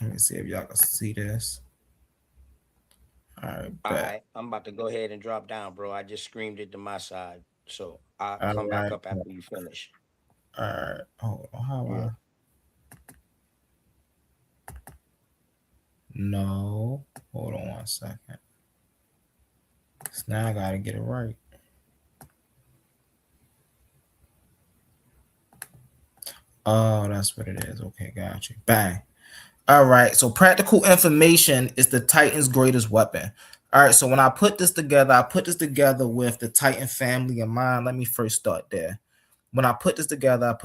Let me see if y'all can see this. All right, All bet. right, I'm about to go ahead and drop down, bro. I just screamed it to my side, so I'll All come back right, up after you finish. all right. Hold on, how Yeah. I? No, hold on 1 second. So now I gotta get it right. Oh, that's what it is. Okay, got you. Bang. All right. So practical information is the Titan's greatest weapon. All right. So when I put this together with the Titan family in mind. Let me first start there. When I put this together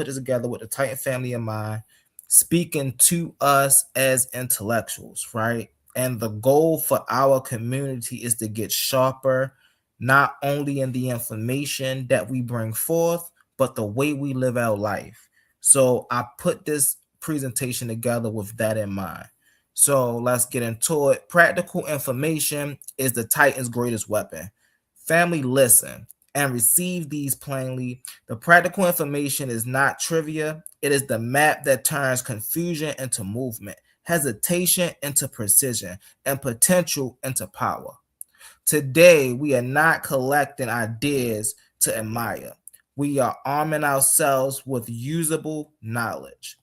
with the Titan family in mind, speaking to us as intellectuals, right? And the goal for our community is to get sharper, not only in the information that we bring forth, but the way we live our life. So I put this presentation together with that in mind. So let's get into it. Practical information is the Titan's greatest weapon. Family, listen and receive these plainly. The practical information is not trivia, it is the map that turns confusion into movement, hesitation into precision, and potential into power. Today, we are not collecting ideas to admire. We are arming ourselves with usable knowledge.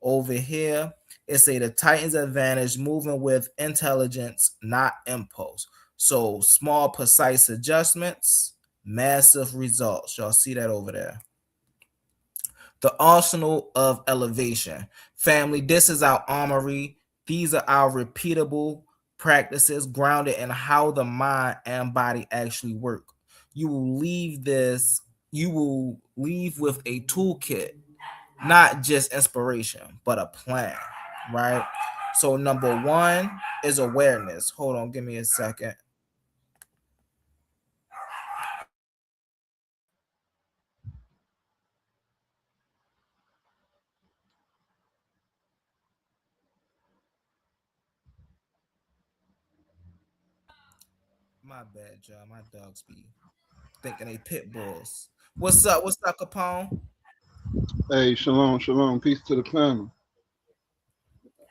Over here, it's a the Titans advantage moving with intelligence, not impulse. So small, precise adjustments, massive results. Y'all see that over there. The arsenal of elevation. Family, this is our armory. These are our repeatable practices grounded in how the mind and body actually work. You will leave this, you will leave with a toolkit, not just inspiration, but a plan, right? So, number one is awareness. Hold on, give me a second. My bad, John. My dogs be thinking they pit bulls. What's up? What's up, Capone? Hey, shalom, shalom, peace to the panel.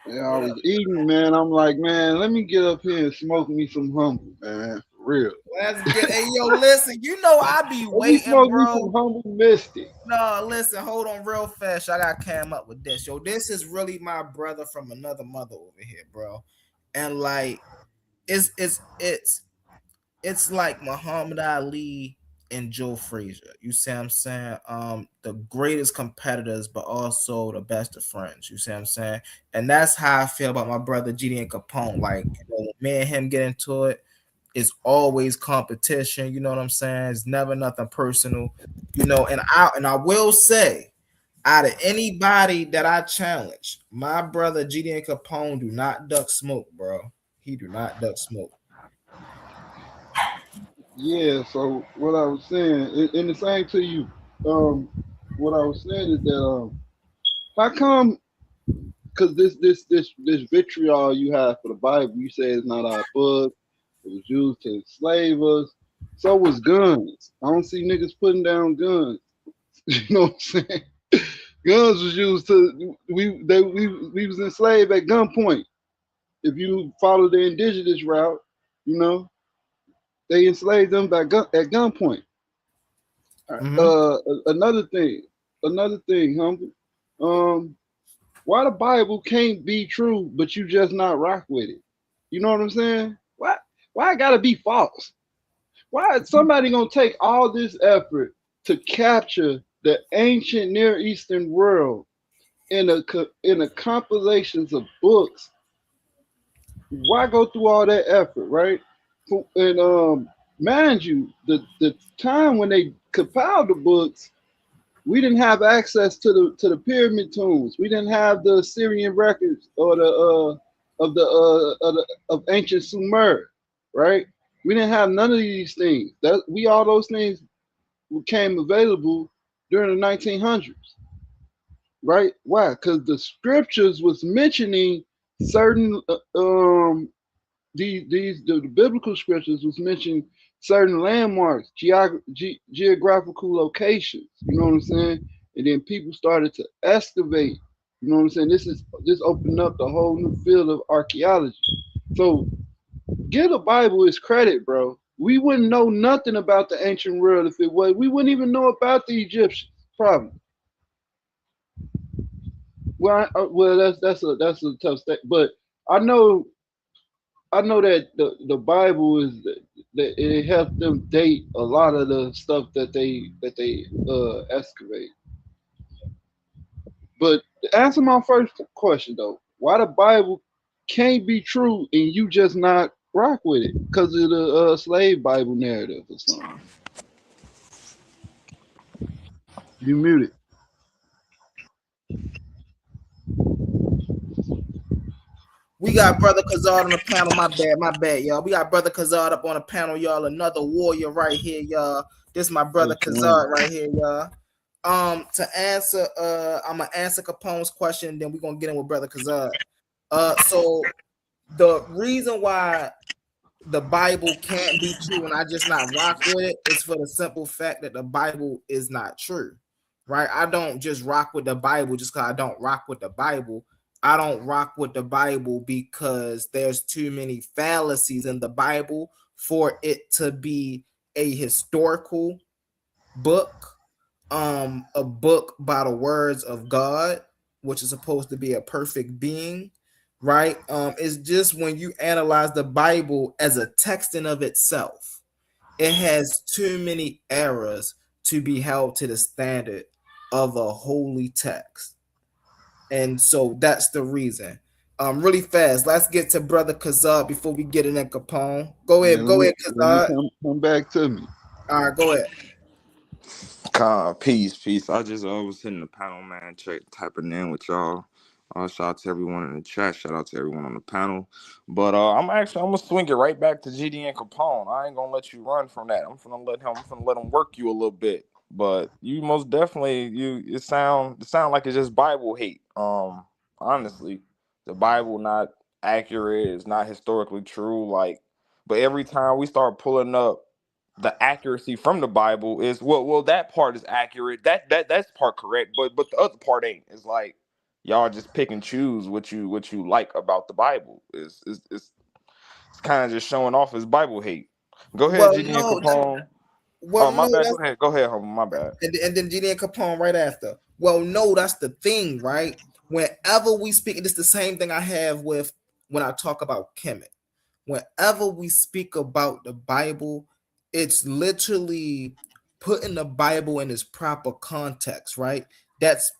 Yeah, I What up? was eating, man. I'm like, man, let me get up here and smoke me some humble, man, for real. Let's get. Hey, yo, listen. You know I be Let me waiting, smoke me some bro. humble mystic. No, listen. Hold on, real fast. I got cam up with this. Yo, this is really my brother from another mother over here, bro. And like, it's like Muhammad Ali and Joe Frazier. You see what I'm saying? The greatest competitors, but also the best of friends. You see what I'm saying? And that's how I feel about my brother GD and Capone. Like, when me and him get into it, it's always competition. You know what I'm saying? It's never nothing personal. And I will say, out of anybody that I challenge, my brother GD and Capone do not duck smoke, bro. He do not duck smoke. Yeah. So what I was saying, and the same to you. Um, what I was saying is that how come? Because this vitriol you have for the Bible, you say it's not our book. It was used to enslave us. So was guns. I don't see niggas putting down guns. You know what I'm saying? Guns was used to we was enslaved at gunpoint. If you follow the indigenous route, you know they enslaved them at gunpoint. Mm-hmm. Another thing, humble. Um, why the Bible can't be true, but you just not rock with it? You know what I'm saying? Why it gotta be false? Why is somebody gonna take all this effort to capture the ancient Near Eastern world in a compilations of books? Why go through all that effort, right? And mind you, the time when they compiled the books, we didn't have access to the pyramid tombs. We didn't have the Assyrian records or of ancient Sumer, right? We didn't have none of these things. That we all those things became available during the 1900s, right? Why? Because the scriptures was mentioning certain the biblical scriptures was mentioning certain landmarks, geographical locations. You know what I'm saying? And then people started to excavate You know what I'm saying? This opened up the whole new field of archaeology. So give the Bible its credit, bro. We wouldn't know nothing about the ancient world if it was. We wouldn't even know about the Egyptians, probably. Well, that's a tough step. But I know that the Bible is that it helped them date a lot of the stuff that they excavate. But to answer my first question though, why the Bible can't be true and you just not rock with it because of the slave Bible narrative or something? You muted. We got Brother Kazard on the panel. My bad, y'all. We got Brother Kazard up on the panel, y'all. Another warrior right here, y'all. This is my brother Kazard right here, y'all. To answer, I'm gonna answer Capone's question, then we're gonna get in with Brother Kazard. So the reason why the Bible can't be true and I just not rock with it is for the simple fact that the Bible is not true, right? I don't just rock with the Bible just because I don't rock with the Bible. I don't rock with the Bible because there's too many fallacies in the Bible for it to be a historical book, a book by the words of God, which is supposed to be a perfect being, right? It's just when you analyze the Bible as a text in of itself, it has too many errors to be held to the standard of a holy text. And so that's the reason. Really fast, let's get to Brother Kazard before we get in Capone. Go ahead, Kazard. Come back to me. All right, go ahead. Peace. I just was hitting the panel, man, typing in with y'all. Shout out to everyone in the chat. Shout out to everyone on the panel. But I'm gonna swing it right back to GD and Capone. I ain't gonna let you run from that. I'm gonna let him work you a little bit. But you most definitely it sound like it's just Bible hate. Honestly, the Bible not accurate. It's not historically true. But every time we start pulling up the accuracy from the Bible is well that part is accurate. That's part correct, but the other part ain't. It's like y'all just pick and choose what you like about the Bible. It's kind of just showing off as Bible hate. Go ahead, GD and Capone. My bad. Go ahead, homie. My bad. And then GD and Capone right after. Well, no, that's the thing, right? Whenever we speak, it's the same thing I have with when I talk about Kemet. Whenever we speak about the Bible, it's literally putting the Bible in its proper context, right? That's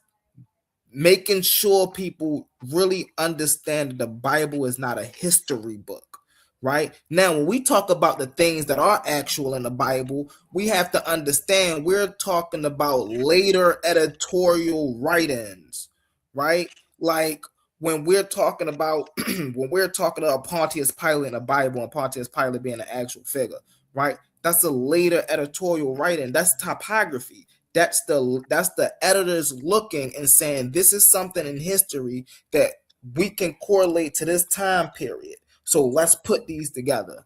making sure people really understand that the Bible is not a history book, right? Now, when we talk about the things that are actual in the Bible, we have to understand we're talking about later editorial write-ins, right? Like when we're talking about Pontius Pilate in the Bible and Pontius Pilate being an actual figure, right? That's a later editorial write-in. That's typography. That's the editors looking and saying this is something in history that we can correlate to this time period. So let's put these together.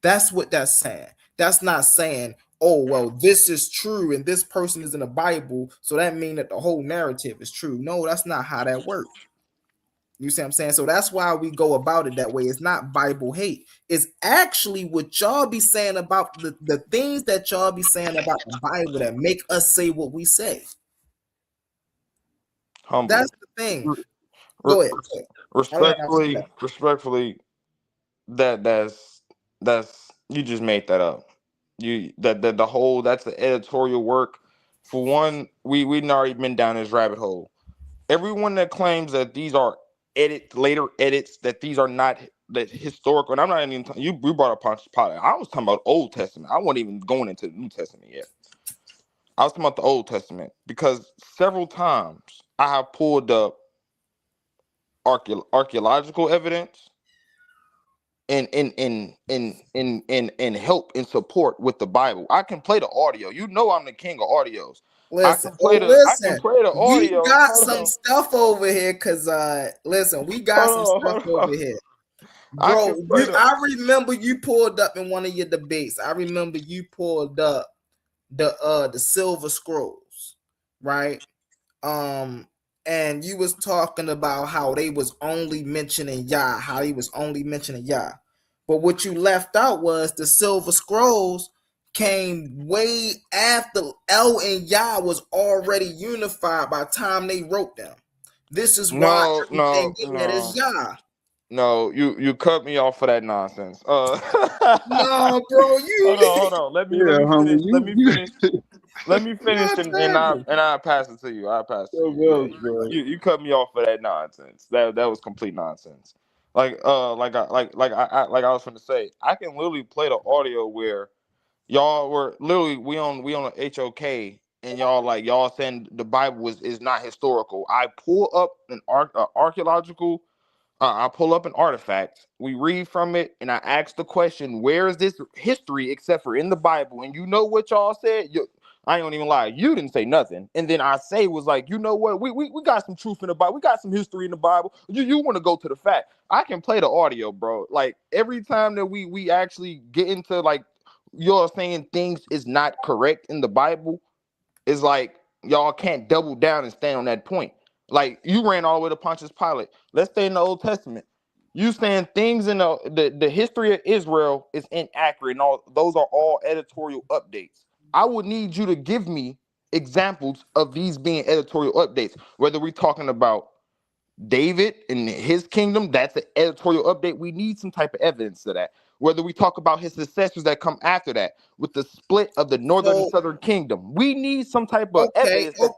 That's what that's saying. That's not saying, oh, well, this is true and this person is in the Bible, so that means that the whole narrative is true. No, that's not how that works. You see what I'm saying? So that's why we go about it that way. It's not Bible hate. It's actually what y'all be saying about the things that y'all be saying about the Bible that make us say what we say. Humble. That's the thing. Go ahead. Respectfully, that's you just made that up. The whole that's the editorial work. For one, we've already been down this rabbit hole. Everyone that claims that these are later edits, that these are not that historical, and I'm not even you brought up Pontius Pilate. I was talking about Old Testament. I wasn't even going into the New Testament yet. I was talking about the Old Testament because several times I have pulled up archaeological evidence and help and support with the Bible. I can play the audio. You know I'm the king of audios. Listen, I can play the audio. We got some stuff over here because listen, we got some stuff over here. Bro, I remember you pulled up in one of your debates. I remember you pulled up the Silver Scrolls, right? and you was talking about how they was only mentioning Yah, how he was only mentioning Yah. But what you left out was the Silver Scrolls came way after El and Yah was already unified by the time they wrote them. This is why everything in that is Yah. No, you cut me off for that nonsense. No, bro, you hold on. Let me finish. Let me finish, and I'll pass it to you. I'll pass it to you. You cut me off for that nonsense. That was complete nonsense. Like I was trying to say, I can literally play the audio where y'all were literally we on a HOK, and y'all saying the Bible is not historical. I pull up an archaeological. I pull up an artifact, we read from it, and I ask the question, where is this history except for in the Bible? And you know what y'all said? I ain't gonna even lie, you didn't say nothing. And then I was like, you know what? We got some truth in the Bible. We got some history in the Bible. You want to go to the fact. I can play the audio, bro. Like, every time that we actually get into, like, y'all saying things is not correct in the Bible, is like, y'all can't double down and stand on that point. Like, you ran all the way to Pontius Pilate. Let's stay in the Old Testament. You saying things in the history of Israel is inaccurate, and all those are all editorial updates. I would need you to give me examples of these being editorial updates. Whether we're talking about David and his kingdom, that's an editorial update. We need some type of evidence to that. Whether we talk about his successors that come after that, with the split of the northern and southern kingdom, we need some type of evidence. Hold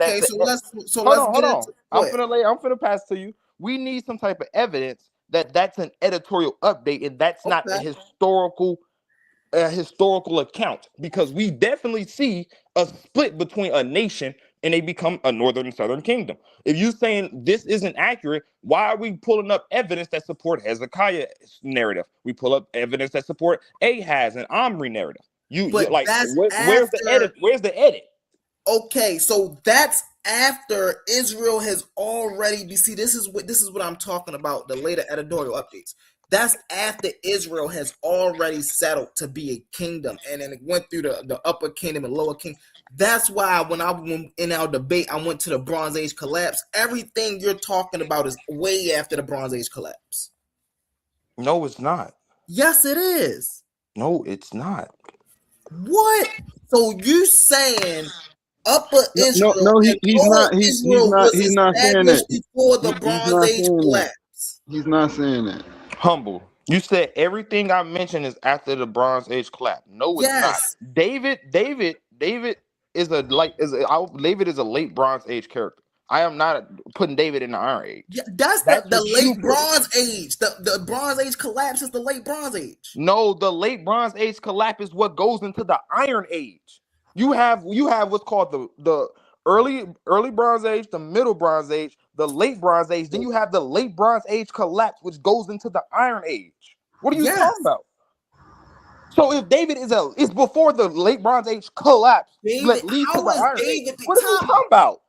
on. I'm finna pass to you. We need some type of evidence that that's an editorial update, and that's not a historical account, because we definitely see a split between a nation and they become a northern and southern kingdom. If you're saying this isn't accurate, why are we pulling up evidence that support Hezekiah's narrative? We pull up evidence that support Ahaz and Omri narrative. Where's the edit? Where's the edit? Okay, so that's after Israel has already. See, this is what I'm talking about. The later editorial updates. That's after Israel has already settled to be a kingdom, and then it went through the upper kingdom and lower kingdom. That's why when I went in our debate, I went to the Bronze Age collapse. Everything you're talking about is way after the Bronze Age collapse. No, it's not. Yes, it is. No, it's not. What? So you saying Upper Israel? No, he's not saying that. Before the Bronze Age collapse. He's not saying that. Humble. You said everything I mentioned is after the Bronze Age collapse. No, it's not. David is a late Bronze Age character. I am not putting David in the Iron Age. Yeah, that's the late Bronze Age. The Bronze Age collapse is the late Bronze Age. No, the late Bronze Age collapse is what goes into the Iron Age. You have what's called the early Bronze Age, the middle Bronze Age, the late Bronze Age. Then you have the late Bronze Age collapse, which goes into the Iron Age. What are you talking about? So if David is before the late Bronze Age collapse, what are you talking about?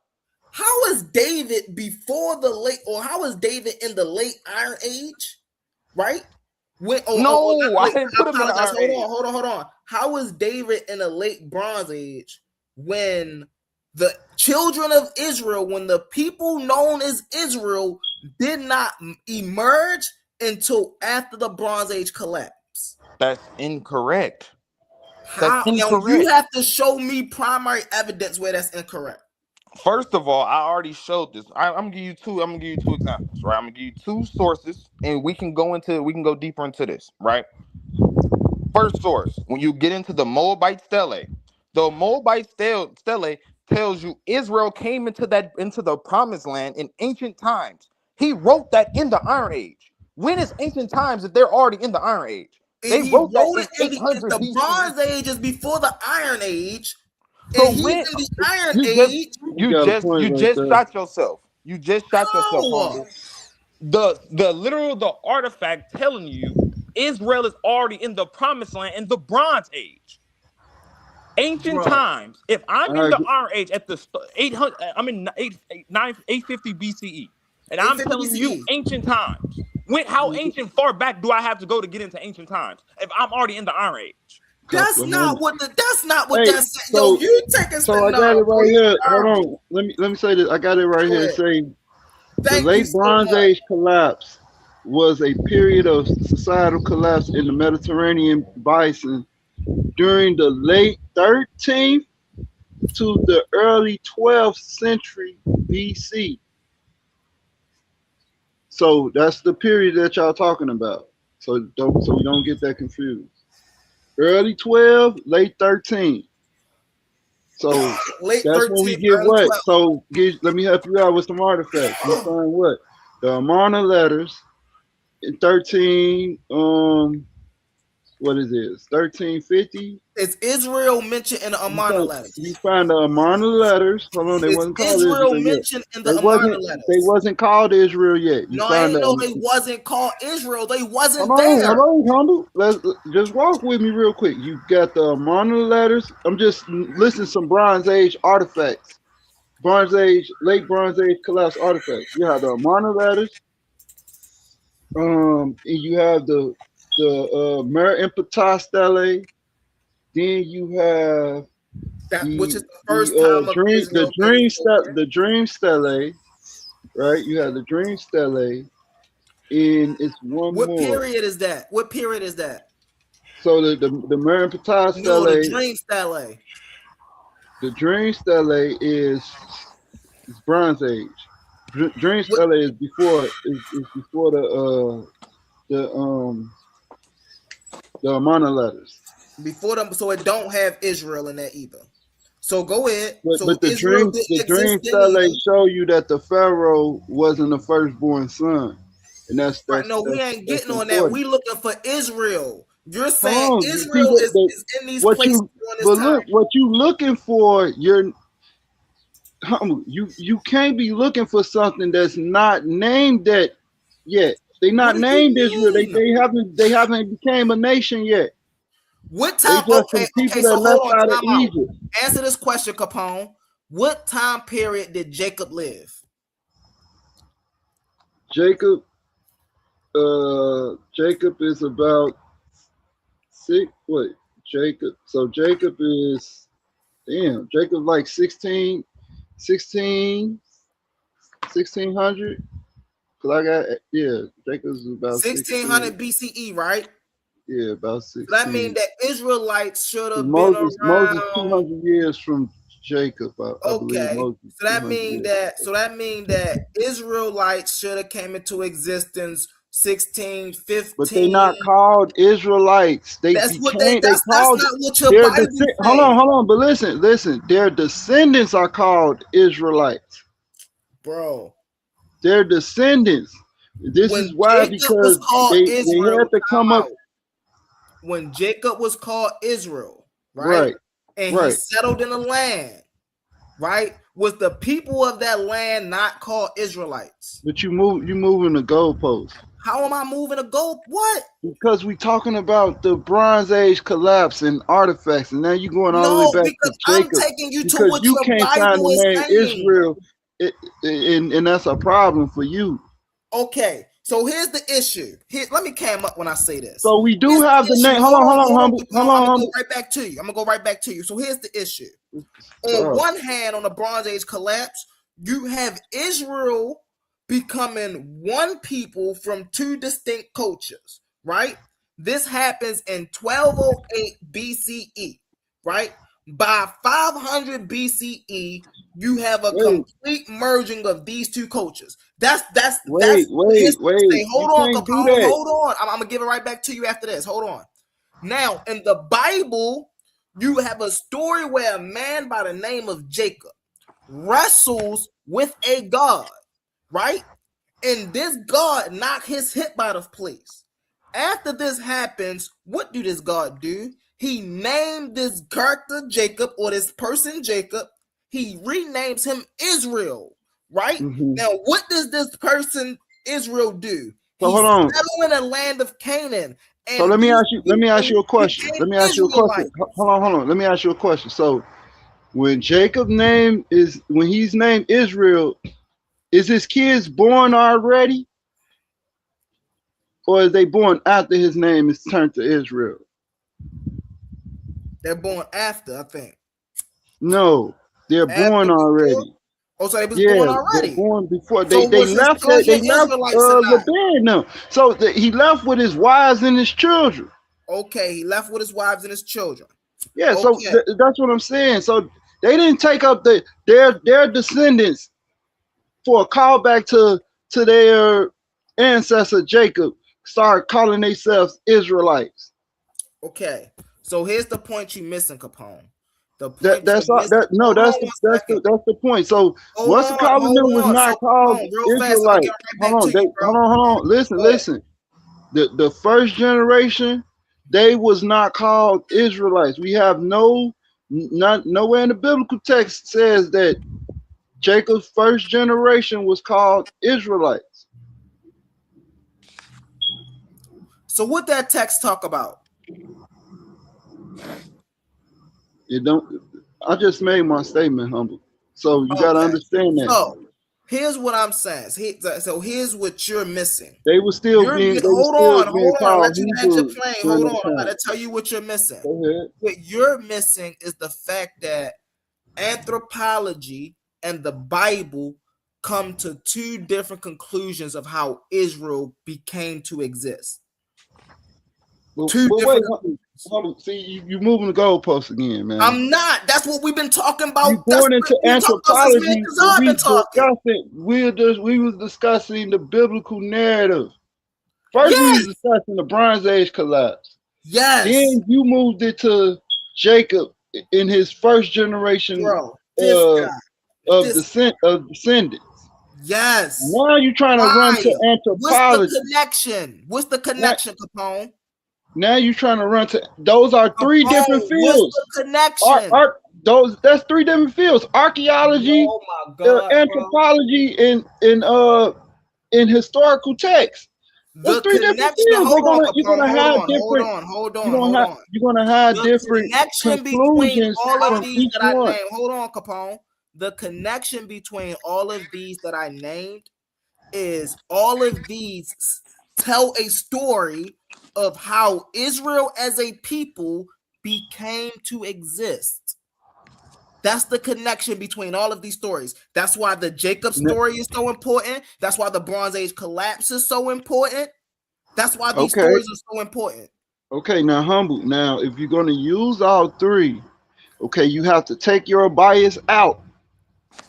How is David before the late, or how is David in the late Iron Age? Right? I didn't put him in the Iron Age. Hold on. How is David in the late Bronze Age when the children of Israel, when the people known as Israel, did not emerge until after the Bronze Age collapse? That's incorrect. Now you have to show me primary evidence where that's incorrect. First of all, I already showed this. I'm gonna give you two examples, right? I'm gonna give you two sources, and we can go deeper into this, right? First source, when you get into the Moabite stele, the Moabite stele tells you Israel came into the promised land in ancient times. He wrote that in the Iron Age. When is ancient times if they're already in the Iron Age? They wrote that in 800 the Bronze Age is before the Iron Age. So and he's in the Iron Age. You just shot yourself. You just shot yourself. The artifact telling you Israel is already in the promised land in the Bronze Age. Ancient times. If I'm in the Iron Age at the 850 BCE, and I'm telling you ancient times. How ancient far back do I have to go to get into ancient times if I'm already in the Iron Age? That's not what that's saying. Yo, you take a So I got it right here. Hold on. Let me say this. I got it right here saying The Thank you late so Bronze much. Age collapse was a period of societal collapse in the Mediterranean basin during the late 13th to the early 12th century BC. So that's the period that y'all talking about. So we don't get that confused. Early 12, late 13. So Late that's when we 13th, get early what? 12th. So let me help you out with some artifacts. We find what? The Amarna letters in 13. What is this? 1350. Is Israel mentioned in the Amarna letters? You find the Amarna letters. Hold on, they Is wasn't called Israel Israel yet. mentioned in the Amarna letters? They wasn't called Israel yet. You No, I find ain't know the they wasn't called Israel. They wasn't hold there. on, humble. Let's just walk with me real quick. You got the Amarna letters. I'm just listing some Bronze Age artifacts. Late Bronze Age collapse artifacts. You have the Amarna letters. And you have the Mer Impeta stele. Then you have Which is the first time of Israel the dream stele, right? You have the dream stele, and it's one What more. period is that? What period is that? So the Mer Impeta stele. No, the dream stele. The dream stele is Bronze Age. Dream stele is before the Amarna letters. Before them, so it don't have Israel in there either. So go ahead. But the dream stele show you that the Pharaoh wasn't the firstborn son, and that's right. No, we ain't getting on important. that. We looking for Israel. You're saying Israel is in these what places you, during this but time. look, what you looking for? You can't be looking for something that's not named that yet. They not named Israel. They haven't became a nation yet. What time? Okay, so hold on. Time out. Answer this question, Capone. What time period did Jacob live? Jacob is about Jacob. So Jacob is Jacob like 1600. Cause I got Jacob's about 1600 BCE, right? Yeah, about 16. So that means that Israelites should have been Moses around 200 years from Jacob. I okay, believe so that means that Israelites should have came into existence 1615. But they're not called Israelites. That's not what your Bible says. Hold on. But listen. Their descendants are called Israelites, bro. Their descendants. This is why because they had to come up. When Jacob was called Israel, right? And he settled in the land, right? Was the people of that land not called Israelites? But you moving the goalpost. How am I moving a goal? What? Because we talking about the Bronze Age collapse and artifacts, and now you're going all the way back to Jacob. I'm taking you to what your can't Bible find the is name saying. Israel, and that's a problem for you. Okay, so here's the issue. Let me cam up when I say this. So we do have the name. Hold on. I'm gonna go right back to you. I'm gonna go right back to you. So here's the issue. On one hand, on the Bronze Age collapse, you have Israel becoming one people from two distinct cultures, right? This happens in 1208 BCE, right? By 500 BCE, you have a complete merging of these two cultures. Hold on. I'm gonna give it right back to you after this. Hold on. Now, in the Bible, you have a story where a man by the name of Jacob wrestles with a god, right? And this god knocked his hip out of place. After this happens, what do this god do? He named this character Jacob, or this person Jacob. He renames him Israel, right? Mm-hmm. Now, what does this person Israel do? So hold on. He's settled in the land of Canaan. So let me ask you a question. Hold on. Let me ask you a question. So when when he's named Israel, is his kids born already? Or is they born after his name is turned to Israel? They're born after, I think. No, they're born already. Oh, so they was Yeah, born they're already. born before So they was his left. cousin They left Israelites or not? Laban them. So he left with his wives and his children. Okay, he left with his wives and his children. Yeah, so Okay. that's what I'm saying. So they didn't take up their descendants for a callback to their ancestor Jacob. Start calling themselves Israelites. Okay. So here's the point you missing, Capone. The point That's you're all. missing. No, Hold that's on one that's second. the point. So Hold what's the on, calling them hold was on. not So, called Capone, real fast, I'll Israelites. get right back Hold to on, you, bro. hold on. Listen. The first generation, they was not called Israelites. We have nowhere in the biblical text says that Jacob's first generation was called Israelites. So what that text talk about? It don't. I just made my statement, humble. So you gotta Okay. understand that So here's what I'm saying. So here's what you're missing. they were still being Hold on. called Let you land your Hebrews plane. during Hold that on. I time. gotta tell you what you're missing. Go ahead. What you're missing is the fact that anthropology and the Bible come to two different conclusions of how Israel became to exist. Two different conclusions. Hold on. See, you moving the goalposts again, man. I'm not. That's what we've been talking about. You going into anthropology? We was discussing the biblical narrative. First, we was discussing the Bronze Age collapse. Yes. Then you moved it to Jacob in his first generation of descendants. Yes. Now you're trying to run to anthropology. What's the connection, Capone? Now you're trying to run to those are three different fields. What's the connection? That's three different fields: archaeology, anthropology, and historical text. That's three different fields. You're gonna have different. Hold on. You're gonna have different connection conclusions between all of from these each that I one. named. Hold on, Capone. The connection between all of these that I named is all of these tell a story of how Israel as a people became to exist. That's the connection between all of these stories. That's why the Jacob story is so important. That's why the Bronze Age collapse is so important. That's why these stories are so important. Okay, now humble. Now, if you're going to use all three, okay, you have to take your bias out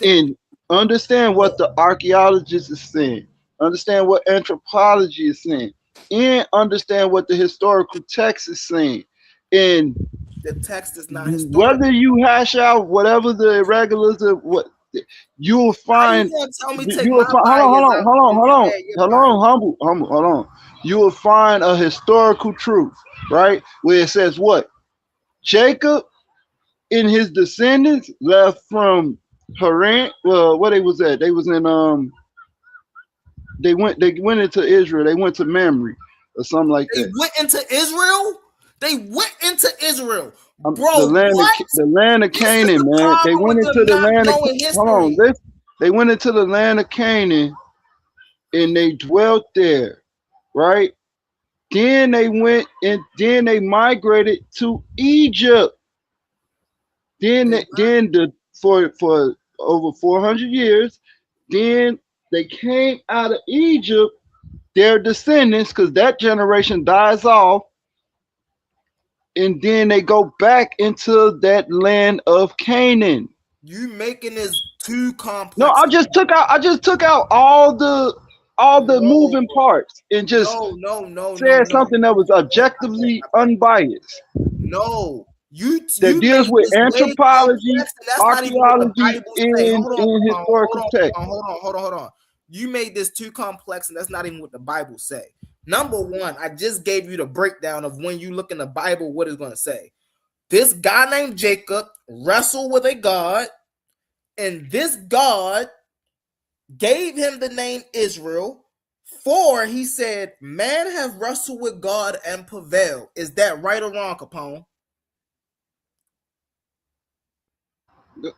and understand what the archaeologist is saying. Understand what anthropology is saying. And understand what the historical text is saying. And the text is not historical. Whether you hash out whatever the irregulars of what you will find. Hold on. You will find a historical truth, right? Where it says what? Jacob and his descendants left from Haran. Well, what they was at? They was in They went into Israel. They went to Mamre or something like that. They went into Israel. Bro, the land of Canaan, man. They went into the land of They went into the land of Canaan and they dwelt there, right? Then they went and then they migrated to Egypt. For over 400 years, then they came out of Egypt, their descendants, because that generation dies off. And then they go back into that land of Canaan. You making this too complex. No, I just took out all the moving parts and just said something that was objectively unbiased. No, that deals with anthropology, archaeology, and historical text. Hold on. You made this too complex, and that's not even what the Bible say. Number one, I just gave you the breakdown of when you look in the Bible, what it's going to say. This guy named Jacob wrestled with a God, and this God gave him the name Israel, for he said, man have wrestled with God and prevailed. Is that right or wrong, Capone?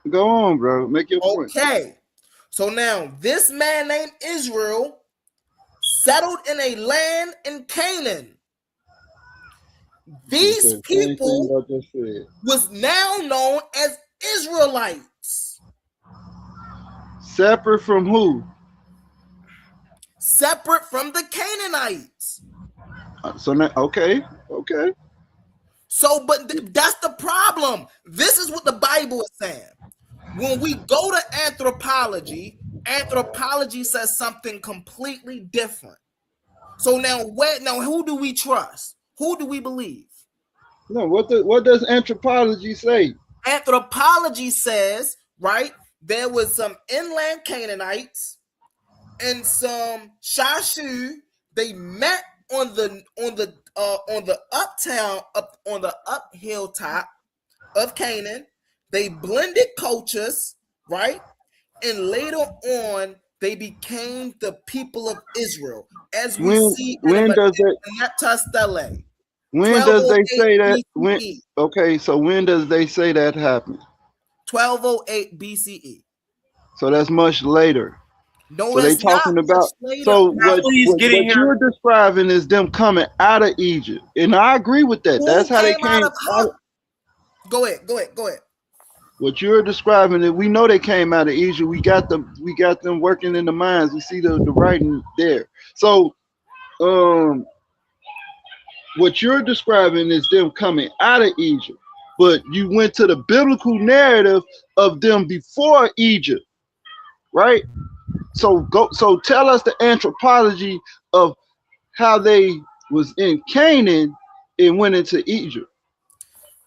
Go on, bro. Make your point. Okay. So now, this man named Israel settled in a land in Canaan. These people was now known as Israelites. Separate from who? Separate from the Canaanites. So now, okay. So, but that's the problem. This is what the Bible is saying. When we go to anthropology, anthropology says something completely different. So now, who do we trust? Who do we believe? No, what does anthropology say? Anthropology says, right, there was some inland Canaanites and some Shashu. They met on the uphill top of Canaan. They blended cultures, right? And later on, they became the people of Israel, as we see when in does it? Stele. When does they say that? 1208 When? BCE. Okay, so when does they say that happened? 1208 BCE. So that's much later. No, So they it's not talking much about. later. So Now, please get in here. you're describing is them coming out of Egypt, and I agree with that. Who That's how they came came. out of Go ahead. What you're describing is we know they came out of Egypt. We got them working in the mines. We see the writing there. So, what you're describing is them coming out of Egypt, but you went to the biblical narrative of them before Egypt, right? So tell us the anthropology of how they was in Canaan and went into Egypt.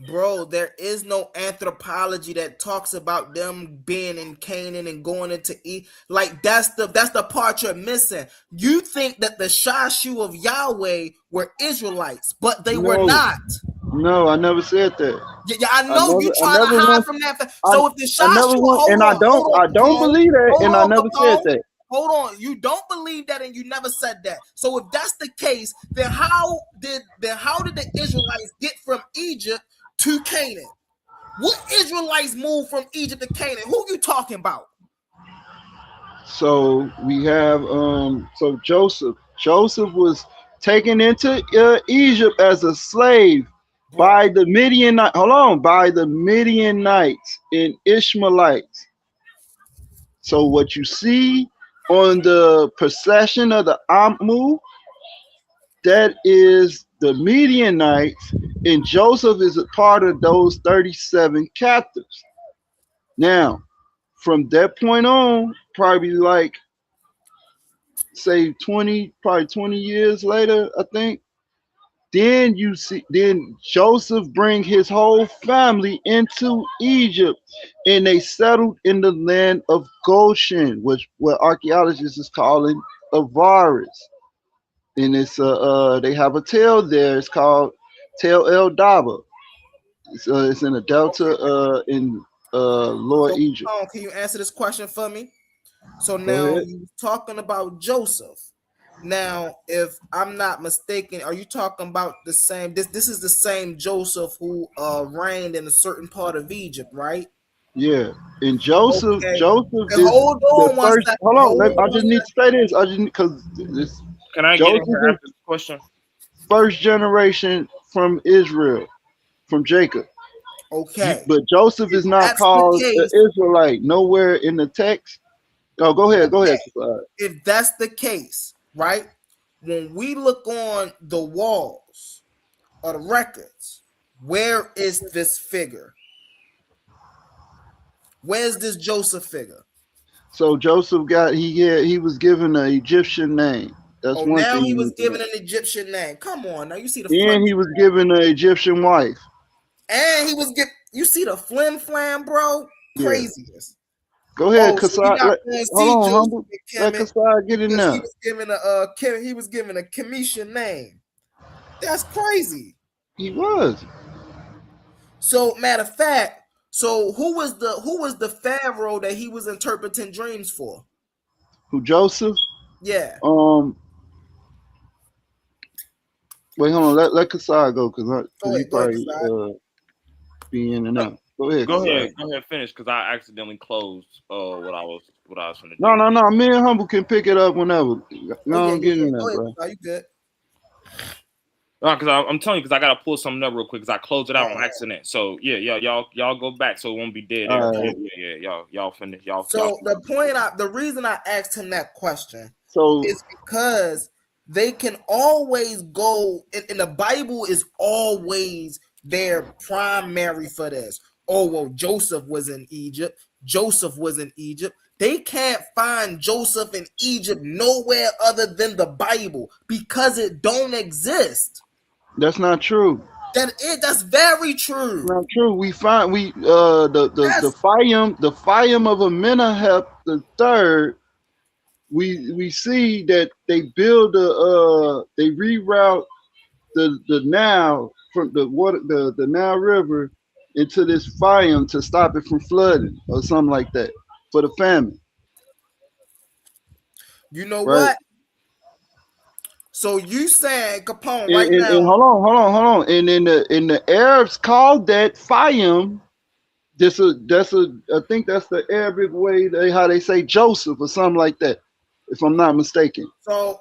Bro, there is no anthropology that talks about them being in Canaan and going into like that's the part you're missing. You think that the Shashu of Yahweh were Israelites, but they were not. No, I never said that. Yeah, I know you trying to hide from that. So if the Shashu, I don't believe that, and I never said that. Hold on, you don't believe that, and you never said that. So if that's the case, then how did the Israelites get from Egypt to Canaan? What Israelites moved from Egypt to Canaan? Who you talking about? So we have so Joseph was taken into Egypt as a slave by the Midianites. By the Midianites and Ishmaelites. So what you see on the procession of the Amu, that is the Midianites, and Joseph is a part of those 37 captives. Now, from that point on, probably like say 20 years later, I think, then Joseph bring his whole family into Egypt, and they settled in the land of Goshen, which what archaeologists is calling Avaris. And it's they have a tale there. It's called Tel El Daba. It's in the delta in Lower Egypt. Can you answer this question for me? So now you're talking about Joseph. Now, if I'm not mistaken, are you talking about the same? This is the same Joseph who reigned in a certain part of Egypt, right? Yeah, and Joseph is hold on one second. Hold on, I just need to say this. Because this. Can I get into after this question? First generation from Israel, from Jacob. Okay, but Joseph is not called an Israelite nowhere in the text. Oh, go ahead. If that's the case, right? When we look on the walls or the records, where is this figure? Where's this Joseph figure? So Joseph he was given an Egyptian name. That's one now thing. He was given an Egyptian name. Come on, now you see the. And he was given an Egyptian wife. And he was you see the flim flam, bro? Craziness. Go ahead, Kasai. Hold on, humble. Let Kasai get in there. He was given a Commission name. That's crazy. He was. So, matter of fact, so who was the Pharaoh that he was interpreting dreams for? Who, Joseph? Yeah. Wait, hold on. Let Kasai go because he probably be in and out. Go ahead. Finish because I accidentally closed what I was going to do. No. Me and Humble can pick it up whenever. Get in there, bro. Are you good? Because I'm telling you, because I gotta pull something up real quick, because I closed it out on Alright. accident. So yeah, y'all go back so it won't be dead. All Yeah, right. y'all finish. Y'all. So the reason I asked him that question So is because they can always go, and the Bible is always their primary for this. Oh, well, Joseph was in Egypt. Joseph was in Egypt. They can't find Joseph in Egypt nowhere other than the Bible because it don't exist. that's not true. That's very true. Not true. We find the Fayum of Amenhotep the third. We see that they build they reroute the Nile from the water the Nile River into this Fayum to stop it from flooding or something like that for the famine. You know Right. what? So you saying Capone And, right and now? hold on. And in the Arabs called that Fayum. I think that's the Arabic way how they say Joseph or something like that, if I'm not mistaken. So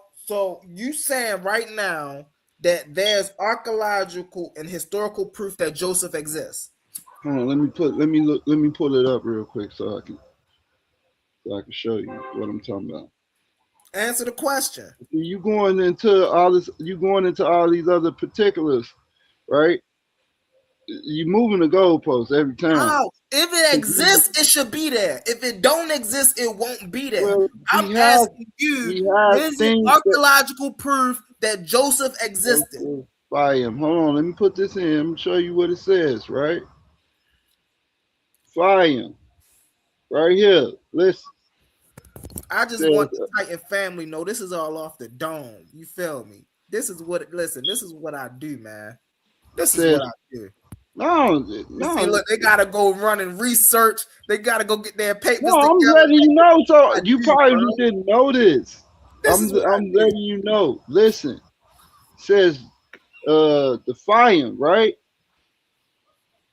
you saying right now that there's archaeological and historical proof that Joseph exists? Hold on, let me pull it up real quick so I can show you what I'm talking about. Answer the question. You going into all these other particulars, right? You moving the goalposts every time. How? If it exists, it should be there. If it don't exist, it won't be there. Well, I'm asking you, is it archaeological proof that Joseph existed? Fayum. Hold on, let me put this in. I'm gonna show you what it says, right? Fayum. Right here. Listen. I just want the Titan family know this is all off the dome. You feel me? This is what this is what I do, man. This is what I do. No. See, look, they gotta go run and research. They gotta go get their papers. No, I'm letting you know. So you probably didn't know this. I'm letting you know. Listen, it says the Fayum, right?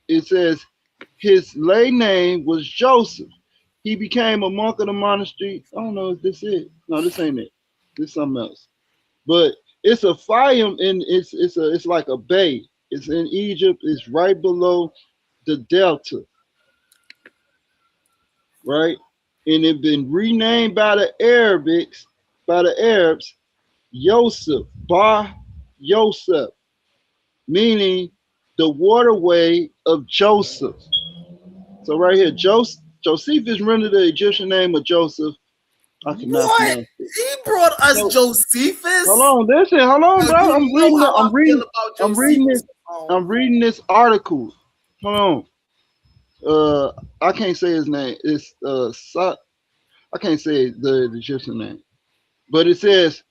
It says his lay name was Joseph. He became a monk of the monastery. I don't know if this is. No, this ain't it. This is something else. But it's a Fayum, and it's like a bay. It's in Egypt. It's right below the delta, right? And it been renamed by the Arabs, Yosef, Bar Yosef, meaning the waterway of Joseph. So right here, Josephus rendered the Egyptian name of Joseph. I cannot what? He brought us Josephus. Hold on, bro. I'm reading this article. Hold on. I can't say his name. It's I can't say the Egyptian name, but it says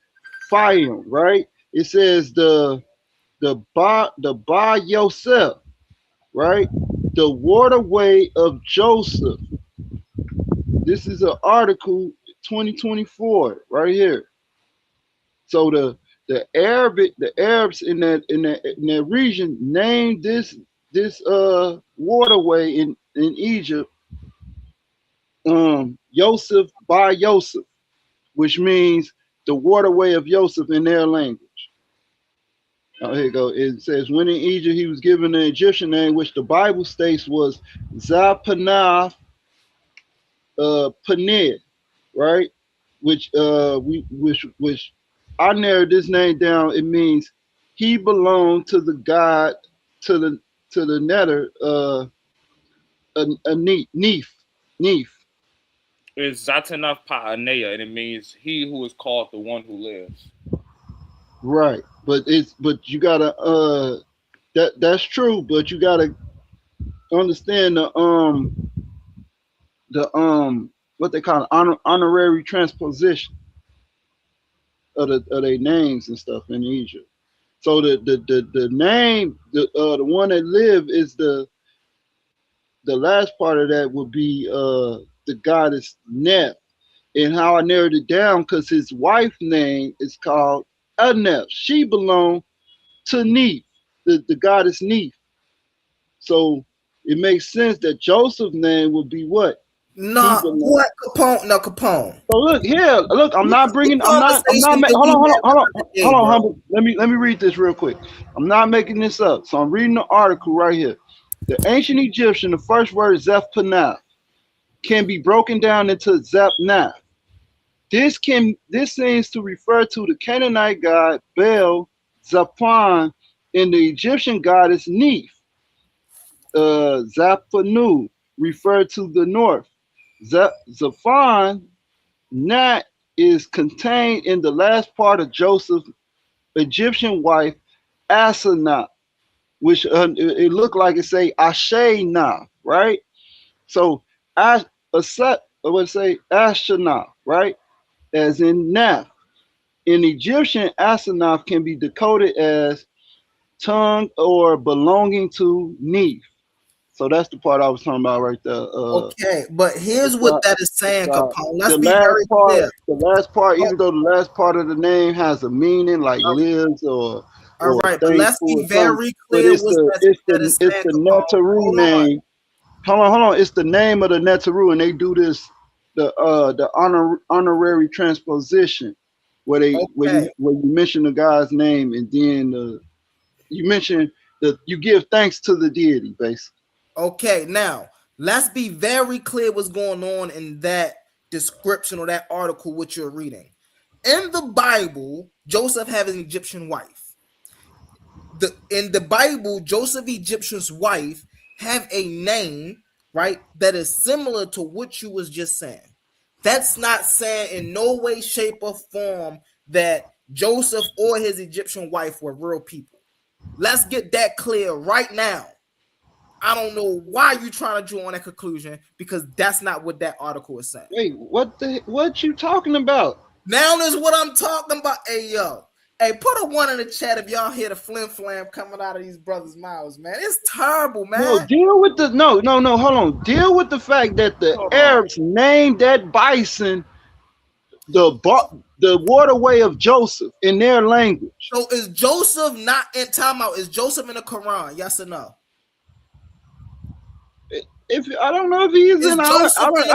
Fayum, right? It says the Ba Yosef, right? The waterway of Joseph. This is an article 2024 right here. So the Arabs in that region named this waterway in Egypt Yosef by Yosef, which means the waterway of Joseph in their language. Oh, here you go. It says, when in Egypt he was given an Egyptian name, which the Bible states was Zaphanath Paneah, right? Which I narrowed this name down. It means he belonged to the god to the netter Neef. It's Zatanaf Pa'aneya, and it means he who is called the one who lives. Right, but you gotta that's true, but you gotta understand the what they call honorary transposition of their names and stuff in Egypt. So the name the one that live is the last part of that would be the goddess Neff. And how I narrowed it down because his wife's name is called Anef. She belonged to Neith, the goddess Neith. So it makes sense that Joseph's name would be what? Nah, He belongs. what Capone? No, Capone. So look here. Look, I'm not bringing. I'm not. Hold on, humble. Let me read this real quick. I'm not making this up. So I'm reading the article right here. The ancient Egyptian, the first word Zephanath, can be broken down into Zepnath. This seems to refer to the Canaanite god Baal Zaphon and the Egyptian goddess Neith. Zaphanu referred to the north. Zaphon Nat is contained in the last part of Joseph's Egyptian wife Asenath, which it looked like it say Ashena, right? So I would say Ashena, right? As in Nath. In Egyptian, Asenath can be decoded as tongue or belonging to Neith. So that's the part I was talking about right there. Okay, but here's what that is saying, Capone. Let's the be last very part, clear. the last part, even though the last part of the name has a meaning like lives or All right, but let's thankful be or something, very but clear. it's the Netaru name. Hold on. It's the name of the Netaru, and they do this the honorary transposition where they where you mention the guy's name and then you mention that you give thanks to the deity, basically. Okay, now let's be very clear what's going on in that description or that article what you're reading. In the Bible, Joseph had an Egyptian wife. In the Bible, Joseph Egyptian's wife have a name, right, that is similar to what you was just saying. That's not saying in no way, shape, or form that Joseph or his Egyptian wife were real people. Let's get that clear right now. I don't know why you're trying to draw on that conclusion because that's not what that article is saying. Wait, what you talking about? Now is what I'm talking about. Hey, yo. Hey, put a 1 in the chat if y'all hear the flim flam coming out of these brothers' mouths, man. It's terrible, man. No, deal with the hold on. Deal with the fact that the Arabs named that bison the waterway of Joseph in their language. So is Joseph not in timeout? Is Joseph in the Quran? Yes or no? If I don't know if he is in, I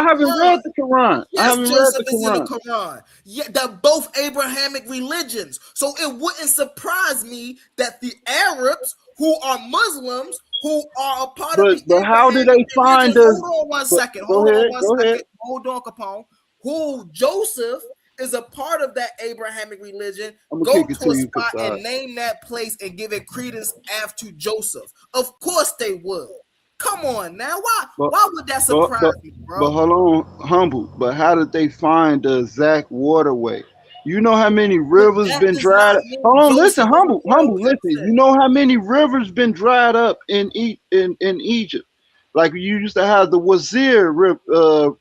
haven't read the Quran. Yes, Joseph is in the Quran. Yeah, they're both Abrahamic religions. So it wouldn't surprise me that the Arabs, who are Muslims, who are a part of the but how do they find us? Hold on one second. Hold on, Capone. Who Joseph is a part of that Abrahamic religion. Go to a spot and name that place and give it credence after Joseph. Of course they would. Come on now, why would that surprise me, bro? But hold on, humble. But how did they find the exact waterway? You know how many rivers been dried up? Hold on, listen, humble, listen. You know how many rivers been dried up in Egypt? Like you used to have the Wazir River.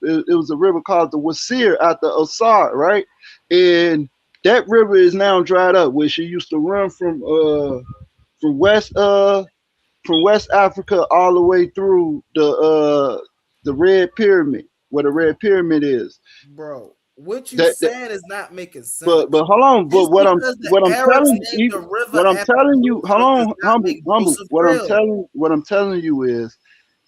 It was a river called the Wazir at the Asar, right? And that river is now dried up, which it used to run from West Africa all the way through the Red Pyramid, where the Red Pyramid is. Bro, what you said is not making sense. But hold on, but what I'm telling you, hold on, humble. What I'm telling you is,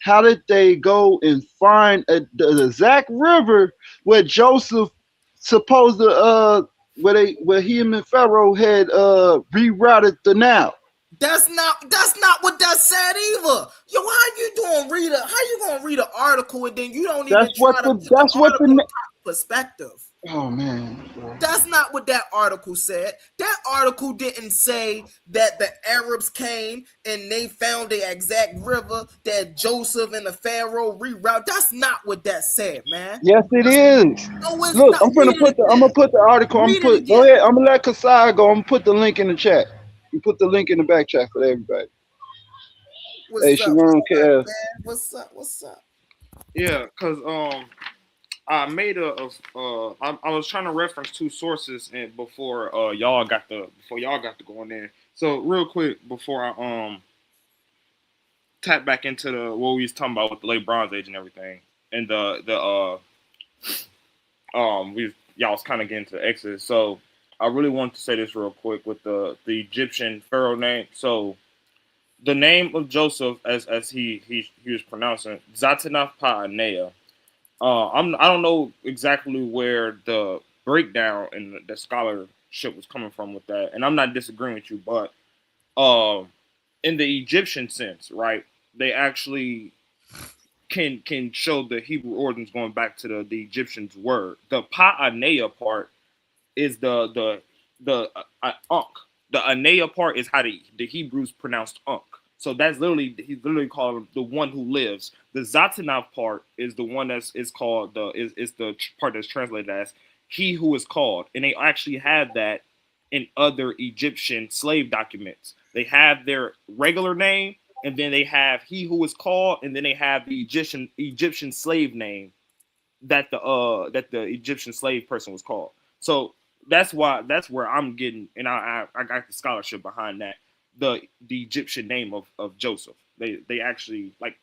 how did they go and find the exact river where Joseph supposed to where him and Pharaoh had rerouted the Nile? That's not what that said either. Yo, how you gonna read an article and then you don't even try to put the perspective? Oh man, that's not what that article said. That article didn't say that the Arabs came and they found the exact river that Joseph and the Pharaoh rerouted. That's not what that said, man. Yes, it is. No, it's look, not. I'm gonna put the article. Go ahead. I'm gonna let Kasai go. I'm gonna put the link in the chat. You put the link in the back chat for everybody. What's up? What's up? Yeah, cause I made I was trying to reference two sources and before y'all got to go in there. So real quick before I tap back into what we was talking about with the late Bronze Age and everything, and y'all was kind of getting to Exodus. So I really wanted to say this real quick with the Egyptian pharaoh name. So the name of Joseph, as he was pronouncing, Zatanaph Pa'anea, I don't know exactly where the breakdown and the scholarship was coming from with that, and I'm not disagreeing with you, but in the Egyptian sense, right? They actually can show the Hebrew origins going back to the Egyptians' word. The Pa'anea part is the Ankh. The Anea part is how the Hebrews pronounced Ankh. So that's literally, he's literally called the one who lives. The Zatanah part is the one that's is called is the part that's translated as he who is called, and they actually have that in other Egyptian slave documents. They have their regular name, and then they have he who is called, and then they have the Egyptian slave name that the Egyptian slave person was called. So that's where I'm getting, and I got the scholarship behind that. The Egyptian name of Joseph. They actually like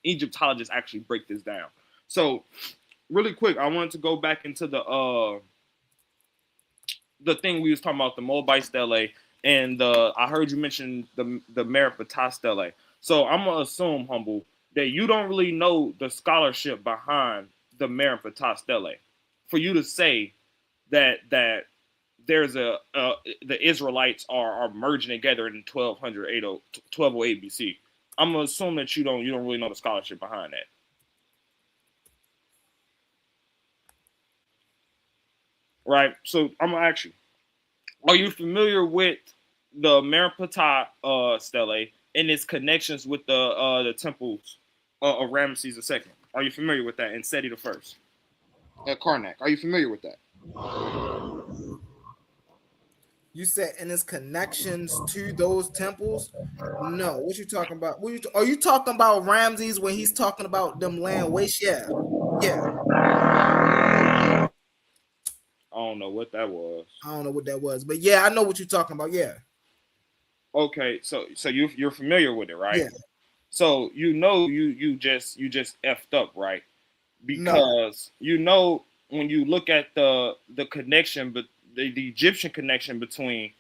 Egyptologists actually break this down. So really quick, I wanted to go back into the thing we was talking about, the Moabite stele, and I heard you mention the Meripata stele. So I'm gonna assume, Humble, that you don't really know the scholarship behind the Meripata stele for you to say that there's the Israelites are merging together in 1208 BC. I'm gonna assume that you don't really know the scholarship behind that. Right? So I'm gonna ask you, are you familiar with the Meripata stele and its connections with the temples of Ramesses II? Are you familiar with that? And Seti the First at Karnak. Are you familiar with that? You said in his connections to those temples? No. What you talking about? Are you talking about Ramses when he's talking about them land waste? Yeah. I don't know what that was. I don't know what that was, but yeah, I know what you're talking about. Yeah. Okay, so you're familiar with it, right? Yeah. So you just effed up, right? Because when you look at the connection, but the Egyptian connection between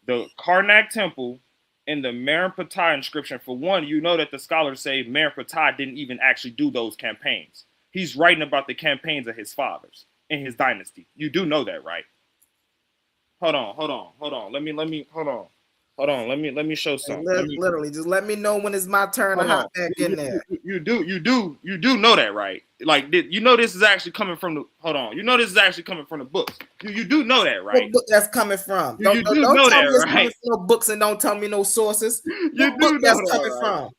the Karnak temple and the Meripata inscription, for one, that the scholars say Meripata didn't even actually do those campaigns. He's writing about the campaigns of his fathers and his dynasty. You do know that, right? Hold on. Let me show something. Literally, just let me know when it's my turn to hop back in there. You do know that, right? Like, this is actually coming from the. Hold on. This is actually coming from the books. You do know that, right? What book that's coming from? You do know that, right? Coming from no books and don't tell me no sources. You do know that's coming from.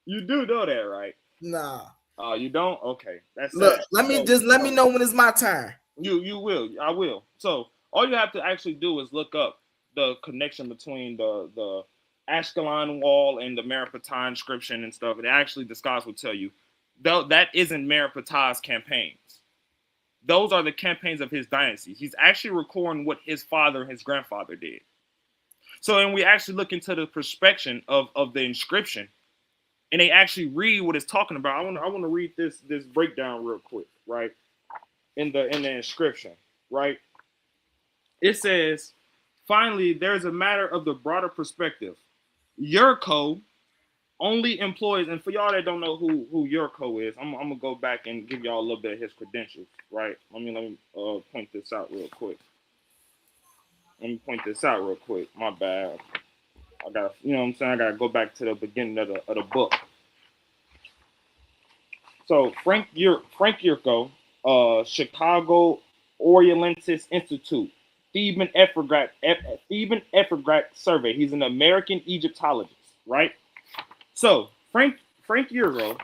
You do know that, right? Nah. Oh, you don't? Okay. That's look. Let me know when it's my turn. You will. I will. So all you have to actually do is look up the connection between the Ashkelon wall and the Meripata inscription and stuff. And actually, the scholars will tell you that isn't Meripata's campaigns. Those are the campaigns of his dynasty. He's actually recording what his father and his grandfather did. So, and we actually look into the perspection of the inscription, and they actually read what it's talking about. I want to read this breakdown real quick, right? In the inscription, right? It says, finally, there's a matter of the broader perspective. Yurko only employs, and for y'all that don't know who Yurko is, I'm gonna go back and give y'all a little bit of his credentials, right? Let me point this out real quick. My bad. I gotta, what I'm saying? I gotta go back to the beginning of the book. So Frank Yurko, Chicago Orientalist Institute, Theban Ephragat Survey. He's an American Egyptologist, right? So Frank Yurko,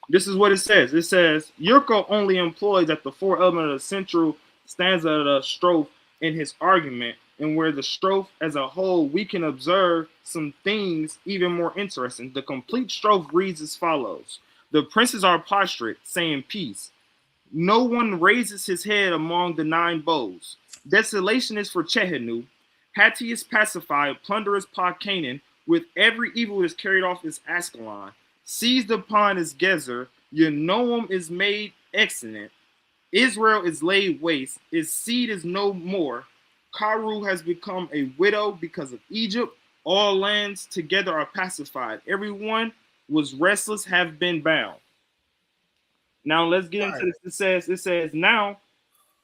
this is what it says. It says Yurko only employs at the four element of the central stanza of the strophe in his argument, and where the strophe as a whole we can observe some things even more interesting. The complete strophe reads as follows: the princes are prostrate, saying peace. No one raises his head among the nine bows. Desolation is for Chehenu. Hatti is pacified. Plunder is Pa Canaan. With every evil is carried off is Ascalon. Seized upon is Gezer. Yenoam is made excellent. Israel is laid waste. His seed is no more. Karu has become a widow because of Egypt. All lands together are pacified. Everyone was restless, have been bound. Now let's get into Right. this. It says, now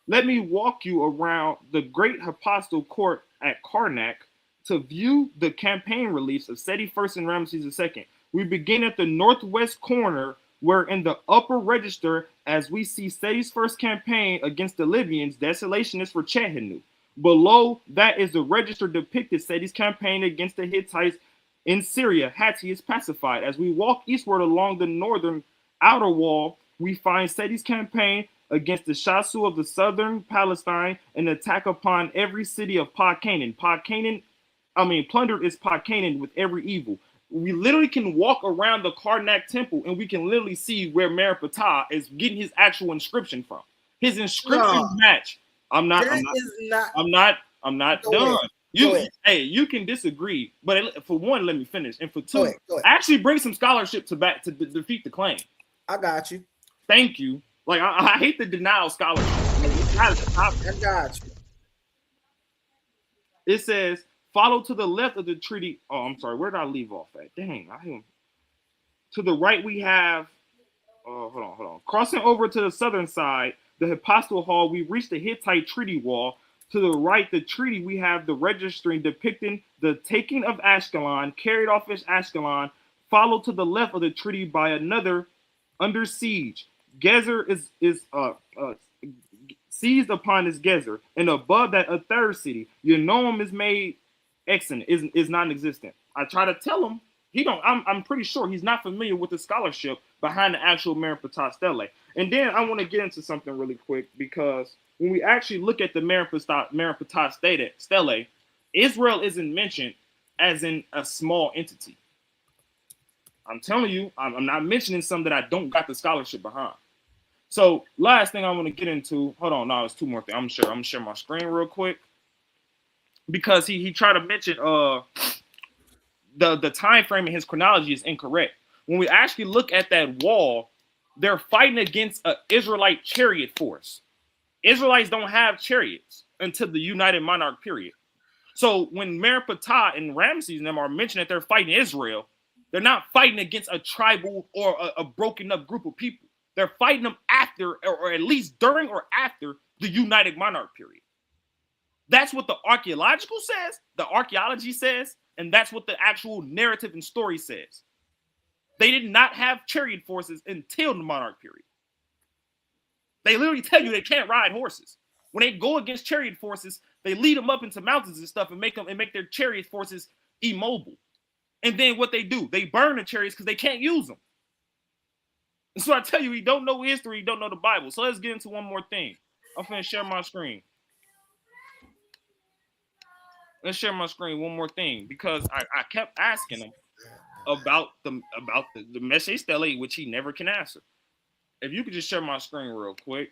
let me walk you around the great Hypostyle court at Karnak to view the campaign reliefs of Seti I and Ramesses II. We begin at the northwest corner, where in the upper register, as we see Seti's first campaign against the Libyans, desolation is for Chetanu. Below that is the register depicted Seti's campaign against the Hittites in Syria. Hatti is pacified. As we walk eastward along the northern outer wall, we find Seti's campaign against the Shasu of the southern Palestine, an attack upon every city of Pa Canaan. Plundered is Pa Canaan with every evil. We literally can walk around the Karnak temple and we can literally see where Meripatah is getting his actual inscription from. His inscription match. I'm not done. You can disagree, but for one, let me finish. And for two, actually bring some scholarship to defeat the claim. I got you. Thank you. Like I hate the denial scholarship. I got you. It says, follow to the left of the treaty. Oh, I'm sorry. Where did I leave off at? Dang, to the right we have. Hold on. Crossing over to the southern side, the Hypostyle Hall, we reach the Hittite treaty wall. To the right, the treaty, we have the registering depicting the taking of Ashkelon, carried off as Ashkelon. Followed to the left of the treaty by another under siege. Gezer is seized upon as Gezer, and above that a third city. Yenoam is made extant, is non-existent. I try to tell him I'm pretty sure he's not familiar with the scholarship behind the actual Meripatah stele. And then I want to get into something really quick, because when we actually look at the Meripatah stele, Israel isn't mentioned as in a small entity. I'm telling you, I'm not mentioning some that I don't got the scholarship behind. So last thing I want to get into, hold on, no, it's two more things. I'm gonna share my screen real quick, because he tried to mention the time frame in his chronology is incorrect. When we actually look at that wall, they're fighting against an Israelite chariot force. Israelites don't have chariots until the United Monarch period. So when Meripatah and Ramesses and them are mentioned that they're fighting Israel, they're not fighting against a tribal or a broken up group of people. They're fighting them after, or at least during or after, the United Monarch period. That's what the archaeology says, and that's what the actual narrative and story says. They did not have chariot forces until the Monarch period. They literally tell you they can't ride horses. When they go against chariot forces, they lead them up into mountains and stuff and make their chariot forces immobile. And then what they do, they burn the chariots because they can't use them. And so I tell you, you don't know history, you don't know the Bible. So let's get into one more thing. I'm finna share my screen. Let's share my screen one more thing, because I kept asking him about the Meshe Stele, which he never can answer. If you could just share my screen real quick.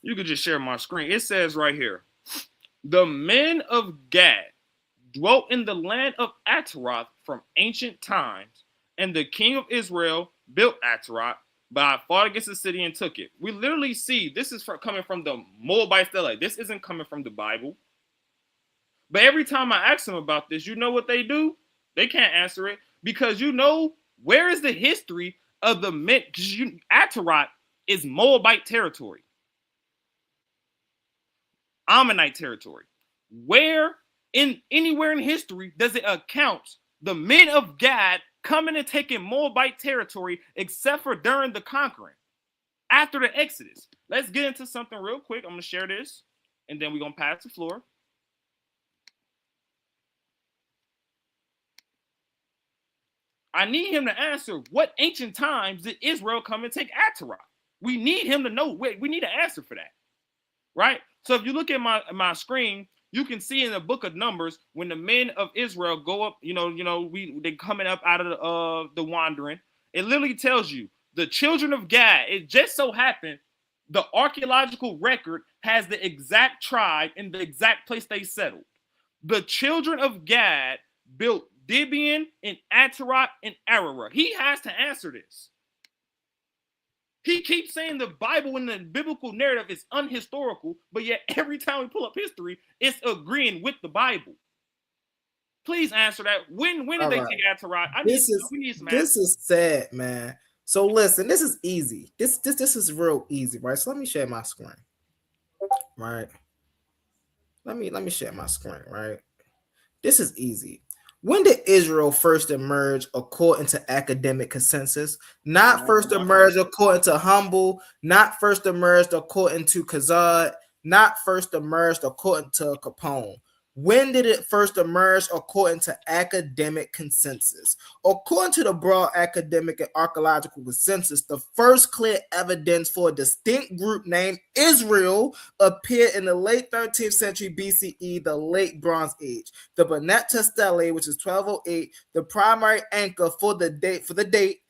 You could just share my screen. It says right here, the men of Gad dwelt in the land of Ataroth from ancient times, and the king of Israel built Ataroth, but I fought against the city and took it. We literally see this is coming from the Moabite stele. This isn't coming from the Bible. But every time I ask them about this, you know what they do? They can't answer it, because where is the history of the men? Ataroth is Moabite territory. Ammonite territory. Where anywhere in history does it account the men of Gad coming and taking Moabite territory, except for during the conquering, after the Exodus? Let's get into something real quick. I'm going to share this, and then we're going to pass the floor. I need him to answer, what ancient times did Israel come and take Ataroth? We need him to know. We need an answer for that, right? So if you look at my screen, you can see in the book of Numbers, when the men of Israel go up, they coming up out of the wandering. It literally tells you the children of Gad. It just so happened the archaeological record has the exact tribe and the exact place they settled. The children of Gad built Gibeon and Ataroth and Ararat. He has to answer this. He keeps saying the Bible and the biblical narrative is unhistorical, but yet every time we pull up history, it's agreeing with the Bible. Please answer that. When did All they right. take Atarat? We need some This answers. is sad, man. So listen, this is easy. This is real easy, right? So let me share my screen. Right. Let me share my screen, right? This is easy. When did Israel first emerge according to academic consensus? Not first emerge according to Humble, not first emerged according to Kazad, not first emerged according to Capone. When did it first emerge according to academic consensus? According to the broad academic and archaeological consensus, the first clear evidence for a distinct group named Israel appeared in the late 13th century BCE, the late Bronze Age. The Bennetta Stele, which is 1208, the primary anchor for the date,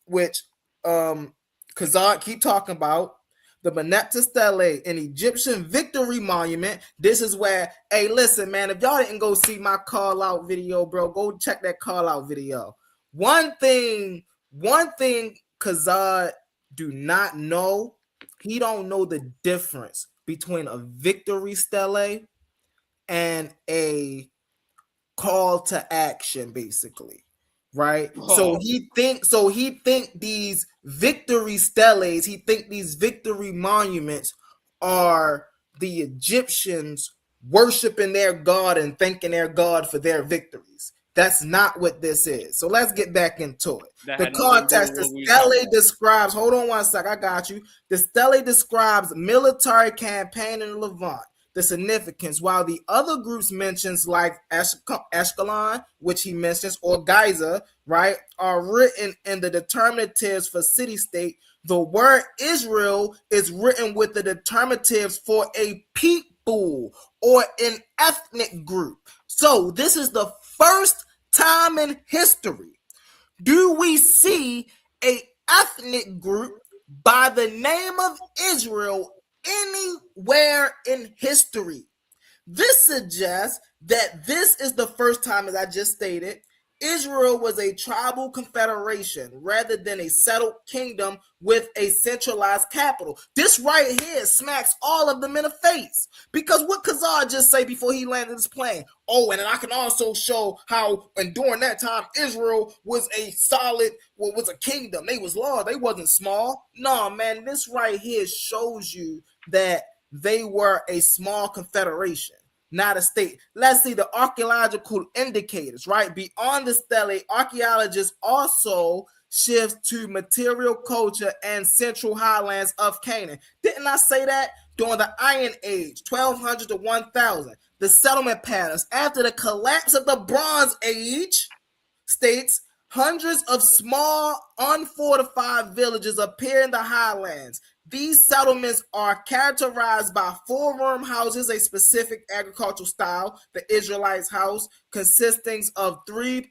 which Kazad keep talking about. The Bennetta Stele, an Egyptian victory monument. This is where, hey, listen, man, if y'all didn't go see my call out video, bro, go check that call out video. One thing Kazad do not know, he don't know the difference between a victory stele and a call to action, basically. Right. So he think these victory steles, he think these victory monuments are the Egyptians worshiping their God and thanking their God for their victories. That's not what this is. So let's get back into it. The context, the stele describes, hold on one sec, I got you. The stele describes military campaign in Levant. The significance, while the other groups mentions like Ashkelon, which he mentions, or Giza, right, are written in the determinatives for city-state, the word Israel is written with the determinatives for a people or an ethnic group. So this is the first time in history do we see a ethnic group by the name of Israel anywhere in history. This suggests that this is the first time, as I just stated, Israel was a tribal confederation rather than a settled kingdom with a centralized capital. This right here smacks all of them in the face. Because what Kazar just say before he landed his plane? Oh, and I can also show how, and during that time, Israel was a solid, was a kingdom. They was large. They wasn't small. No, man, this right here shows you that they were a small confederation, not a state. Let's see the archaeological indicators, right? Beyond the stele, archaeologists also shift to material culture and central highlands of Canaan. Didn't I say that? During the Iron Age, 1200 to 1000, the settlement patterns after the collapse of the Bronze Age states hundreds of small, unfortified villages appear in the highlands. These settlements are characterized by 4 room houses, a specific agricultural style, the Israelites' house, consisting of 3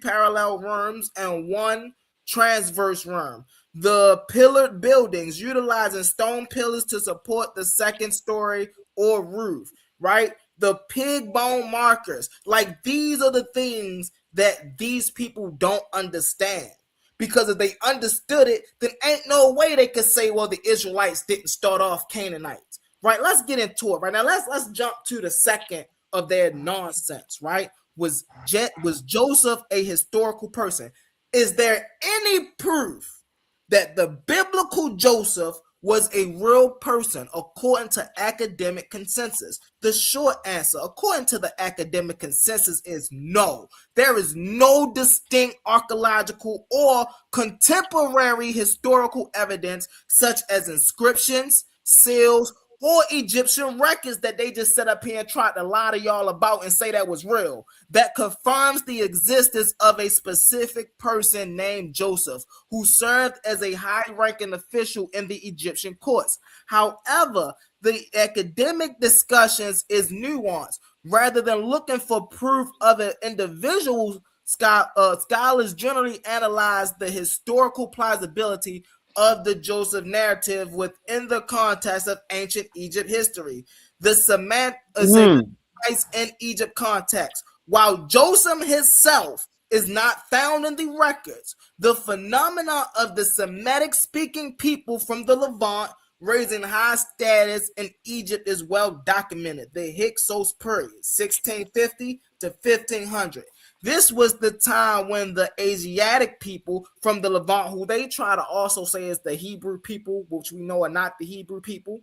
parallel rooms and 1 transverse room. The pillared buildings utilizing stone pillars to support the second story or roof, right? The pig bone markers, like these are the things that these people don't understand. Because if they understood it, then ain't no way they could say, well, the Israelites didn't start off Canaanites, right? Let's get into it right now. Let's jump to the second of their nonsense, right? Was Joseph a historical person? Is there any proof that the biblical Joseph was a real person according to academic consensus? The short answer, according to the academic consensus, is no. There is no distinct archaeological or contemporary historical evidence, such as inscriptions, seals, or Egyptian records that they just set up here and tried to lie to y'all about and say that was real, that confirms the existence of a specific person named Joseph, who served as a high-ranking official in the Egyptian courts. However, the academic discussions is nuanced. Rather than looking for proof of an individual, scholars generally analyze the historical plausibility of the Joseph narrative within the context of ancient Egypt history. The semantics in Egypt context. While Joseph himself is not found in the records, the phenomena of the Semitic-speaking people from the Levant raising high status in Egypt is well documented. The Hyksos period, 1650 to 1500. This was the time when the Asiatic people from the Levant, who they try to also say is the Hebrew people, which we know are not the Hebrew people,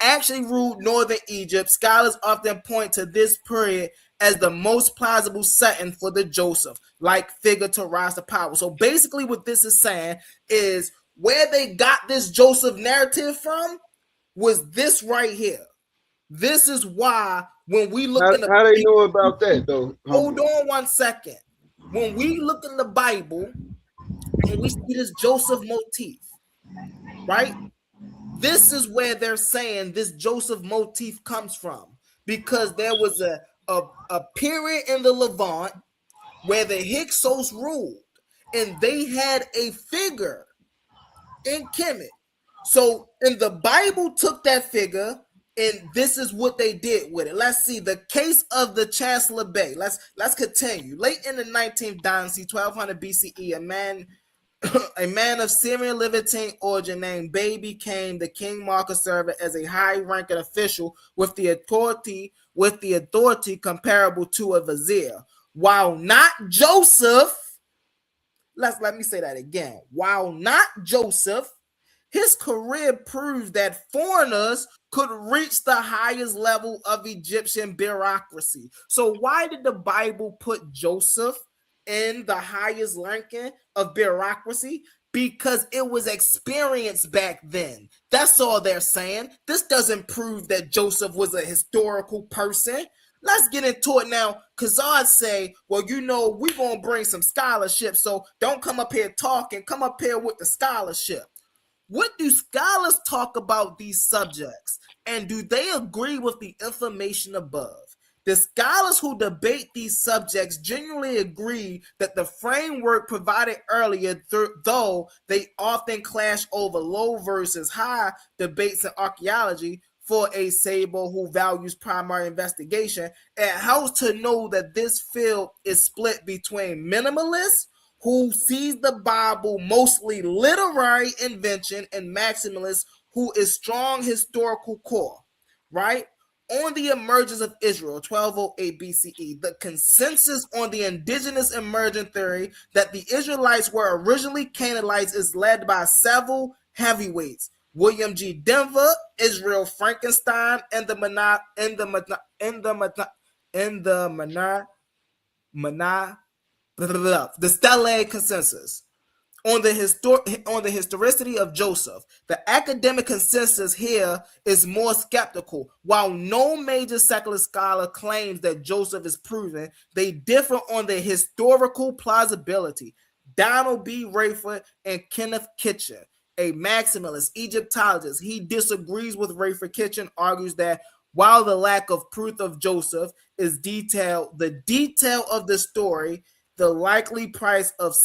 actually ruled northern Egypt. Scholars often point to this period as the most plausible setting for the Joseph-like figure to rise to power. So basically what this is saying is where they got this Joseph narrative from was this right here. This is why when we look in the how they know about that though? Hold on 1 second. When we look in the Bible and we see this Joseph motif, right? This is where they're saying this Joseph motif comes from, because there was a period in the Levant where the Hyksos ruled, and they had a figure in Kemet. So, and the Bible took that figure, and this is what they did with it. Let's see the case of the Chancellor Bey. Let's continue. Late in the 19th dynasty, 1200 BCE, a man of Syrian Levantine origin named Bey became the king Marcus servant as a high-ranking official with the authority comparable to a vizier. While not Joseph, let me say that again. While not Joseph, his career proves that foreigners could reach the highest level of Egyptian bureaucracy. So why did the Bible put Joseph in the highest ranking of bureaucracy? Because it was experienced back then. That's all they're saying. This doesn't prove that Joseph was a historical person. Let's get into it now. Kazad say, well, you know, we're going to bring some scholarship, so don't come up here talking. Come up here with the scholarship. What do scholars talk about these subjects? And do they agree with the information above? The scholars who debate these subjects generally agree that the framework provided earlier, though they often clash over low versus high debates in archaeology. For a Sabo who values primary investigation, it helps to know that this field is split between minimalists who sees the Bible mostly literary invention and maximalists who is strong historical core, right? On the emergence of Israel, 1208 BCE, the consensus on the indigenous emergent theory that the Israelites were originally Canaanites is led by several heavyweights: William G. Denver, Israel Frankenstein, and the Stele consensus. On the historicity of Joseph, the academic consensus here is more skeptical. While no major secular scholar claims that Joseph is proven, they differ on the historical plausibility. Donald B. Rayford and Kenneth Kitchen, a maximalist Egyptologist, he disagrees with Rayford. Kitchen argues that while the lack of proof of Joseph is detailed, the detail of the story, the likely price of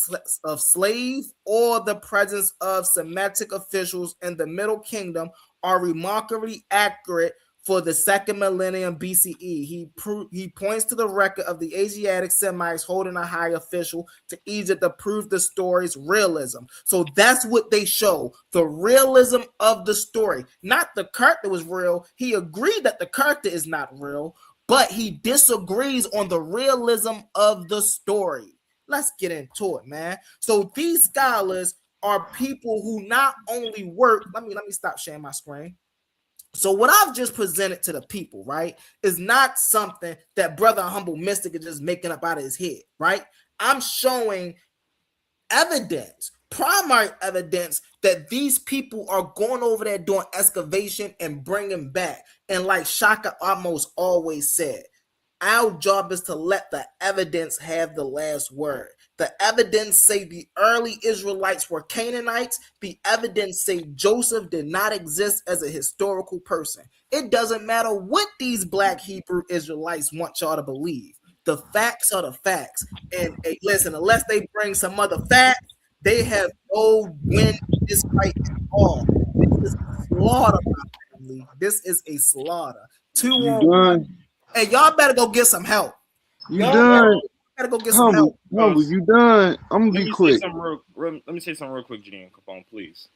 slave, or the presence of Semitic officials in the Middle Kingdom are remarkably accurate for the second millennium BCE. He points to the record of the Asiatic Semites holding a high official to Egypt to prove the story's realism. So that's what they show, the realism of the story. Not the character was real. He agreed that the character is not real, but he disagrees on the realism of the story. Let's get into it, man. So these scholars are people who not only work. Let me stop sharing my screen. So what I've just presented to the people, right, is not something that Brother Humble Mystic is just making up out of his head, right? I'm showing evidence, primary evidence, that these people are going over there doing excavation and bringing back. And like Shaka almost always said, our job is to let the evidence have the last word. The evidence say the early Israelites were Canaanites. The evidence say Joseph did not exist as a historical person. It doesn't matter what these black Hebrew Israelites want y'all to believe. The facts are the facts. And hey, listen, unless they bring some other facts, they have no win in this fight at all. This is a slaughter, my family. This is a slaughter. 2-on-1. Hey, y'all better go get some help. You done? Gotta go get some help. Humble, you done? I'm gonna be quick. Let me say something real quick, Gideon Capone, please.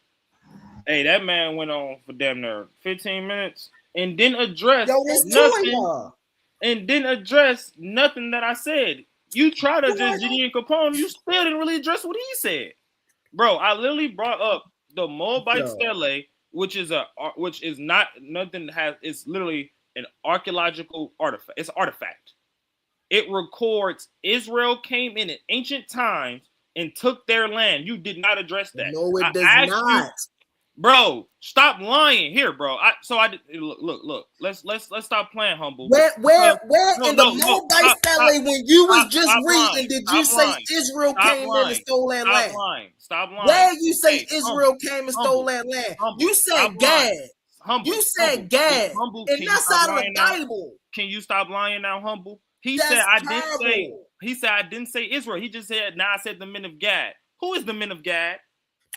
Hey, that man went on for damn near 15 minutes and didn't address nothing. and didn't address nothing that I said. You try to just Gideon Capone, you still didn't really address what he said, bro. I literally brought up the Moabite stele, which is not nothing has. It's literally an archaeological artifact. It's an artifact. It records Israel came in at ancient times and took their land. You did not address that. No, it does not. Bro, stop lying here, bro. Look. Let's stop playing humble. Where in the Moabite stele when you was just reading, did you say Israel came in and stole that land? Stop lying. Where you say Israel came and stole that land? You said Gad. You said Gad, and that's out of the Bible. Can you stop lying now, humble? He said I didn't say Israel. He just said now I said the men of Gad. Who is the men of Gad?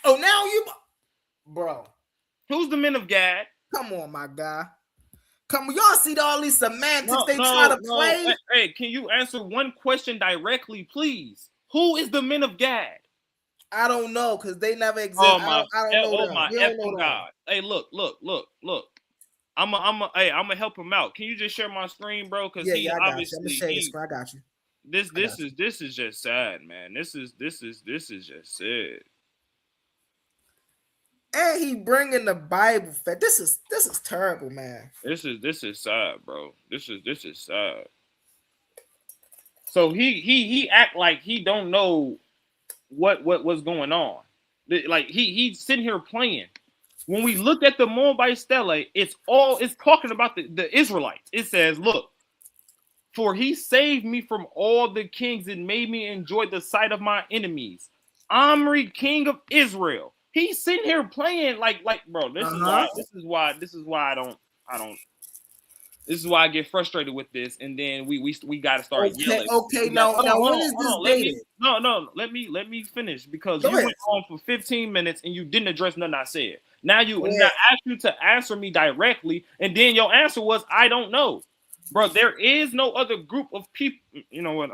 Oh, now you, bro. Who's the men of Gad? Come on, my guy. Come on, y'all see all these semantics they try to play. Hey, can you answer one question directly, please? Who is the men of Gad? I don't know because they never exist. Oh I don't know. My effing God. Hey, look. I'm gonna help him out. Can you just share my screen, bro? Because I got you. I'm gonna share your screen. I got you. This is just sad, man. This is just sad. And he bringing the Bible. This is terrible, man. This is sad, bro. This is sad. So he act like he don't know what's going on. Like he's sitting here playing. When we look at the Moabite stele, it's talking about the Israelites. It says, look, for he saved me from all the kings and made me enjoy the sight of my enemies. Omri, king of Israel. He's sitting here playing like bro. This is why I get frustrated with this, and then we got to start yelling. Okay, now when is this dated? Let me finish because you went on for 15 minutes and you didn't address nothing I said. Now I asked you to answer me directly, and then your answer was I don't know, bro. There is no other group of people. You know what?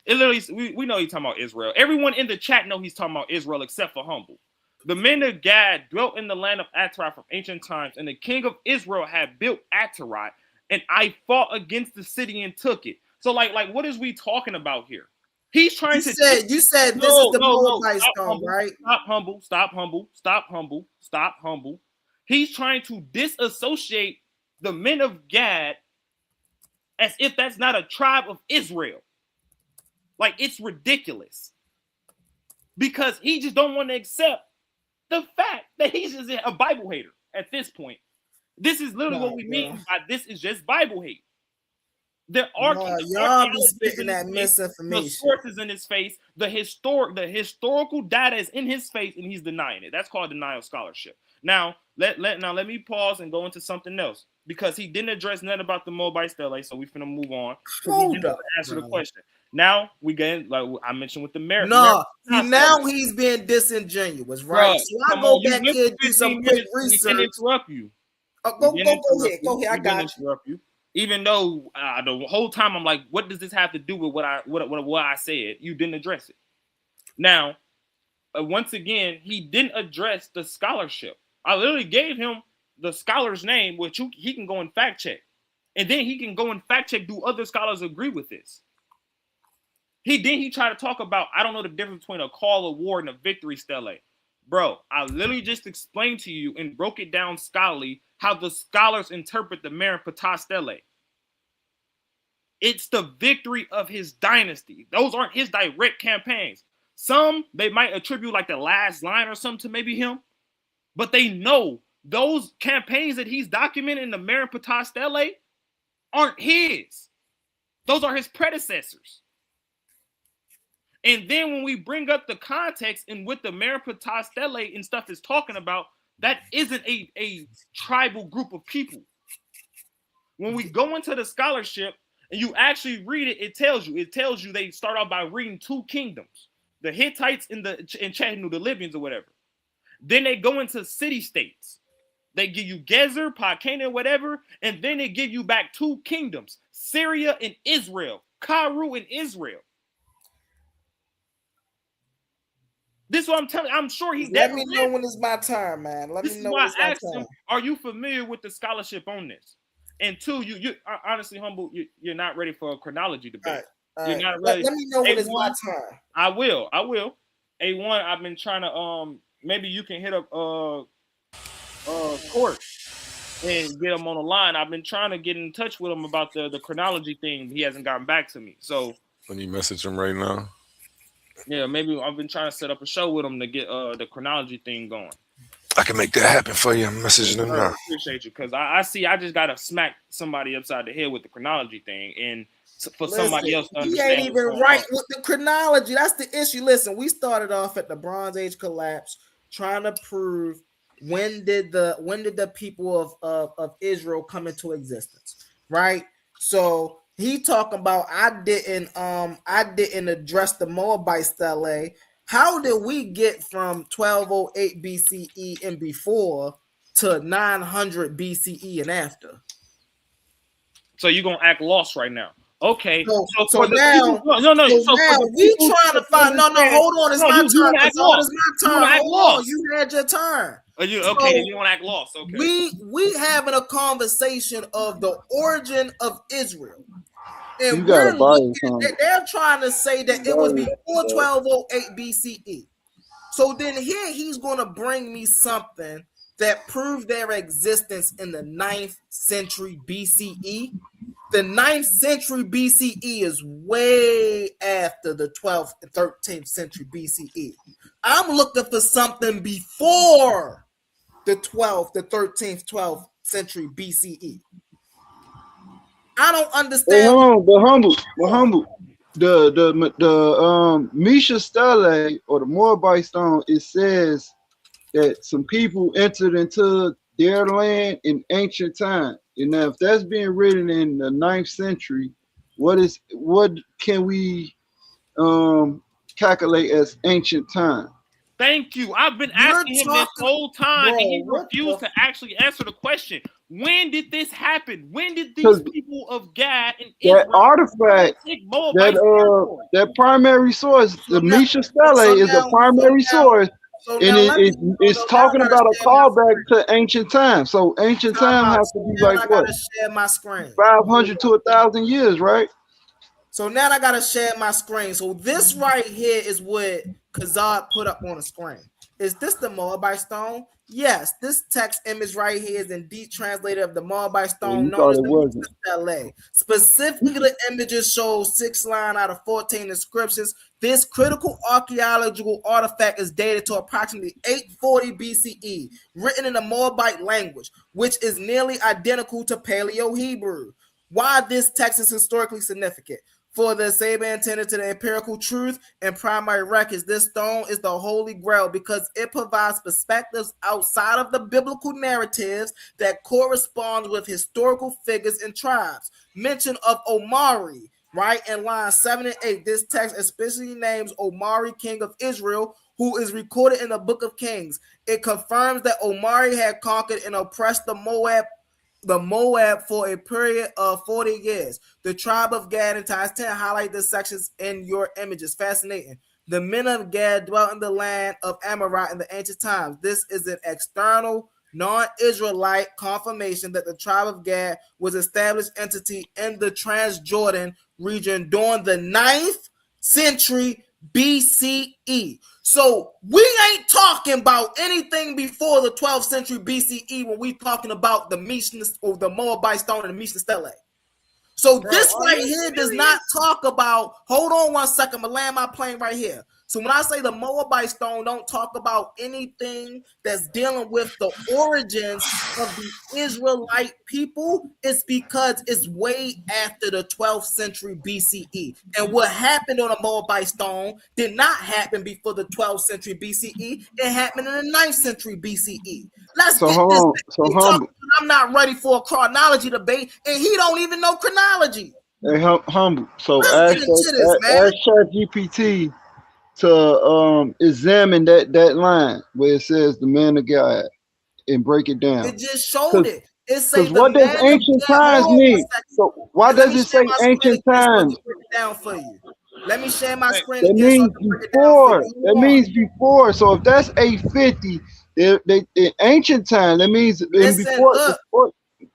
We know he's talking about Israel. Everyone in the chat know he's talking about Israel except for Humble. The men of Gad dwelt in the land of Atarat from ancient times, and the king of Israel had built Atarat, and I fought against the city and took it. So, like, what is we talking about here? He's trying to. You said this is the Moabite stone, right? Stop humble. He's trying to disassociate the men of Gad as if that's not a tribe of Israel. Like, it's ridiculous. Because he just don't want to accept the fact that he's just a Bible hater at this point. This is literally what we mean by this is just Bible hate. There are y'all be spitting that misinformation. The sources in his face, the historical data is in his face, and he's denying it. That's called denial scholarship. Now let me pause and go into something else because he didn't address nothing about the Moabite stele, so we finna move on. Hold up, answer the question. Now we get like I mentioned with the merit. Now he's being disingenuous, right? So I go back here and do some quick research. Interrupt you. Go ahead. I got you. Even though the whole time I'm like, what does this have to do with what I said? You didn't address it. Now, once again, he didn't address the scholarship. I literally gave him the scholar's name, which he can go and fact check, and then he can go and fact check. Do other scholars agree with this? He tried to talk about I don't know the difference between a call of war and a victory stele. Bro, I literally just explained to you and broke it down scholarly how the scholars interpret the Merenptah stele. It's the victory of his dynasty. Those aren't his direct campaigns. Some, they might attribute like the last line or something to maybe him, but they know those campaigns that he's documenting in the Merenptah stele aren't his. Those are his predecessors. And then when we bring up the context and what the Merenptah stele and stuff is talking about, that isn't a tribal group of people. When we go into the scholarship and you actually read it, it tells you they start out by reading two kingdoms, the Hittites and Chetnu, the Libyans or whatever. Then they go into city states. They give you Gezer, Pakana, whatever, and then they give you back two kingdoms, Syria and Israel, Karu and Israel. This is what I'm telling you. I'm sure he. Let me know when it's my turn, man. Let me know when it's my turn. Are you familiar with the scholarship on this? And two, you honestly, Humble, you're not ready for a chronology debate. All You're right. not ready. Let me know when it's A1, my turn. I will. A1, I've been trying to maybe you can hit up Court and get him on the line. I've been trying to get in touch with him about the chronology thing. He hasn't gotten back to me. So When you message him right now. yeah, maybe I've been trying to set up a show with him to get the chronology thing going. I can make that happen for you. I'm messaging him I now. appreciate you, because I see I just gotta smack somebody upside the head with the chronology thing, and for somebody else to He understand. ain't even right with the chronology. That's the issue. Listen, we started off at the Bronze Age collapse, trying to prove when did the people of Israel come into existence, right? So he talking about I didn't address the Moabite stele. How did we get from 1208 BCE and before to 900 BCE and after? So you're gonna act lost right now. Okay. So for the now, people, no. so So now for the we people trying to find. No, hold on. It's No, my you turn. wanna act It's my lost. You turn. wanna act Hold on. lost. You had your turn. Okay, So then you want to act lost. Okay. we having a conversation of the origin of Israel, and You gotta we're buy looking. something. They're trying to say that it was before 1208 BCE. So then here he's going to bring me something that proved their existence in the 9th century BCE. The 9th century BCE is way after the 12th and 13th century BCE. I'm looking for something before the 12th, the 13th, 12th century BCE. I don't understand. Hey, hold on, but humble. The Misha Stele or the Moabite stone, it says that some people entered into their land in ancient time. And now if that's being written in the 9th century, what can we calculate as ancient time? Thank you. I've been asking him this whole time, and he refused to actually answer the question. When did this happen? When did these people of Gad and Israel that artifact, that primary source, the Misha Stele is a primary source, and it's talking about a callback to ancient time. So ancient time has to be like what? Share my screen. 500 to 1,000 years, right? So now I gotta share my screen. So this right here is what Kazad put up on the screen. Is this the Moabite stone? Yes, this text image right here is indeed translated of the Moabite stone known as the Stele. Specifically, the images show 6 line out of 14 inscriptions. This critical archaeological artifact is dated to approximately 840 BCE, written in the Moabite language, which is nearly identical to Paleo-Hebrew. Why this text is historically significant? For the Saber intended to the empirical truth and primary records, this stone is the holy grail because it provides perspectives outside of the biblical narratives that correspond with historical figures and tribes. Mention of Omari, right, in lines 7 and 8. This text especially names Omari, king of Israel, who is recorded in the book of Kings. It confirms that Omari had conquered and oppressed the Moab for a period of 40 years. The tribe of Gad and Times 10 highlight the sections in your images. Fascinating. The men of Gad dwelt in the land of Amorite in the ancient times. This is an external, non-Israelite confirmation that the tribe of Gad was an established entity in the Transjordan region during the 9th century BCE. So we ain't talking about anything before the 12th century BCE when we talking about the Mishnah or the Moabite stone and the Mishnah Stele. So this right here does not talk about, hold on one second, I'm gonna land my plane right here. So when I say the Moabite stone don't talk about anything that's dealing with the origins of the Israelite people, it's because it's way after the 12th century BCE. And what happened on the Moabite stone did not happen before the 12th century BCE. It happened in the 9th century BCE. Let's so get hold this. on. So humble. I'm not ready for a chronology debate, and he don't even know chronology. Hey, humble. So ask ChatGPT to examine that line where it says the man of God and break it down. It just showed it. It says what does ancient times mean? So why does it say ancient times? Down for you. Let me share my screen. That means before. That means before. So if that's 850, they ancient time. That means before.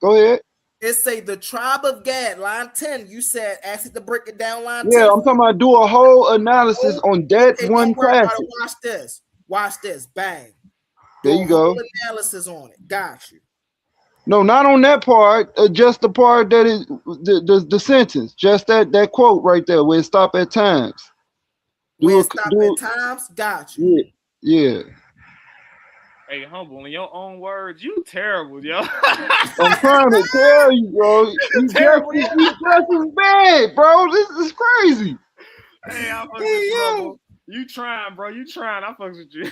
Go ahead. It say the tribe of Gad, line 10. You said ask it to break it down, line 10. Yeah, I'm talking about do a whole analysis on that Okay, one don't worry about passage. it. Watch this. Watch this. Bang. There Do you a whole go. analysis on it. Got you. No, not on that part. Just the part that is the sentence. Just that quote right there where it stop at times. Where Do it stop do at times. Got you. yeah. Hey, Humble, in your own words, you terrible, yo. I'm trying to tell you, bro. You Terrible, just as bad, bro. This is crazy. Hey, I fucks with Hey, you, yo. Humble. You trying, bro. You trying. I fucks with you.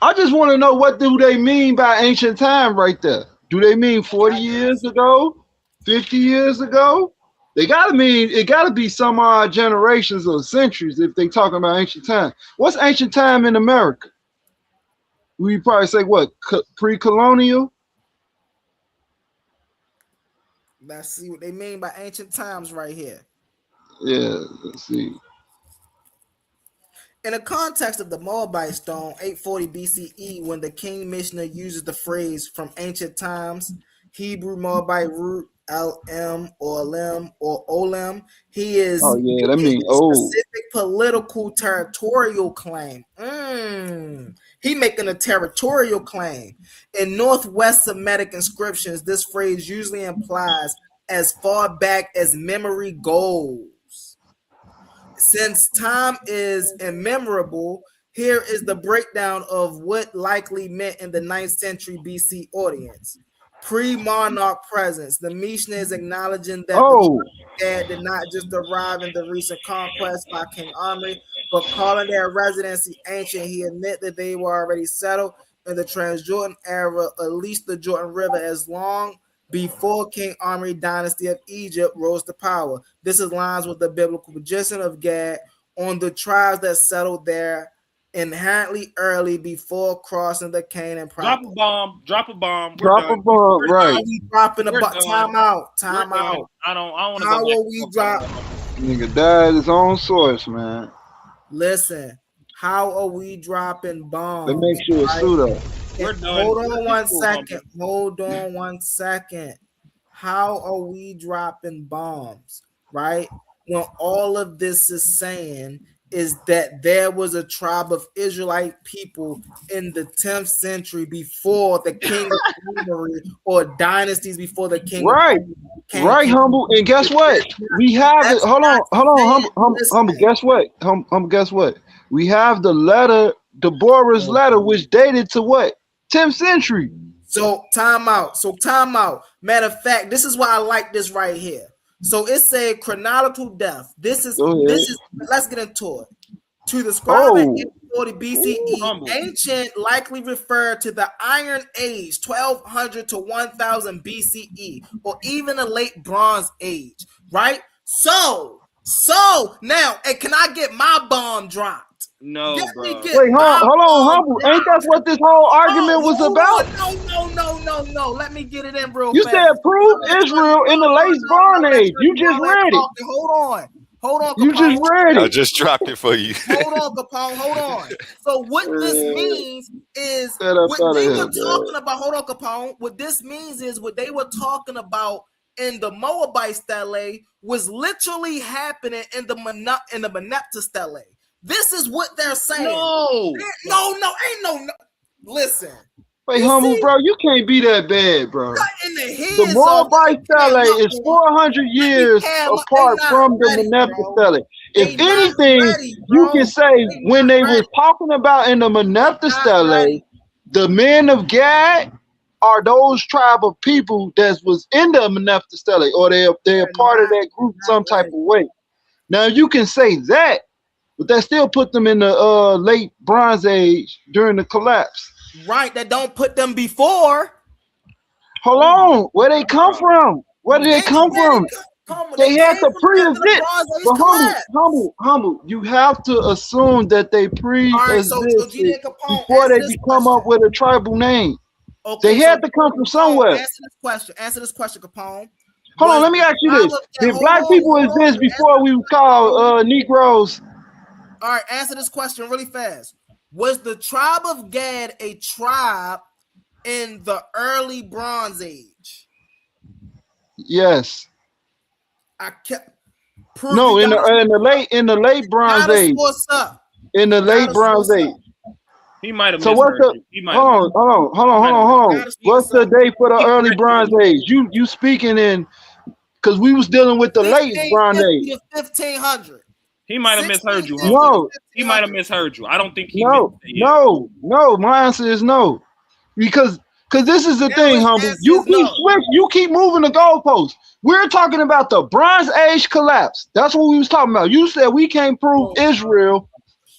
I just want to know what do they mean by ancient time right there? Do they mean 40 years ago? 50 years ago? They gotta mean it gotta be some odd generations or centuries if they talking about ancient time. What's ancient time in America? We probably say what pre-colonial? Let's see what they mean by ancient times right here. Yeah, let's see. In the context of the Moabite stone, 840 BCE, when the king Mishnah uses the phrase from ancient times, Hebrew Moabite root LM or Lem or Olem, he is Oh yeah, that making mean a old. specific political territorial claim. He making a territorial claim. In Northwest Semitic inscriptions, this phrase usually implies as far back as memory goes. Since time is immemorable, here is the breakdown of what likely meant in the 9th century BC audience. Pre-monarch presence. The Mishnah is acknowledging that the Gad did not just arrive in the recent conquest by King Omri, but calling their residency ancient. He admitted that they were already settled in the Transjordan era, at least the Jordan River, as long before King Omri dynasty of Egypt rose to power. This aligns with the biblical position of Gad on the tribes that settled there inherently early before crossing the Canaan proper. Drop a bomb. Drop a bomb. Drop a bomb, right? Are we dropping a We're bomb? done. Time out. We're Time done. out. I don't want to How go back. will we drop? Nigga died his own source, man. Listen, how are we dropping bombs? That makes you a right? pseudo. We're done. Hold on one Cool, second. Hold on one second. How are we dropping bombs, right? When all of this is saying is that there was a tribe of Israelite people in the 10th century before the king of Omri or dynasties before the king Right. Right, Humble. And guess what? We have it. Hold on, Humble. Guess what? Humble, guess what? We have the letter, Deborah's letter, which dated to what? 10th century. So time out. Matter of fact, this is why I like this right here. So it said chronological death. This is let's get into it. To describe it, 840 BCE, ancient likely referred to the Iron Age, 1200 to 1000 BCE, or even a late Bronze Age, right? So now, hey, can I get my bomb dropped? No, Let bro. me get Wait, my hold on, bomb Humble. dropped. Ain't that what this whole argument was Hold about? on. No. Let me get it in real You fast. said prove Israel in the late Bronze Age. You just read it. Hold on, You just read I it. just dropped it for you. Hold on, Capone. Hold on. So what this means is Get up what outta they here, were man. talking about. Hold on, Capone. What this means is what they were talking about in the Moabite stele was literally happening in the Manasseh stele. This is what they're saying. No. Ain't no. Listen. Wait, You Humble, see? bro, you can't be that bad, bro. In the heads The Moabite of stele is 400 years apart from the Manasseh stele. If They not anything, ready, you bro. can say They when not they was ready. talking about in the Manasseh Not stele, ready. the men of Gad are those tribe of people that was in the Manasseh stele, or they're part of that group some type of way. Now you can say that, but that still put them in the late Bronze Age during the collapse. Right, that don't put them before. Hold on, where they come from? Where did they come from? They had to pre-exist. But humble, you have to assume that they pre-existed before they come up with a tribal name. Okay, They had to come from somewhere. Answer this question, Capone. Hold on, let me ask you this. Did black people exist before we were called Negroes? All right, answer this question really fast. Was the tribe of Gad a tribe in the early Bronze Age? Yes. I kept prove No, you in the late Bronze got a Age. source up. In the late Gotta Bronze source Age. up. He might have So what's misheard the you. He might have. hold on. Gotta What's source the up. date for the early Bronze Age? You speaking in because we was dealing with the late Bronze 1550 Age. to 1500. He might have misheard you, 1650 Humble. No, to He might have 1500. misheard you. I don't think he meant to say yeah. no. My answer is no. Because this is the Now thing, his Humble. answer You is keep no. switch. You keep moving the goalposts. We're talking about the Bronze Age collapse. That's what we was talking about. You said we can't prove Israel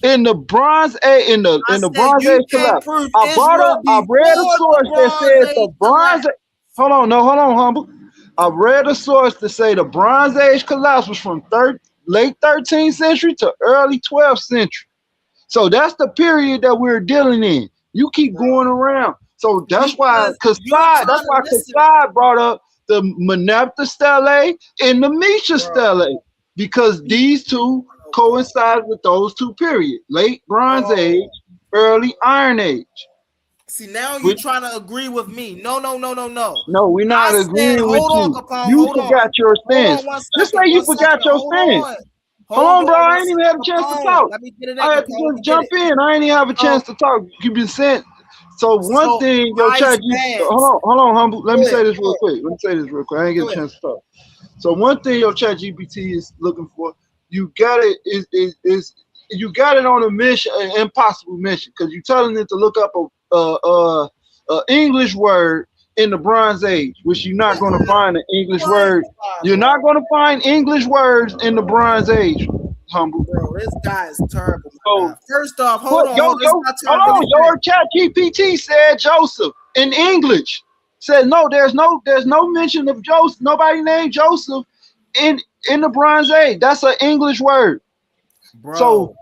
in the Bronze Age in the I said Bronze you Age can't collapse. prove I Israel read a before source the that Bronze said the Age Bronze. collapse. Hold on, Humble. I read a source to say the Bronze Age collapse was from late 13th century to early 12th century. So that's the period that we're dealing in. You keep going around. So that's why Because you trying That's to why listen. Kassad brought up the Meneptah Stele and the Misha Stele, because these two coincide with those two periods: late Bronze Age, early Iron Age. See, now you're Which, trying to agree with me. No. no, we're I not said, agreeing with hold on, you. Capone, You hold on. forgot your Hold stance. on 1 Just second. say you 1 forgot second. your Hold stance. on. Hold on, bro. I 1 ain't even have a chance to talk. Let me get it in, I had to Capone. Let me just get jump it. in. I ain't even have a chance to talk. You've been sent. So one So thing, my chat. stance. Hold on, Humble. Let me Go say ahead, this go real ahead, quick. I ain't get go a ahead. chance to talk. So one thing your chat GPT is looking for, you got it is you got it on a mission, an impossible mission, because you're telling it to look up a English word in the Bronze Age, which you're not going to find an English word. You're not going to find English words in the Bronze Age, Humble. Bro, this guy is terrible, my So guy. First off, what? hold on. It's my turn Hold on. really Your quick. chat GPT said Joseph in English. Said no. There's no mention of Joseph. Nobody named Joseph in the Bronze Age. That's an English word. Bro.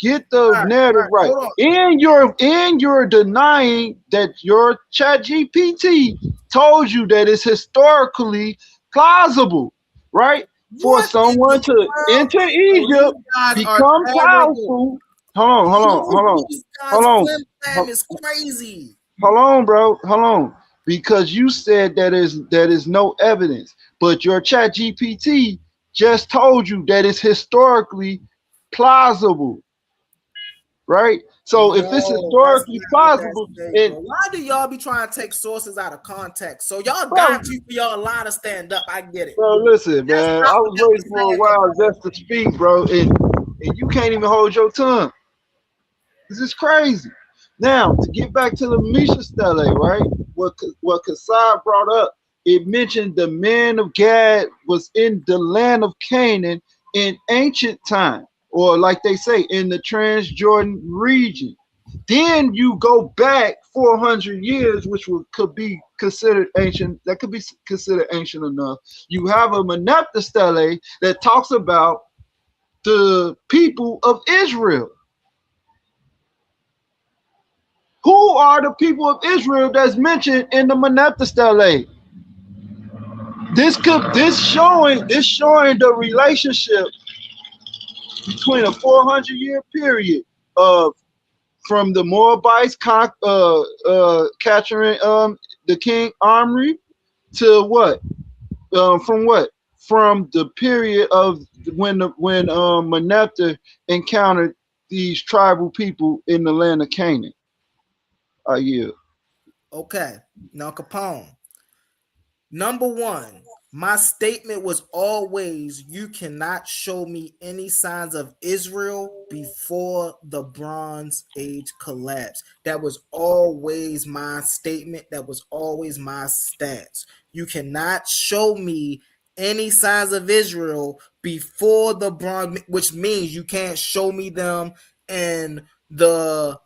Get the narrative All right. hold on. And you're denying that your chat GPT told you that it's historically plausible, right? For What in someone the to world? enter Bro, Egypt, you guys are become terrible. powerful. Hold These guys on. flim flam is crazy. Hold on, bro. Hold on. Because you said that is no evidence, but your chat GPT just told you that it's historically plausible, right? So if it's No, that's historically not what that plausible, say, and bro. Why do y'all be trying to take sources out of context? So y'all bro, got you for y'all lie to stand up. I get it. listen, That's man, not I what was that waiting was for a saying, while Capone. just to speak, bro, and you can't even hold your tongue. This is crazy. Now, to get back to the Misha Stele, right? What Kassab brought up, it mentioned the man of Gad was in the land of Canaan in ancient time, or like they say, in the Transjordan region. Then you go back 400 years, which could be considered ancient. That could be considered ancient enough. You have a Meneptah Stele that talks about the people of Israel. Who are the people of Israel that's mentioned in the Meneptah Stele? This showing the relationship between a 400-year period of from the Moabites capturing the king Omri to what? From what? From the period of when Meneptah encountered these tribal people in the land of Canaan. Yeah. Okay. Now, Capone. Number one, my statement was always you cannot show me any signs of Israel before the Bronze Age collapse. That was always my statement. That was always my stance. You cannot show me any signs of Israel before the Bronze, which means you can't show me them in the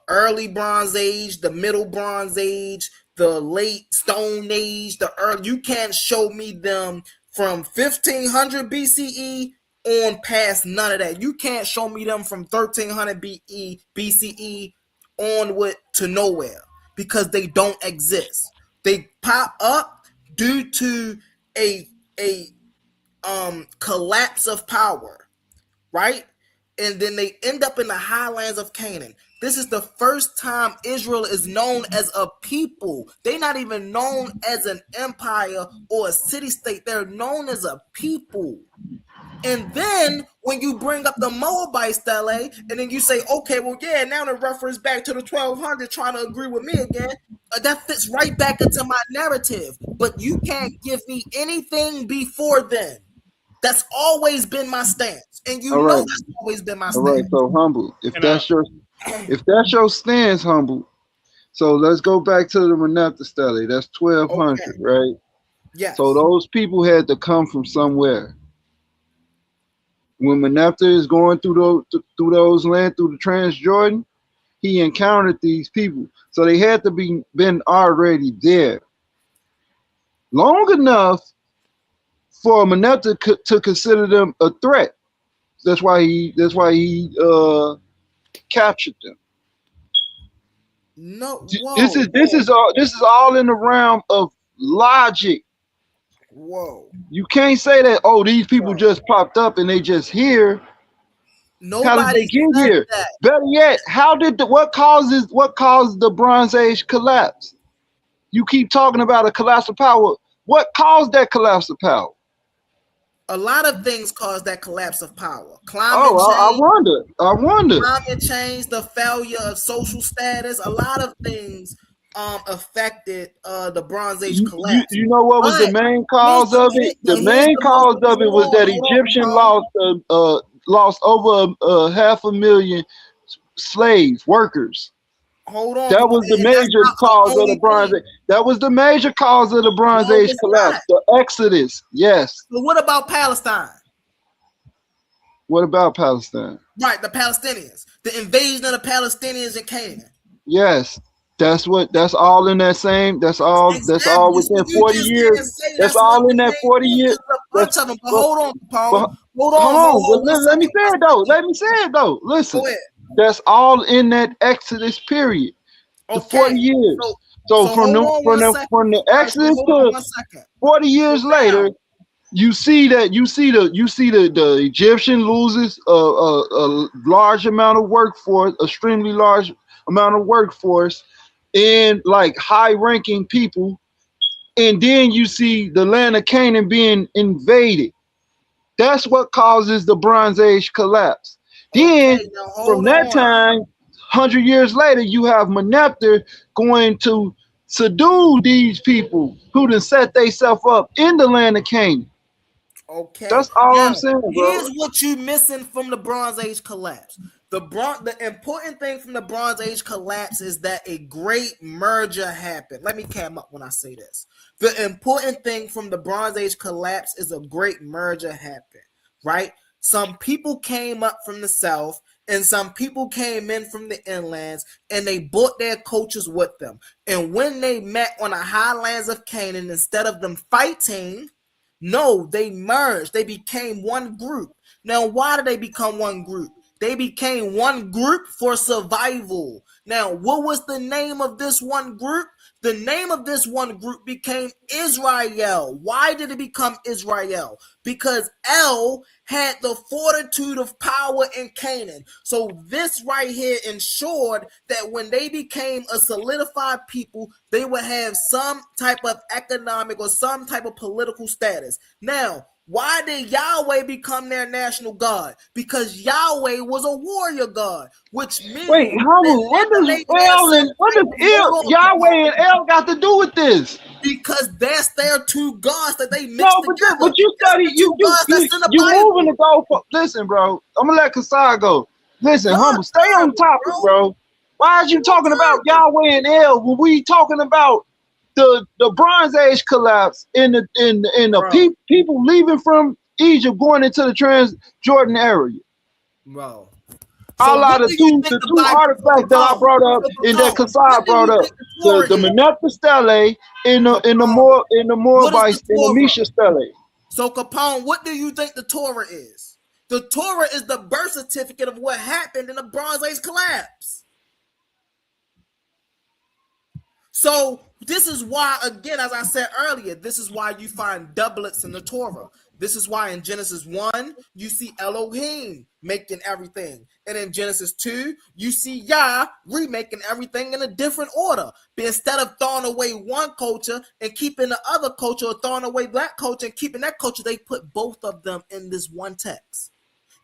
early Bronze Age, the middle Bronze Age, the late Stone Age, the early. You can't show me them from 1500 BCE on past none of that. You can't show me them from 1300 BCE onward to nowhere because they don't exist. They pop up due to a collapse of power, right? and then they end up in the highlands of Canaan. This is the first time Israel is known as a people. They're not even known as an empire or a city-state. They're known as a people. And then when you bring up the Moabites, Stele, and then you say, okay, well, yeah, now the reference back to the 1200, trying to agree with me again, that fits right back into my narrative. But you can't give me anything before then. That's always been my stance. And you All know right. that's always been my All right, stance. so Humble. If And, that's your stance, Humble. So let's go back to the Manasseh study. That's 1200, right? Yes. So those people had to come from somewhere. When Manasseh is going through those land, through the Transjordan, he encountered these people. So they had to been already there. Long enough for Manasseh to consider them a threat. That's why he captured them. No, This is all in the realm of logic. Whoa. You can't say that, oh, these people just popped up and they just here. How did they Nobody get said here? that. Better yet, what caused the Bronze Age collapse? You keep talking about a collapse of power. What caused that collapse of power? A lot of things cause that collapse of power. I wonder. Climate change, the failure of social status, a lot of things affected the Bronze Age collapse. You know what was the But main cause of it? The main cause of it was that Egyptian lost over 500,000 slaves, workers. Hold on. That was the major cause of the Bronze Age. That was the major cause of the Bronze No, Age it's collapse. The Exodus. Yes. But what about Palestine? What about Palestine? Right, the Palestinians. The invasion of the Palestinians in Canaan. Yes. That's all in that same. That's all within 40 years. That's all in that 40 years. But hold on, Paul. Hold on. Let me say it though. Listen. Go ahead. That's all in that Exodus period. The 40 years. So from the Exodus to 40 years later, you see the Egyptian loses a large amount of workforce, extremely large amount of workforce, and like high-ranking people, and then you see the land of Canaan being invaded. That's what causes the Bronze Age collapse. Then from that time, 100 years later, you have Manasseh going to subdue these people who done set themselves up in the land of Canaan. Okay. That's all I'm saying, bro. Here's what you missing from the Bronze Age collapse. The important thing from the Bronze Age collapse is that a great merger happened. Let me cam up when I say this. The important thing from the Bronze Age collapse is a great merger happened, right? Some people came up from the south and some people came in from the inlands and they brought their cultures with them. And when they met on the highlands of Canaan, instead of them fighting, no, they merged. They became one group. Now, why did they become one group? They became one group for survival. Now, what was the name of this one group? The name of this one group became Israel. Why did it become Israel? Because El had the fortitude of power in Canaan. So this right here ensured that when they became a solidified people, they would have some type of economic or some type of political status. Now, why did Yahweh become their national god? Because Yahweh was a warrior god, which means wait, Humble, what does Yahweh and El got to do with this? Because that's their two gods that they mixed together. But you study you moving to go for. Listen, bro, I'm gonna let Kasai go. Listen, Humble, stay on topic, bro. Why are you talking about Yahweh and El when we talking about the Bronze Age collapse in the people leaving from Egypt going into the Transjordan area? Bro. So the two artifacts that I brought up and that Kasai brought up, the Manasseh stele in the Moabites in the Misha stele. So Capone, what do you think the Torah is? The Torah is the birth certificate of what happened in the Bronze Age collapse. So this is why, again, as I said earlier, this is why you find doublets in the Torah. This is why in Genesis 1, you see Elohim making everything. And in Genesis 2, you see Yah remaking everything in a different order. But instead of throwing away one culture and keeping the other culture, or throwing away that culture and keeping that culture, they put both of them in this one text.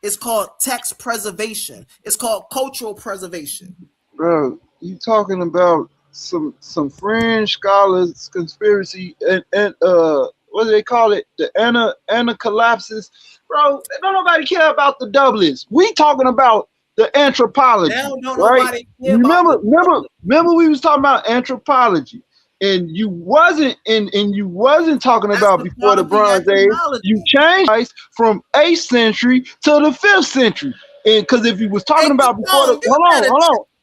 It's called text preservation. It's called cultural preservation. Bro, you talking about some fringe scholars conspiracy and what do they call it? The Anna collapses. Bro, don't nobody care about the doublets. We talking about the anthropology. Now don't right? nobody care about Remember we was talking about anthropology. And you wasn't talking about before the Bronze Age. You changed from 8th century to the 5th century. And because if you was talking about before the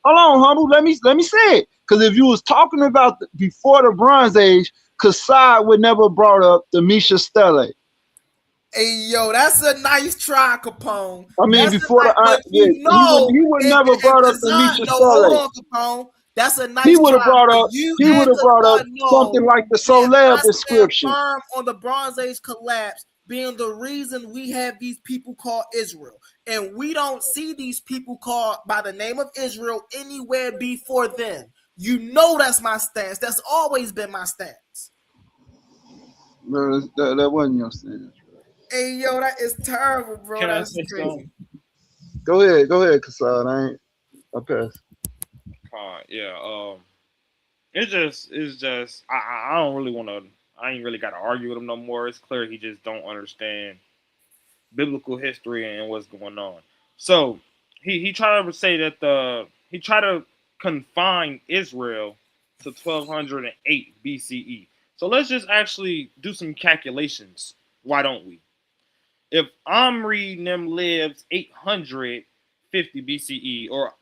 hold on, humble. Let me say it. Because if you was talking about before the Bronze Age, Kassad would never brought up the Misha Stele. Hey yo, that's a nice try, Capone. I mean, that's before he would never brought up the Misha Stele. Hold on, Capone. That's a nice. He would have brought up. He would have brought up something like the Soler inscription. Firm on the Bronze Age collapse being the reason we have these people called Israel, and we don't see these people called by the name of Israel anywhere before then. You know that's my stance. That's always been my stance. No, that wasn't your stance. Hey yo, that is terrible, bro. Can That's I say crazy. something? Go ahead, Kassad. I pass. It's just I don't really want to. I ain't really got to argue with him no more. It's clear he just don't understand biblical history and what's going on. So he tried to say that he tried to confine Israel to 1208 BCE. So let's just actually do some calculations. Why don't we? If Omri them lives 850 BCE, or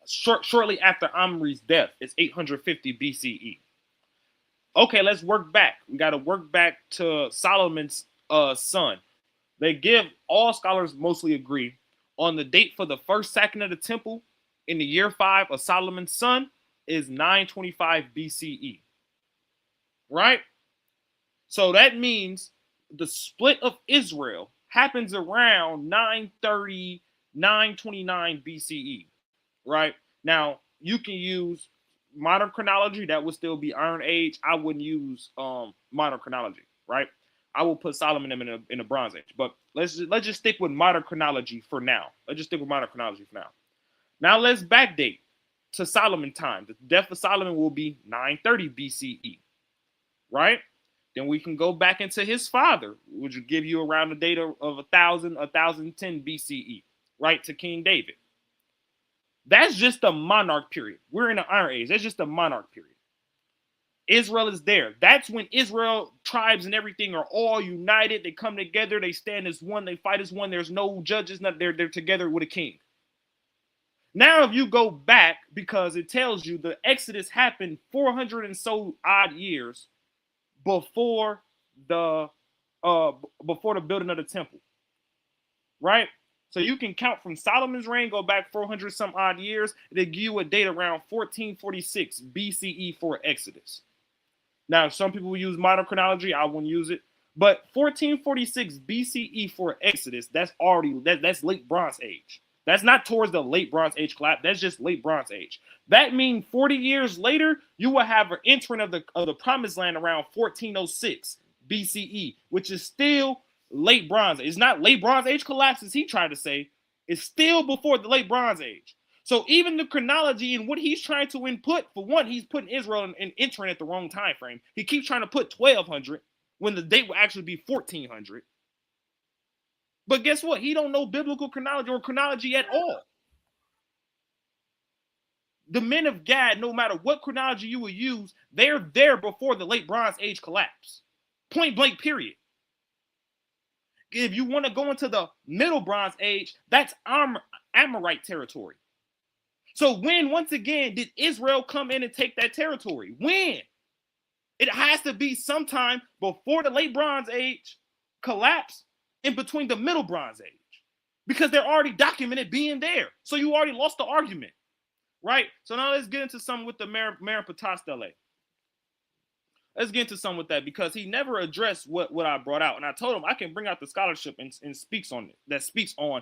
shortly after Omri's death, it's 850 BCE. Okay, let's work back. We got to work back to Solomon's son. They give, all scholars mostly agree, on the date for the first sacking of the temple in the year 5 of Solomon's son is 925 BCE. Right? So that means the split of Israel happens around 930, 929 BCE. Right? Now, you can use modern chronology. That would still be Iron Age. I wouldn't use modern chronology, right? I will put Solomon in the Bronze Age. But let's just stick with modern chronology for now. Now let's backdate to Solomon time. The death of Solomon will be 930 BCE, right? Then we can go back into his father, which would give you around the date of 1010 BCE, right, to King David. That's just the monarch period. We're in the Iron Age. That's just the monarch period. Israel is there. That's when Israel tribes and everything are all united. They come together. They stand as one. They fight as one. There's no judges. They're together with a king. Now, if you go back, because it tells you the Exodus happened 400 and so odd years before the building of the temple, right? So you can count from Solomon's reign, go back 400 some odd years. They give you a date around 1446 BCE for Exodus. Now, some people use modern chronology. I wouldn't use it. But 1446 BCE for Exodus, that's late Bronze Age. That's not towards the late Bronze Age collapse. That's just late Bronze Age. That means 40 years later, you will have an entering of the Promised Land around 1406 BCE, which is still late Bronze Age. It's not late Bronze Age collapse, as he tried to say. It's still before the late Bronze Age. So even the chronology and what he's trying to input, for one, he's putting Israel and entering at the wrong time frame. He keeps trying to put 1200 when the date will actually be 1400. But guess what? He don't know biblical chronology or chronology at all. The men of Gad, no matter what chronology you will use, they're there before the late Bronze Age collapse. Point blank, period. If you want to go into the middle Bronze Age, that's Amorite territory. So when, once again, did Israel come in and take that territory? When? It has to be sometime before the late Bronze Age collapse, in between the middle Bronze Age, because they're already documented being there. So you already lost the argument, right? So now let's get into something with the Merenptah Stele. let's get into some with that, because he never addressed what I brought out. And I told him I can bring out the scholarship and speaks on it, that speaks on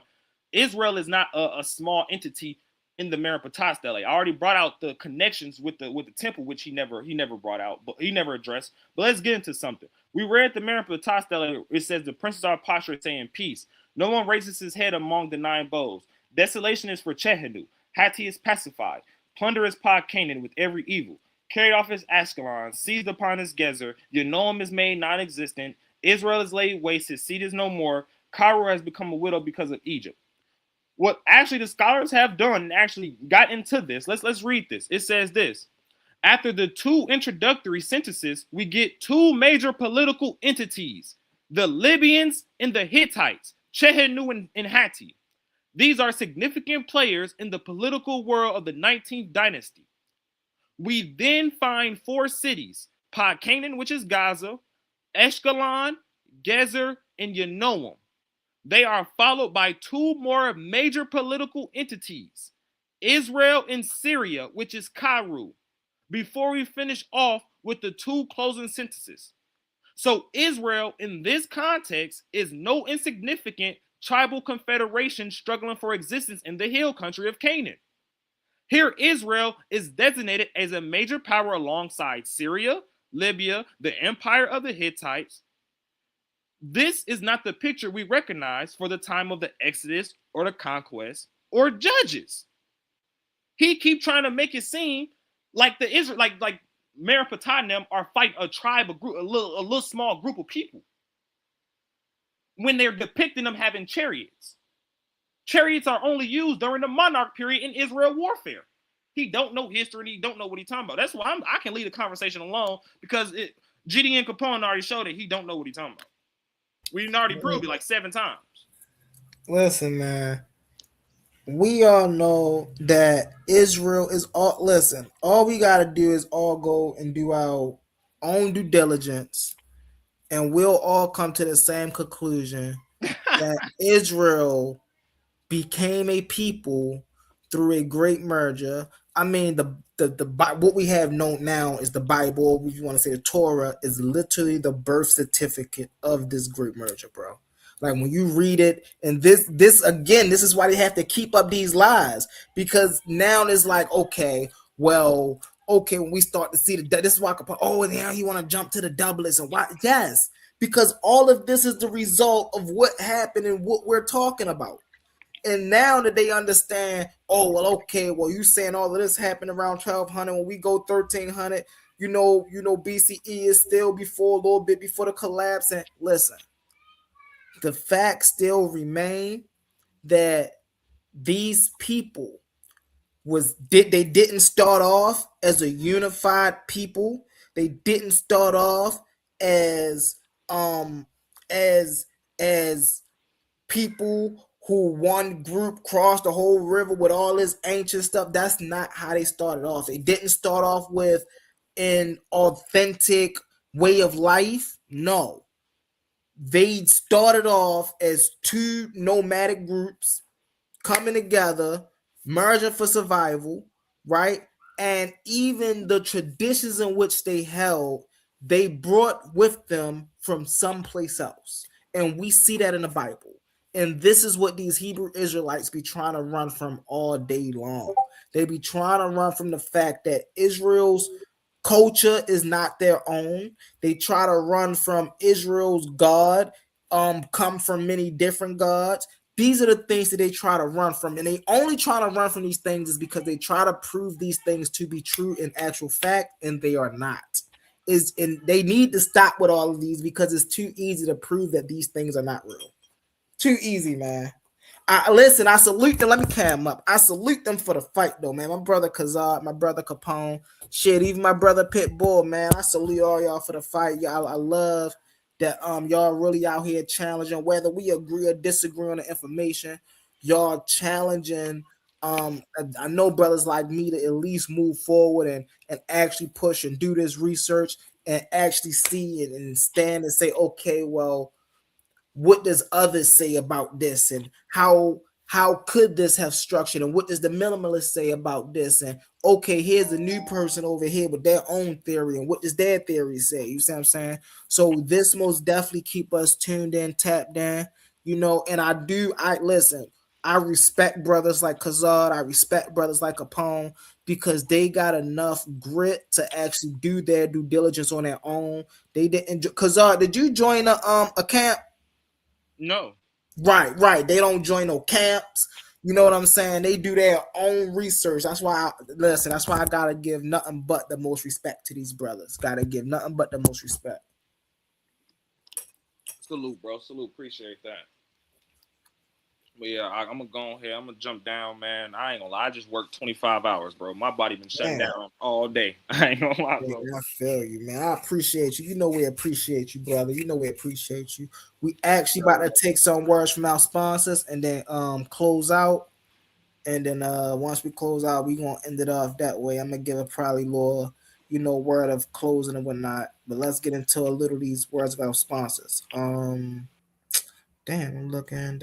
Israel is not a small entity in the Meropotah stele. I already brought out the connections with the temple, which he never brought out, but he never addressed. But let's get into something. We read the Meropotah stele. It says the princes are postured saying peace. No one raises his head among the 9 bows. Desolation is for Chehenu. Hatti is pacified. Plunder is Pa Canaan with every evil. Carried off his Ashkelon, seized upon his Gezer. Yanoam is made non-existent. Israel is laid waste. His seed is no more. Cairo has become a widow because of Egypt. What actually the scholars have done and actually got into this. Let's read this. It says this. After the 2 introductory sentences, we get 2 major political entities, the Libyans and the Hittites, Chehenu and Hatti. These are significant players in the political world of the 19th dynasty. We then find 4 cities, Pa Canaan, which is Gaza, Ashkelon, Gezer, and Yanoam. They are followed by 2 more major political entities, Israel and Syria, which is Cairo, before we finish off with the 2 closing sentences. So Israel in this context is no insignificant tribal confederation struggling for existence in the hill country of Canaan. Here Israel is designated as a major power alongside Syria, Libya, the empire of the Hittites. This is not the picture we recognize for the time of the Exodus or the conquest or Judges. He keep trying to make it seem like the Israel, like Meropotah and them are fighting a tribe, a little small group of people, when they're depicting them having chariots. Chariots are only used during the monarch period in Israel warfare. He don't know history and he don't know what he's talking about. That's why I can leave the conversation alone, because Gideon Capone already showed that he don't know what he's talking about. We already proved it like 7 times. Listen, man. We all know that Israel is all. Listen, all we got to do is all go and do our own due diligence, and we'll all come to the same conclusion that Israel became a people through a great merger. I mean, the what we have known now is the Bible. If you want to say the Torah, is literally the birth certificate of this great merger, bro. Like when you read it, and this again, this is why they have to keep up these lies, because now it's like, okay, when we start to see this is why now you want to jump to the doublets and why? Yes, because all of this is the result of what happened and what we're talking about. And now that they understand, you saying all of this happened around 1200, when we go 1300, BCE is still a little bit before the collapse. And listen, the facts still remain that these people they didn't start off as a unified people. They didn't start off as people who one group crossed the whole river with all this ancient stuff. That's not how they started off. They didn't start off with an authentic way of life. No. They started off as 2 nomadic groups coming together, merging for survival, right? And even the traditions in which they held, they brought with them from someplace else. And we see that in the Bible. And this is what these Hebrew Israelites be trying to run from all day long. They be trying to run from the fact that Israel's culture is not their own. They try to run from Israel's God, come from many different gods. These are the things that they try to run from. And they only try to run from these things is because they try to prove these things to be true in actual fact, and they are not. And they need to stop with all of these, because it's too easy to prove that these things are not real. Too easy, man. I salute them. Let me cam up. I salute them for the fight, though, man. My brother Kazard, my brother Capone, shit, even my brother Pitbull, man. I salute all y'all for the fight. Y'all, I love that y'all really out here challenging, whether we agree or disagree on the information. Y'all challenging. I know brothers like me to at least move forward and actually push and do this research and actually see it and stand and say, okay, well, what does others say about this, and how how could this have structured, and what does the minimalist say about this? And okay, here's a new person over here with their own theory, and what does their theory say? You see what I'm saying? So this most definitely keep us tuned in, tapped in, you know. And I listen, I respect brothers like Kazad, I respect brothers like Capone, because they got enough grit to actually do their due diligence on their own. They didn't. Kazad, did you join a camp? No. Right. They don't join no camps. You know what I'm saying? They do their own research. That's why I gotta give nothing but the most respect to these brothers. Gotta give nothing but the most respect. Salute, bro. Salute. Appreciate that. But yeah, I'm gonna go ahead. I'm gonna jump down, man. I ain't gonna lie. I just worked 25 hours, bro. My body been shut down all day. I ain't gonna lie, bro. I feel you, man. I appreciate you. You know we appreciate you, brother. You know we appreciate you. We actually about to take some words from our sponsors and then close out. And then once we close out, we gonna end it off that way. I'm gonna give a probably little, you know, word of closing and whatnot. But let's get into a little these words of our sponsors. Damn, I'm looking.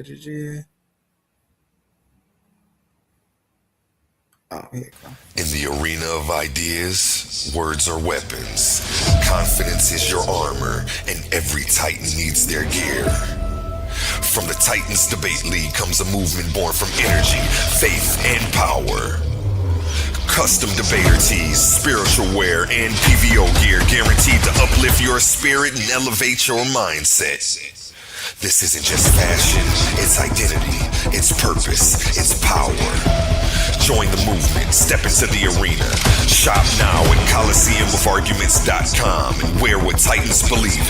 Oh, here you go. In the arena of ideas, words are weapons. Confidence is your armor, and every Titan needs their gear. From the Titans Debate League comes a movement born from energy, faith, and power. Custom debater tees, spiritual wear, and PVO gear guaranteed to uplift your spirit and elevate your mindset. This isn't just fashion, it's identity, it's purpose, it's power. Join the movement, step into the arena. Shop now at ColiseumOfArguments.com and wear what Titans believe in.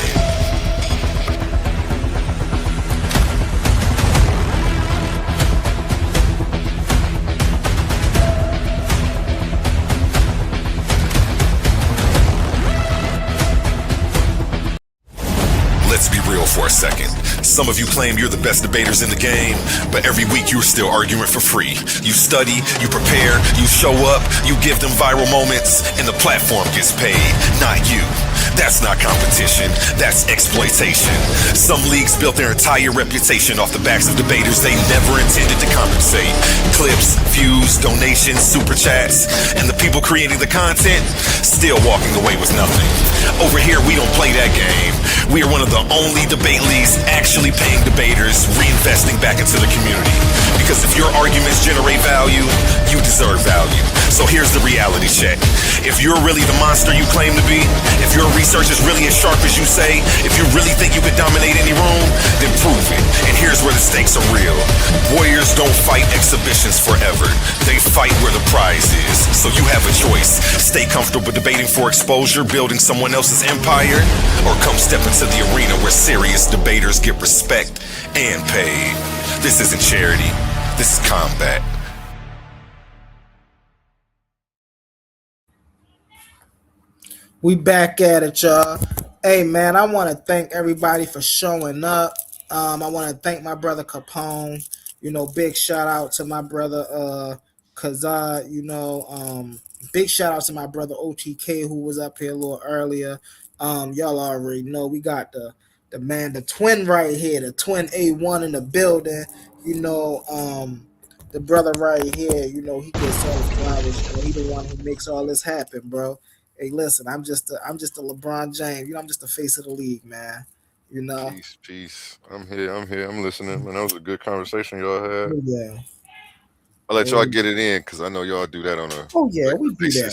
Let's be real for a second. Some of you claim you're the best debaters in the game, but every week you're still arguing for free. You study, you prepare, you show up, you give them viral moments, and the platform gets paid, not you. That's not competition, that's exploitation. Some leagues built their entire reputation off the backs of debaters they never intended to compensate. Clips, views, donations, super chats, and the people creating the content still walking away with nothing. Over here, we don't play that game. We are one of the only debate leagues actually paying debaters, reinvesting back into the community. Because if your arguments generate value, you deserve value. So here's the reality check. If you're really the monster you claim to be, if your research is really as sharp as you say, if you really think you could dominate any room, then prove it. And here's where the stakes are real. Warriors don't fight exhibitions forever. They fight where the prize is. So you have a choice. Stay comfortable debating for exposure, building someone else's empire, or come step into the arena where serious debaters get respect and paid. This isn't charity. This is combat. We back at it, y'all. Hey, man, I want to thank everybody for showing up. I want to thank my brother Capone. You know, big shout out to my brother Kazad. You know, big shout out to my brother OTK who was up here a little earlier. Y'all already know we got the man, the twin right here, the twin A1 in the building. You know, the brother right here. You know, he gets all the flowers. You know, he the one who makes all this happen, bro. Hey, listen, I'm just a LeBron James. You know, I'm just the face of the league, man. You know. Peace. I'm here. I'm listening, man. That was a good conversation y'all had. Yeah. I'll let y'all get it in because I know y'all do that on a we do that.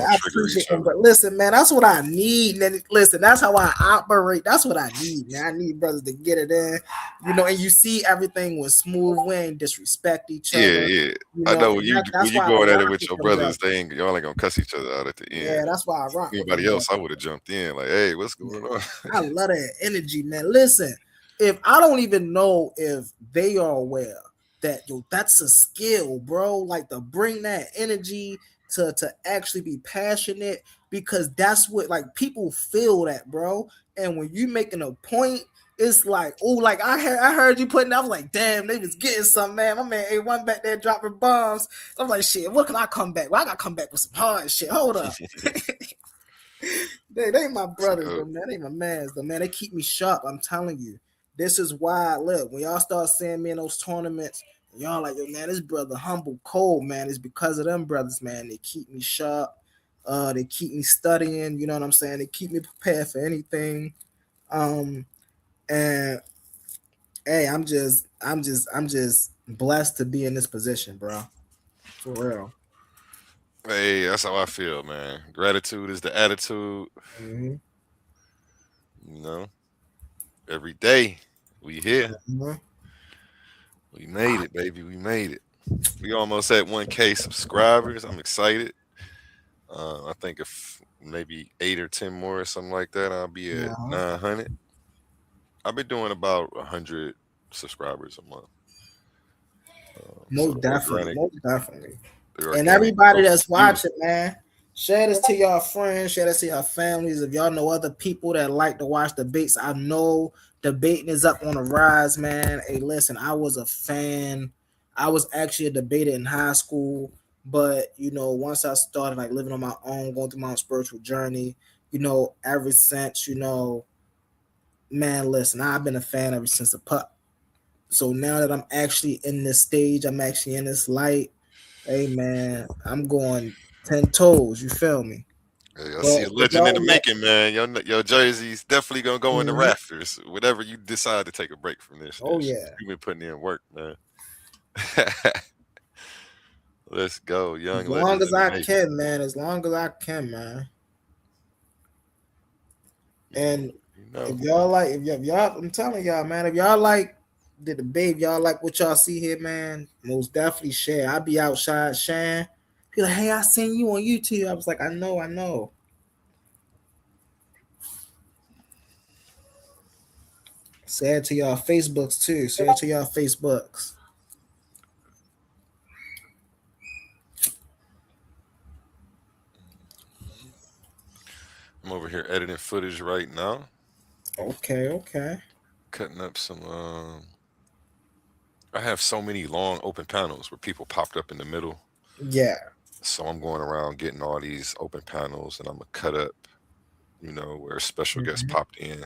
I appreciate it. But listen, man, that's what I need. And listen, that's how I operate. That's what I need, man. I need brothers to get it in, you know. And you see, everything was smooth. We ain't disrespect each other. Yeah. You know? I know when you going at it with your brothers, up. y'all ain't gonna cuss each other out at the end. Yeah, that's why I rock. Anybody else, I would have jumped in like, hey, what's going on? I love that energy, man. Listen, if I don't even know if they are aware that that's a skill, bro. Like to bring that energy to actually be passionate, because that's what like people feel that, bro. And when you making a point, it's like, oh, like I heard you putting. I was like, damn, they was getting some, man. My man A1 back there dropping bombs. I'm like, shit, what can I come back? Well, I gotta come back with some hard shit. Hold up. they ain't my brothers, though, man. They ain't my mans, though, man. They keep me sharp. I'm telling you. This is why, look, when y'all start seeing me in those tournaments, Y'all like, yo, man, this brother humble cold, man. It's because of them brothers, man. They keep me sharp. They keep me studying. You know what I'm saying? They keep me prepared for anything. And hey, I'm just blessed to be in this position, bro. For real. Hey, that's how I feel, man. Gratitude is the attitude. Mm-hmm. You know, every day we here. Mm-hmm. We made it, baby. We made it. We almost at 1K subscribers. I'm excited. I think if maybe 8 or 10 more or something like that, I'll be at 900. I've been doing about 100 subscribers a month. Most definitely. And organic everybody growth that's is watching, man, share this to your friends, share this to your families. If y'all know other people that like to watch debates, I know debating is up on the rise, man. Hey, listen, I was a fan. I was actually a debater in high school, but you know, once I started like living on my own, going through my own spiritual journey, you know, ever since, you know, man, listen, I've been a fan ever since a pup. So now that I'm actually in this stage, I'm actually in this light. Hey man, I'm going 10 toes. You feel me? Hey, I see a legend in the making, man. Your jersey's definitely gonna go in the rafters. Whatever you decide to take a break from this. Oh yeah, you've been putting in work, man. Let's go, young. As long as I can, man. As long as I can, man. And if y'all like, if y'all, I'm telling y'all, man, if y'all like the debate, y'all like what y'all see here, man, most definitely share. I be outside sharing. Be like, hey, I seen you on YouTube. I was like, I know. Share it to y'all Facebooks too. Share it to y'all Facebooks. I'm over here editing footage right now. Okay. Cutting up some. I have so many long open panels where people popped up in the middle. Yeah. So I'm going around getting all these open panels, and I'm gonna cut up, you know, where a special guest popped in,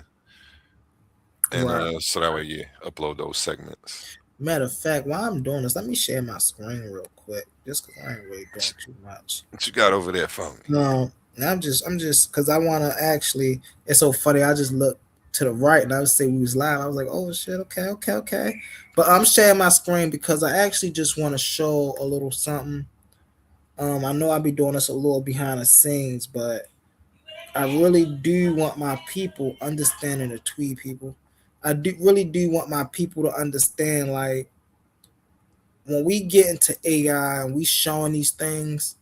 and so that way you upload those segments. Matter of fact, while I'm doing this, let me share my screen real quick, just because I ain't really doing too much. What you got over there for me? No, I'm just because I want to actually. It's so funny. I just looked to the right and I would say we was live. I was like, oh shit, okay. But I'm sharing my screen because I actually just want to show a little something. I know I'll be doing this a little behind the scenes, but I really do want my people understanding the tweet people. I really do want my people to understand, like, when we get into AI and we showing these things,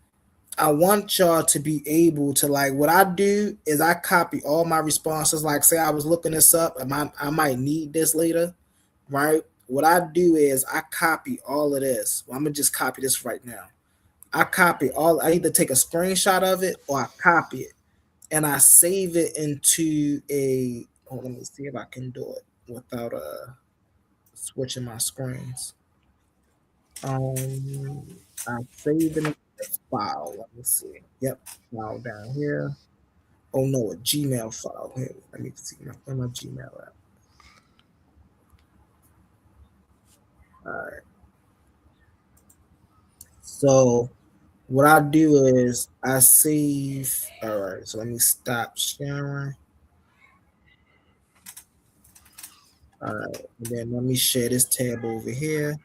I want y'all to be able to, like, what I do is I copy all my responses. Like, say I was looking this up and I might need this later, right? What I do is I copy all of this. Well, I'm going to just copy this right now. I either take a screenshot of it or I copy it and I save it into let me see if I can do it without switching my screens. I save it in a file. Let me see. Yep, file down here. Oh no, a Gmail file. Here, let me see where my Gmail at. All right. So what I do is I save. All right, so let me stop sharing. All right, and then let me share this tab over here.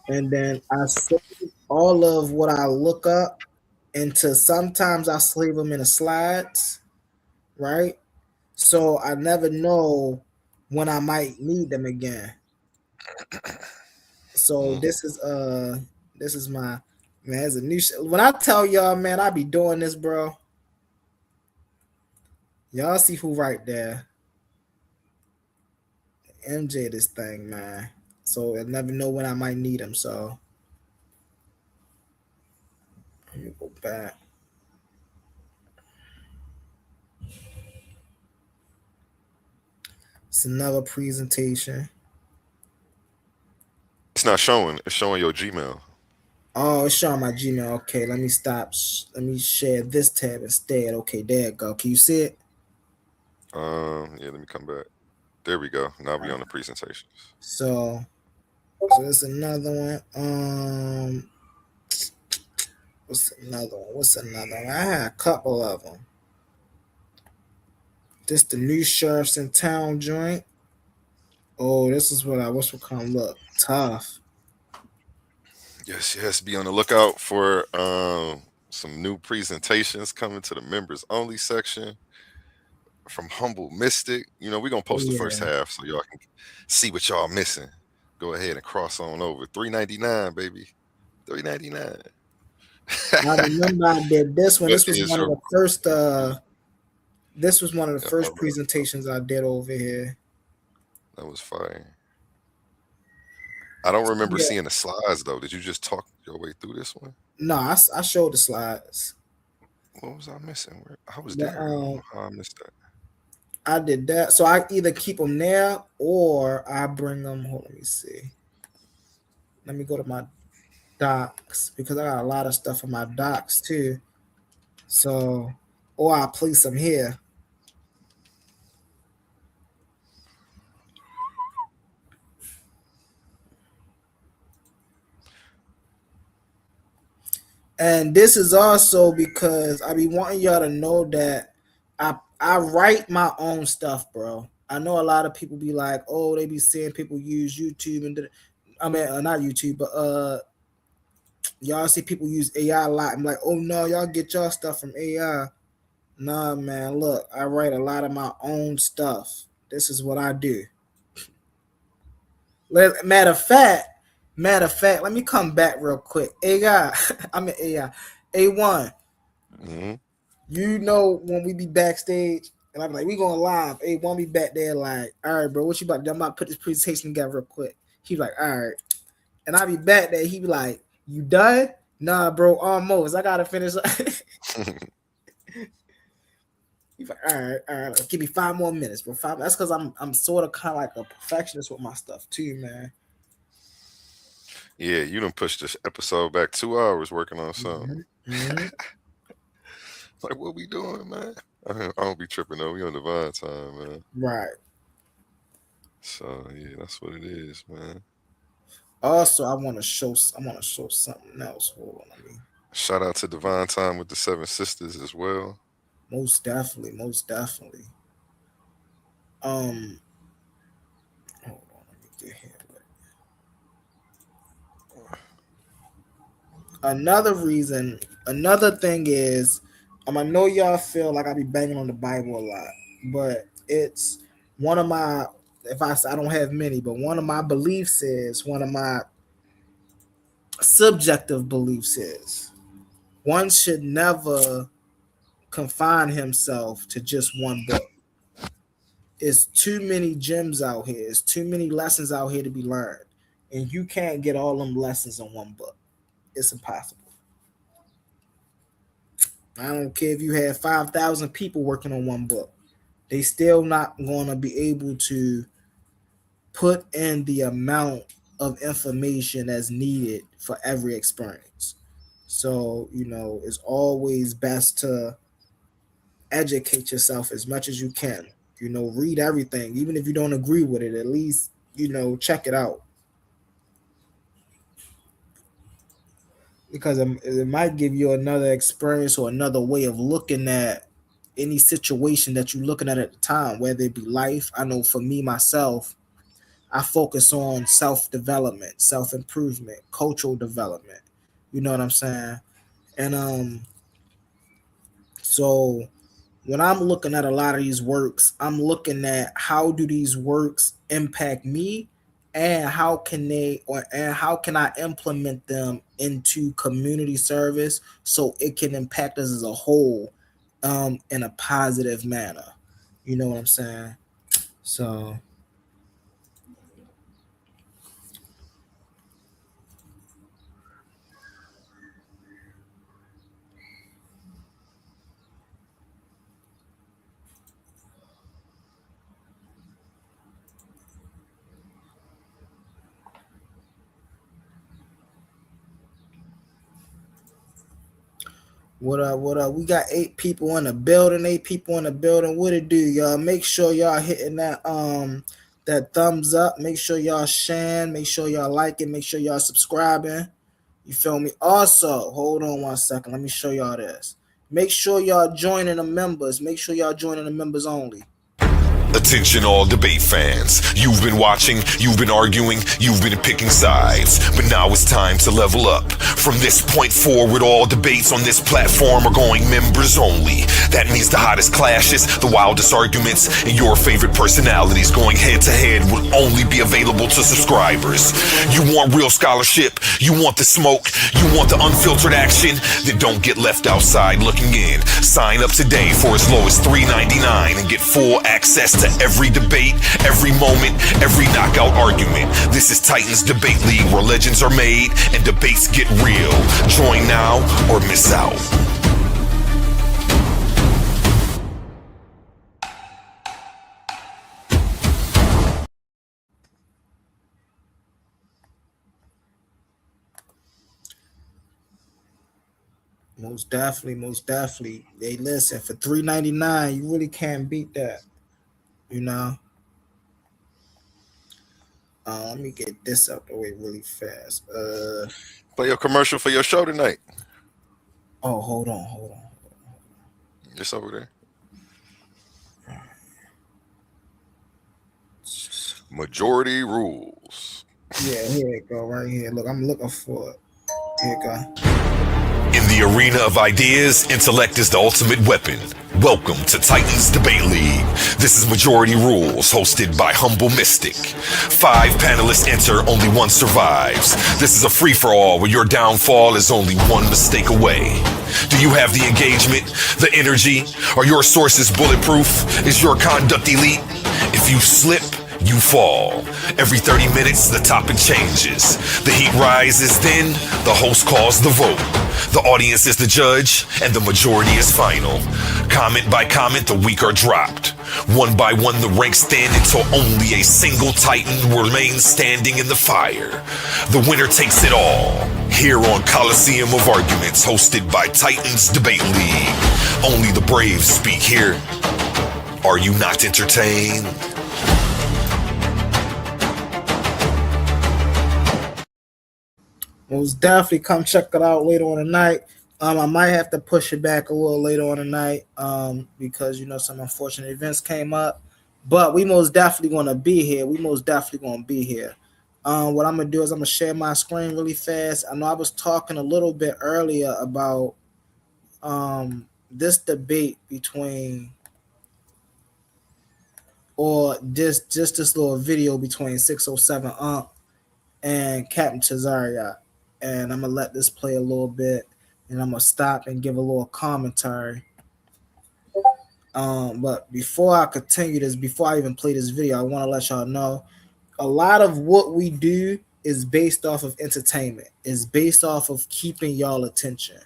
And then I save all of what I look up into. Sometimes I save them in the slides, right? So I never know when I might need them again. So this is my, man, it's a new when I tell y'all, man, I be doing this, bro. Y'all see who right there. MJ this thing, man. So I never know when I might need them. So let me go back. It's another presentation. It's not showing. It's showing your Gmail. Oh, it's showing my Gmail. Okay, let me stop. Let me share this tab instead. Okay, there it go. Can you see it? Yeah, let me come back. There we go. Now we on the presentations. So there's another one. What's another one? I had a couple of them. This the new sheriffs in town joint. Oh, this is what's gonna look tough. Yes. Be on the lookout for some new presentations coming to the members only section from Humble Mystic. You know, we're gonna post the first Yeah. half so y'all can see what y'all missing. Go ahead and cross on over. $3.99, baby. $3.99. I remember I did this one. What This was is one of your the first. This was one of the Yeah, first presentations I did over here. that was fire. I don't remember Yeah. seeing the slides though. Did you just talk your way through this one? No, I showed the slides. What was I missing? I was The, there. I don't know how I missed that. I did that. So I either keep them there or I bring them. Hold on, let me see. Let me go to my docs because I got a lot of stuff in my docs too. So, or I place them here. And this is also because I be wanting y'all to know that I write my own stuff, bro. I know a lot of people be like, oh, they be seeing people use YouTube and I mean not YouTube, but y'all see people use AI a lot. I'm like, oh no, y'all get y'all stuff from AI. Nah, man, look, I write a lot of my own stuff. This is what I do. Matter of fact, let me come back real quick. AI, I'm an AI. A1. Mm-hmm. You know when we be backstage and I'm like, we going live. Hey, when we back there, like, all right, bro, what you about to do? I'm about to put this presentation together real quick. He like, all right. And I be back there. He be like, you done? Nah, bro, almost. I gotta finish. He's like, all right, give me 5 more minutes, bro. That's because I'm sort of kind of like a perfectionist with my stuff too, man. Yeah, you done pushed this episode back 2 hours working on something. Mm-hmm. Like, what we doing, man? I don't be tripping though. We on divine time, man. Right. So yeah, that's what it is, man. Also, I want to show something else. Hold on, let me. Shout out to Divine Time with the Seven Sisters as well. Most definitely. Hold on, let me get here. Another thing is, I know y'all feel like I be banging on the Bible a lot, but it's one of my, if I don't have many, but one of my beliefs is, one of my subjective beliefs is, one should never confine himself to just one book. It's too many gems out here. It's too many lessons out here to be learned. And you can't get all them lessons in one book. It's impossible. I don't care if you had 5,000 people working on one book. They still not going to be able to put in the amount of information that's needed for every experience. So, it's always best to educate yourself as much as you can. Read everything. Even if you don't agree with it, at least, check it out. Because it might give you another experience or another way of looking at any situation that you're looking at the time, whether it be life. I know for me, myself, I focus on self-development, self-improvement, cultural development. You know what I'm saying? And so when I'm looking at a lot of these works, I'm looking at how do these works impact me, and how can I implement them into community service so it can impact us as a whole in a positive manner. You know what I'm saying? So What up? What up? We got 8 people in the building. 8 people in the building. What it do, y'all? Make sure y'all hitting that thumbs up. Make sure y'all sharing. Make sure y'all liking. Make sure y'all subscribing. You feel me? Also, hold on one second. Let me show y'all this. Make sure y'all joining the members. Make sure y'all joining the members only. Attention all debate fans. You've been watching, you've been arguing, you've been picking sides. But now it's time to level up. From this point forward, all debates on this platform are going members only. That means the hottest clashes, the wildest arguments, and your favorite personalities going head to head will only be available to subscribers. You want real scholarship, you want the smoke, you want the unfiltered action, then don't get left outside looking in. Sign up today for as low as $3.99 and get full access to every debate, every moment, every knockout argument. This is Titans Debate League, where legends are made and debates get real. Join now or miss out. Most definitely, most definitely. Hey, listen, for $3.99, you really can't beat that. You know. Let me get this out the way really fast. Play your commercial for your show tonight. Oh, hold on. It's over there. Majority rules. Yeah, here it go, right here. Look, I'm looking for it. Here it go. In the arena of ideas, intellect is the ultimate weapon. Welcome to Titans Debate League. This is Majority Rules, hosted by Humble Mystic. 5 panelists enter, only 1 survives. This is a free-for-all where your downfall is only 1 mistake away. Do you have the engagement, the energy? Are your sources bulletproof? Is your conduct elite? If you slip, you fall. Every 30 minutes, the topic changes. The heat rises, then the host calls the vote. The audience is the judge, and the majority is final. Comment by comment, the weak are dropped. One by one, the ranks stand until only a single Titan remains standing in the fire. The winner takes it all. Here on Coliseum of Arguments, hosted by Titans Debate League. Only the brave speak here. Are you not entertained? Most definitely come check it out later on tonight. I might have to push it back a little later on tonight because, you know, some unfortunate events came up. But we most definitely going to be here. What I'm going to do is I'm going to share my screen really fast. I know I was talking a little bit earlier about this debate between, or just this little video between 607 and Captain Tazariot. And I'm going to let this play a little bit, and I'm going to stop and give a little commentary. But before I continue this, before I even play this video, I want to let y'all know a lot of what we do is based off of entertainment. It's based off of keeping y'all attention,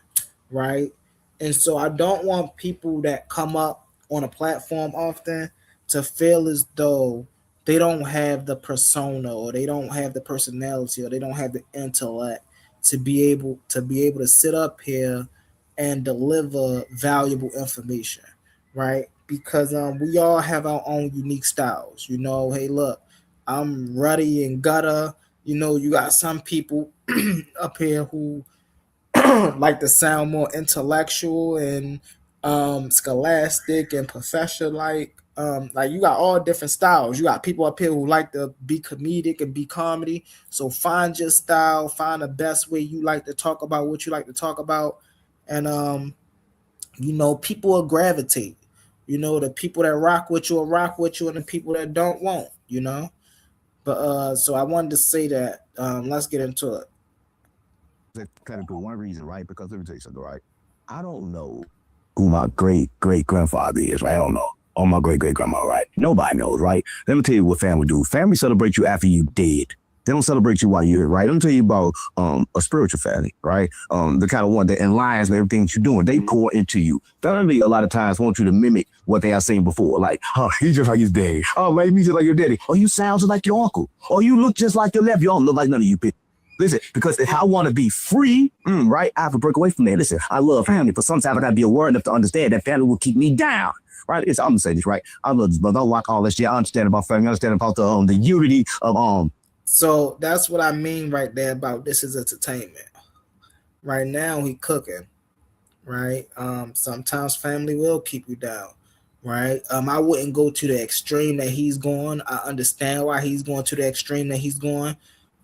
right? And so I don't want people that come up on a platform often to feel as though they don't have the persona, or they don't have the personality, or they don't have the intellect to be able to sit up here and deliver valuable information, right? Because we all have our own unique styles. You know, hey, look, I'm ruddy and gutter. You know, you got some people up here who like to sound more intellectual and scholastic and professor-like. Like you got all different styles. You got people up here who like to be comedic and be comedy. So find your style, find the best way you like to talk about what you like to talk about. And you know, people will gravitate. You know, the people that rock with you will rock with you, and the people that don't won't, you know. But so I wanted to say that. Let's get into it. That's kind of cool. One reason, right? Because let me tell you something, right? I don't know who my great grandfather is, right? I don't know. Or my great grandma, right? Nobody knows, right? Let me tell you what family do. Family celebrate you after you dead. They don't celebrate you while you're here, right? Let me tell you about a spiritual family, right? The kind of one that aligns with everything that you're doing. They pour into you. Family a lot of times want you to mimic what they have seen before. Like, oh, he's just like his daddy. Oh, man, he's just like your daddy. Oh, you sound just like your uncle. Oh, you look just like your left. You don't look like none of you people. Listen, because if I want to be free, right, I have to break away from that. Listen, I love family, but sometimes I got to be aware enough to understand that family will keep me down. Right? I'm gonna say this, right? I love this, but don't like all this shit. I understand about family. I understand about the unity of So that's what I mean right there about this is entertainment. Right now he cooking, right? Sometimes family will keep you down, right? I wouldn't go to the extreme that he's going. I understand why he's going to the extreme that he's going.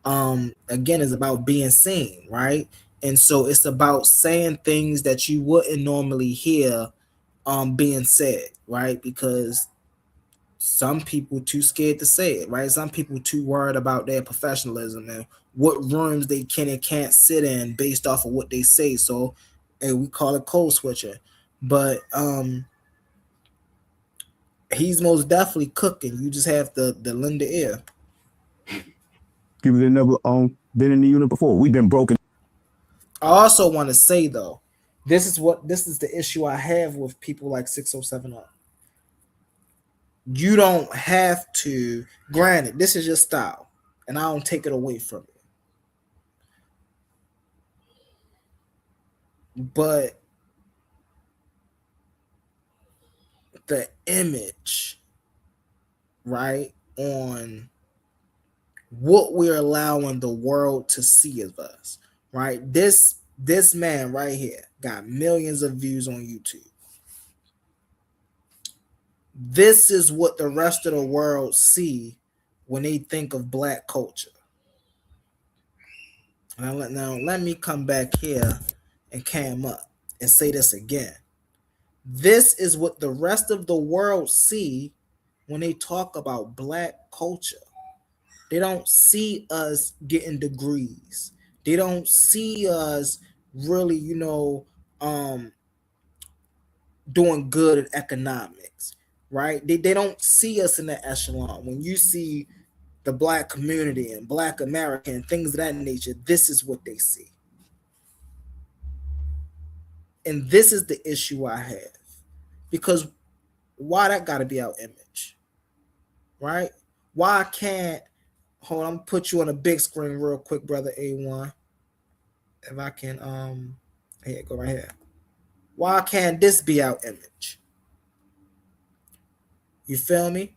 Again, it's about being seen, right? And so it's about saying things that you wouldn't normally hear being said, right? Because some people too scared to say it, right? Some people too worried about their professionalism and what rooms they can and can't sit in based off of what they say. So we call it code switching. But he's most definitely cooking. You just have to lend the ear. people that never been in the unit before. We've been broken. I also want to say though, this is the issue I have with people like 6070. You don't have to, granted, this is your style, and I don't take it away from you. But the image, right, on what we're allowing the world to see of us, right? This man right here got millions of views on YouTube. This is what the rest of the world see when they think of Black culture. Now let me come back here and cam up and say this again. This is what the rest of the world see when they talk about Black culture. They don't see us getting degrees. They don't see us really, doing good in economics, right? They don't see us in the echelon. When you see the Black community and Black America and things of that nature, this is what they see. And this is the issue I have. Because why that got to be our image, right? Why can't, hold on, I'm put you on a big screen real quick, brother A1. If I can, here, go right here. Why can't this be our image? You feel me?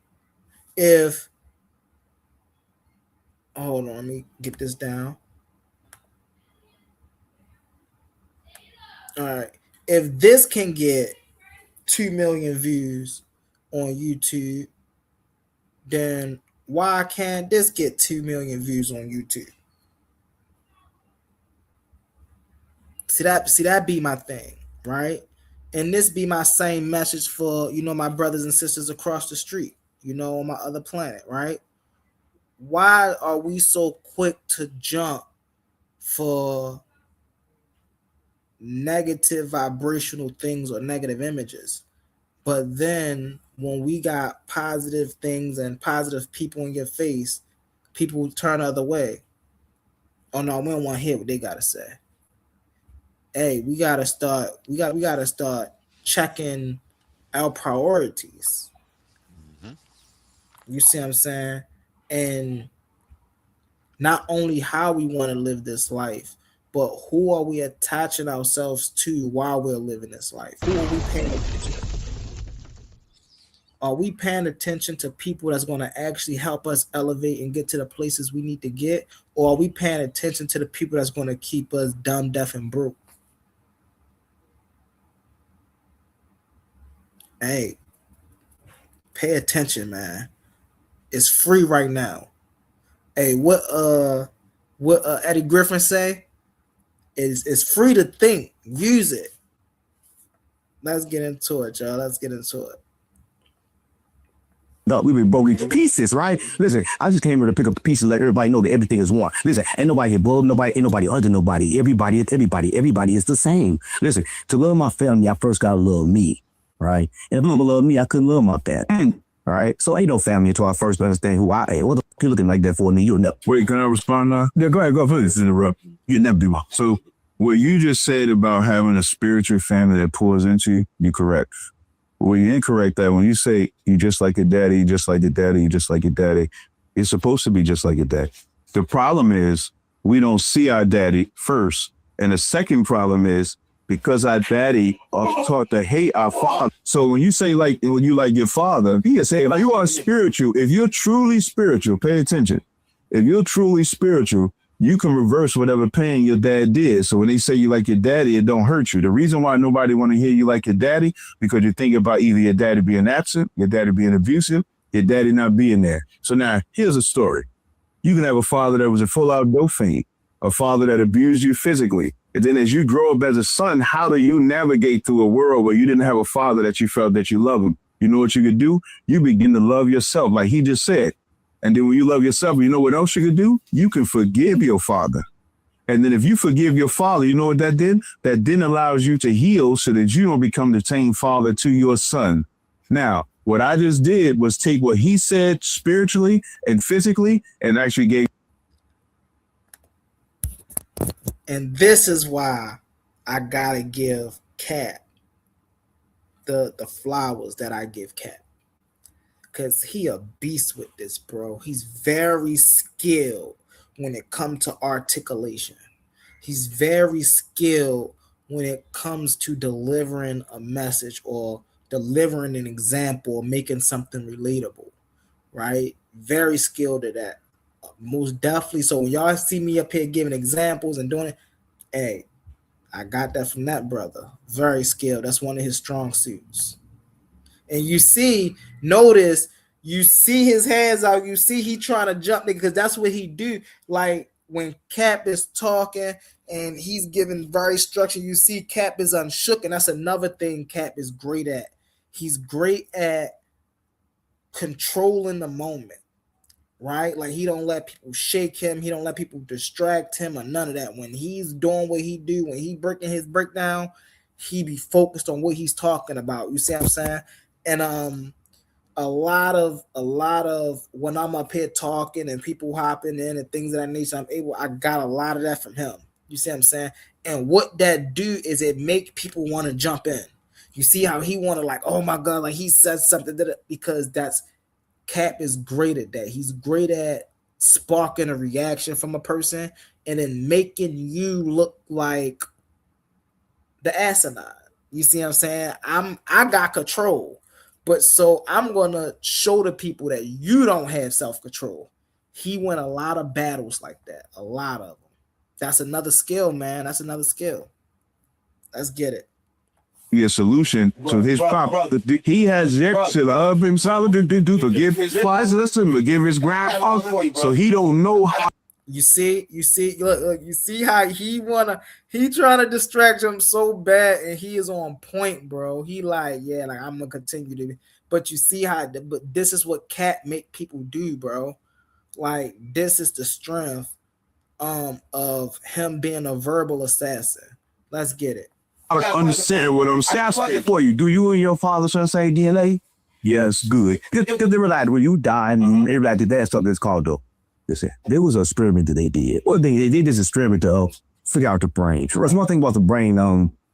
Hold on, let me get this down. All right. If this can get 2 million views on YouTube, then why can't this get 2 million views on YouTube? See that be my thing, right? And this be my same message for, my brothers and sisters across the street, on my other planet, right? Why are we so quick to jump for negative vibrational things or negative images? But then when we got positive things and positive people in your face, people turn the other way. Oh no, we don't want to hear what they gotta say. Hey, we gotta start checking our priorities. Mm-hmm. You see what I'm saying? And not only how we want to live this life, but who are we attaching ourselves to while we're living this life? Who are we paying attention to? Are we paying attention to people that's going to actually help us elevate and get to the places we need to get? Or are we paying attention to the people that's going to keep us dumb, deaf, and broke? Hey, pay attention, man. It's free right now. Hey, what Eddie Griffin say? It's free to think. Use it. Let's get into it, y'all. Let's get into it. No, we've been broken to pieces, right? Listen, I just came here to pick up the pieces, let everybody know that everything is one. Listen, ain't nobody here above nobody, ain't nobody under nobody. Everybody is the same. Listen, to love my family, I first gotta love me, right? And if I'm gonna love me, I couldn't love my family. All right, so ain't no family until I first understand who I am. What the fuck you looking like that for me? You'll never. Wait, can I respond now? Yeah, go ahead, please interrupt. You never do. So what you just said about having a spiritual family that pours into you, you're correct. Well, you're incorrect that when you say you just like your daddy, you just like your daddy, you just like your daddy, it's supposed to be just like your dad. The problem is we don't see our daddy first. And the second problem is because our daddy are taught to hate our father. So when you say like, when you like your father, he is saying like you are spiritual. If you're truly spiritual, pay attention. If you're truly spiritual, you can reverse whatever pain your dad did. So when they say you like your daddy, it don't hurt you. The reason why nobody want to hear you like your daddy, because you're thinking about either your daddy being absent, your daddy being abusive, your daddy not being there. So now here's a story. You can have a father that was a full-out dope fiend, a father that abused you physically. And then as you grow up as a son, how do you navigate through a world where you didn't have a father that you felt that you love him? You know what you could do? You begin to love yourself, like he just said. And then when you love yourself, you know what else you can do? You can forgive your father. And then if you forgive your father, you know what that did? That then allows you to heal so that you don't become the same father to your son. Now, what I just did was take what he said spiritually and physically and actually gave. And this is why I gotta give Cap the flowers that I give Cap. Because he a beast with this, bro. He's very skilled when it comes to articulation. He's very skilled when it comes to delivering a message or delivering an example or making something relatable, right? Very skilled at that. Most definitely. So when y'all see me up here giving examples and doing it, hey, I got that from that brother. Very skilled. That's one of his strong suits. And you see, notice, you see his hands out. You see he trying to jump because that's what he do. Like when Cap is talking and he's giving very structure, you see Cap is unshook. And that's another thing Cap is great at. He's great at controlling the moment, right? Like he don't let people shake him. He don't let people distract him or none of that. When he's doing what he do, when he breaking his breakdown, he be focused on what he's talking about. You see what I'm saying? And a lot of when I'm up here talking and people hopping in and things of that nature, I got a lot of that from him. You see what I'm saying? And what that do is it make people want to jump in. You see how he want to like, oh my God, like he said something because that's Cap is great at that. He's great at sparking a reaction from a person and then making you look like the asinine. You see what I'm saying? I got control. But so I'm going to show the people that you don't have self-control. He won a lot of battles like that. A lot of them. That's another skill, man. That's another skill. Let's get it. A solution to his problem. He has yet to love himself to forgive his fathers, listen, forgive his grandfather. So he don't know how. You see, look, you see how he trying to distract him so bad, and he is on point, bro. He like, yeah, like I'm gonna continue to, but you see but this is what Cap make people do, bro. Like this is the strength of him being a verbal assassin. Let's get it. I understand what I'm saying for you. Do you and your father share the same DNA? Yes, good. Because they realized when you die, and they realized that there's something that's called there was an experiment that they did. One thing they did this experiment to figure out the brain. There's one thing about the brain,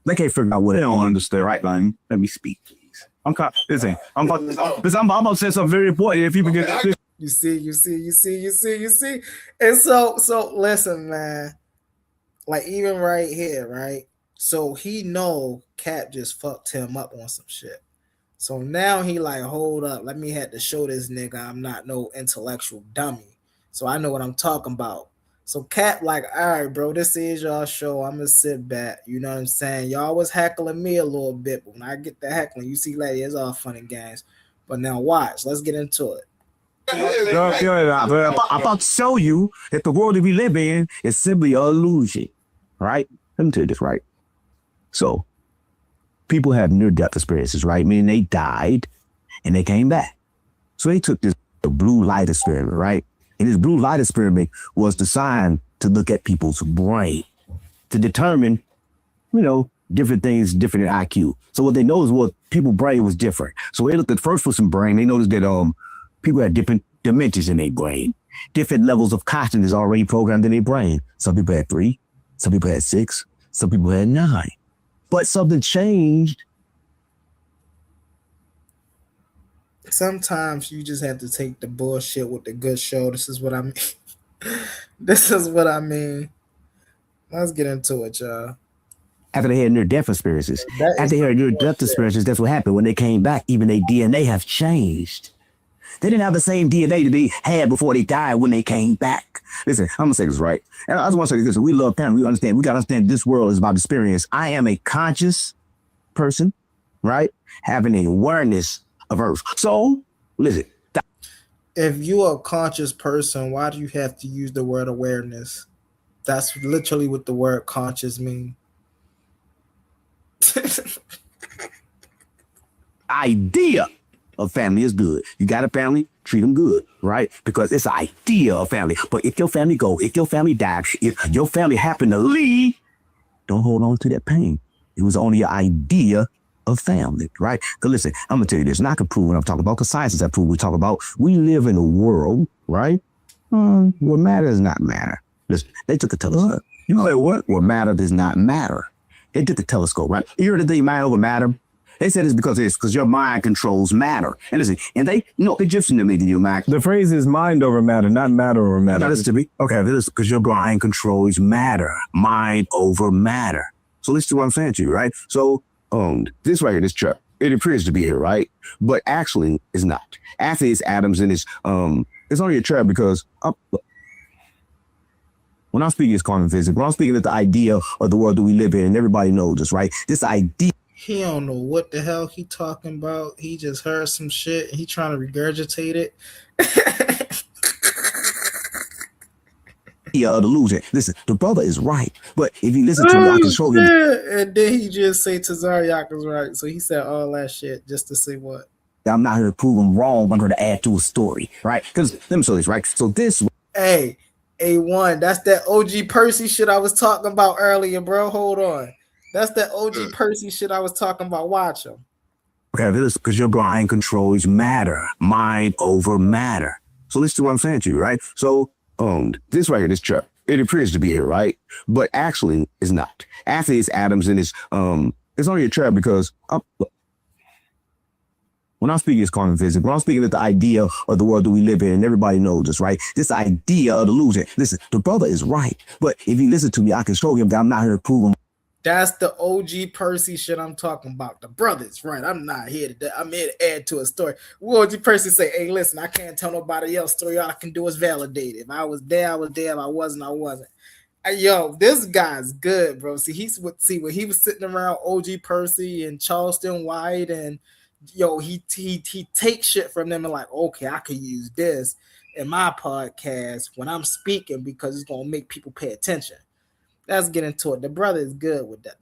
they can't figure out what they don't understand, right? Line. Let me speak, please. I'm about to say something very important. If people get you see. And so listen, man. Like even right here, right? So he know Cap just fucked him up on some shit. So now he like, hold up, let me have to show this nigga I'm not no intellectual dummy. So I know what I'm talking about. So Cap like, all right, bro, this is y'all show. I'm gonna sit back. You know what I'm saying? Y'all was heckling me a little bit, but when I get the heckling, you see, like it's all fun and games. But now watch, let's get into it. I'm about to show you that the world that we live in is simply an illusion, right? Let me tell you this, right? So people have near-death experiences, right? Meaning they died and they came back. So they took the blue light experiment, right? And this blue light experiment was designed to look at people's brain to determine, different things, different in IQ. So what they know is what people's brain was different. So they looked at first person's brain. They noticed that people had different dimensions in their brain, different levels of consciousness already programmed in their brain. Some people had 3, some people had 6, some people had 9. But something changed. Sometimes you just have to take the bullshit with the good show. This is what I mean. This is what I mean. Let's get into it, y'all. After they had near-death experiences. That After is they had some near-death bullshit. experiences, that's what happened. When they came back, even their DNA have changed. They didn't have the same DNA that they had before they died when they came back. Listen, I'm gonna say this right. And I just want to say this. We love family. We understand. We gotta understand this world is about experience. I am a conscious person, right? Having an awareness of Earth. So, listen. If you're a conscious person, why do you have to use the word awareness? That's literally what the word conscious means. Idea of family is good. You got a family, treat them good, right? Because it's an idea of family. But if your family go, if your family die, if your family happen to leave, don't hold on to that pain. It was only an idea of family, right? Because listen, I'm gonna tell you this, and I can prove what I'm talking about, because science has proved we talk about. We live in a world, right? What matter does not matter. Listen, they took a telescope. You know what? What matter does not matter. They took the telescope, right? You heard the thing, mind over matter? They said it's because your mind controls matter. And listen, and they, you know, Egyptian to me, your mind. The phrase is mind over matter, not matter over matter. Now, listen to me. Okay, this is because your mind controls matter. Mind over matter. So listen to what I'm saying to you, right? So this right here, this chart, it appears to be here, right? But actually, it's not. Actually, it's atoms and it's only a chart because when I'm speaking, it's quantum physics. When I'm speaking, it's the idea of the world that we live in, and everybody knows this, right? This idea. He don't know what the hell he talking about. He just heard some shit. He trying to regurgitate it. Of the loser. Listen, the brother is right, but if you listen to me, I can show you. And then he just say Tazariak is right. So he said all that shit just to say what? I'm not here to prove him wrong. I'm here to add to a story, right? Because let me show this, right? So this. Hey, A1, that's that OG Percy shit I was talking about earlier, bro. Hold on. That's that OG Percy shit I was talking about. Watch him. Okay, this because your mind controls matter, mind over matter. So listen to what I'm saying to you, right? So this right here, this chart, it appears to be here, right? But actually, it's not. Actually, it's atoms and it's only a chart because when I'm speaking, it's quantum physics. When I'm speaking, it's the idea of the world that we live in, and everybody knows this, right? This idea of the loser. Listen, the brother is right, but if you listen to me, I can show him that I'm not here to prove him. That's the OG Percy shit I'm talking about. The brother's right. I'm not here to. I'm here to add to a story. What OG Percy say? Hey, listen, I can't tell nobody else story. All I can do is validate it. If I was there, I was there. If I wasn't, I wasn't. Yo, this guy's good, bro. See, when he was sitting around OG Percy and Charleston White, and yo, he takes shit from them and like, okay, I could use this in my podcast when I'm speaking because it's gonna make people pay attention. Let's get into it. The brother is good with that.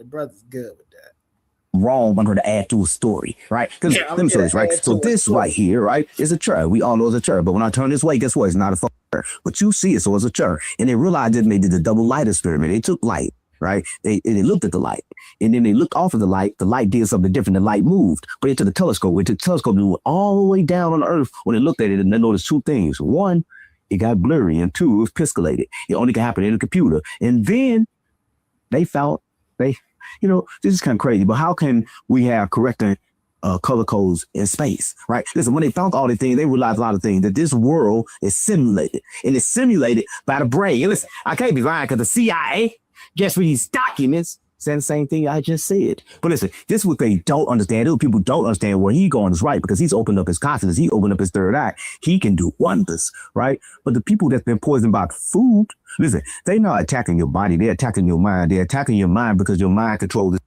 Wrong, I'm going to add to a story, right? Because let me show this, right? So this right here, right, is a chart. We all know it's a chart, but when I turn this way, guess what? It's not a phone chart. But you see it, so it's a chart. And they realized that they did the double light experiment. They took light, right? They looked at the light, and then they looked off of the light. The light did something different. The light moved, but they took the telescope. We took the telescope and went all the way down on the Earth. When they looked at it, and they noticed two things. One, it got blurry, and two, it was pixelated. It only can happen in a computer. And then they found this is kind of crazy, but how can we have correcting color codes in space, right? Listen, when they found all the things, they realized a lot of things, that this world is simulated, and it's simulated by the brain. And listen, I can't be lying because the CIA just released documents saying the same thing I just said. But listen, this is what they don't understand. Those people don't understand where he's going is right, because he's opened up his consciousness. He opened up his third eye. He can do wonders, right? But the people that's been poisoned by food, listen, they're not attacking your body. They're attacking your mind. They're attacking your mind because your mind controls it.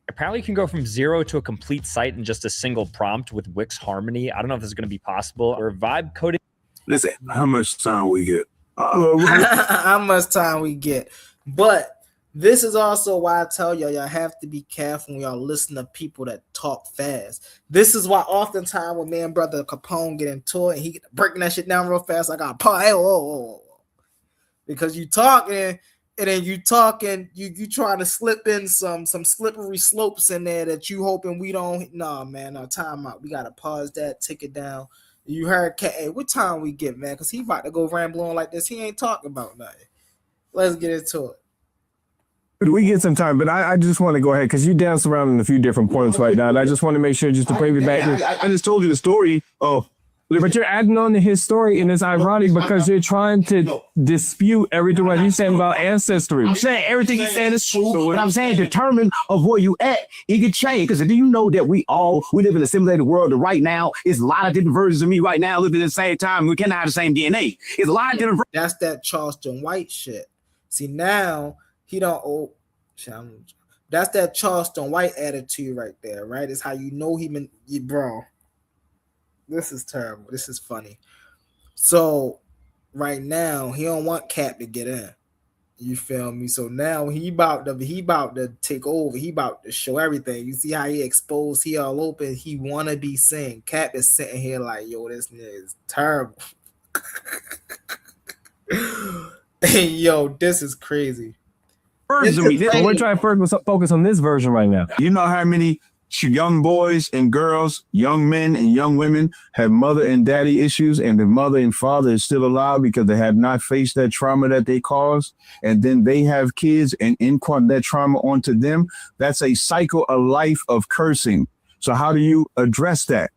Apparently you can go from 0 to a complete site in just a single prompt with Wix Harmony. I don't know if this is going to be possible. Or vibe coding. Listen, how much time we get? How much time we get? But this is also why I tell y'all have to be careful when y'all listen to people that talk fast. This is why oftentimes when me and brother Capone get into it and he get breaking that shit down real fast, I got because you talking and then you talking, you trying to slip in some slippery slopes in there that you hoping we don't. Nah, man, no, time out. We gotta pause that, take it down. You heard Kat, hey, what time we get, man? Because he about to go rambling like this. He ain't talking about nothing. Let's get into it. We get some time, but I just want to go ahead because you dance around in a few different points right now. And I just want to make sure just to bring me back. I just told you the story. Oh, But you're adding on to his story, and it's ironic because you're trying to dispute everything what he's saying about ancestry. I'm saying everything he's saying is true, but I'm saying determine of where you at, it can change. Because do you know that we live in a simulated world, and right now, it's a lot of different versions of me right now living at the same time. We cannot have the same DNA. It's a lot of different. That's that Charleston White shit. See, now he don't owe. That's that Charleston White attitude right there, right? It's how you know he been, bro. This is terrible. This is funny. So right now he don't want Cap to get in. You feel me? So now he about to take over. He about to show everything. You see how he exposed? He all open. He wanna be seen. Cap is sitting here like, yo, this nigga is terrible. Hey, yo, this is crazy. Versions of me. We're trying to focus on this version right now. You know how many young boys and girls, young men and young women have mother and daddy issues, and the mother and father is still alive because they have not faced that trauma that they caused, and then they have kids and incarnate that trauma onto them? That's a cycle, a life of cursing. So how do you address that?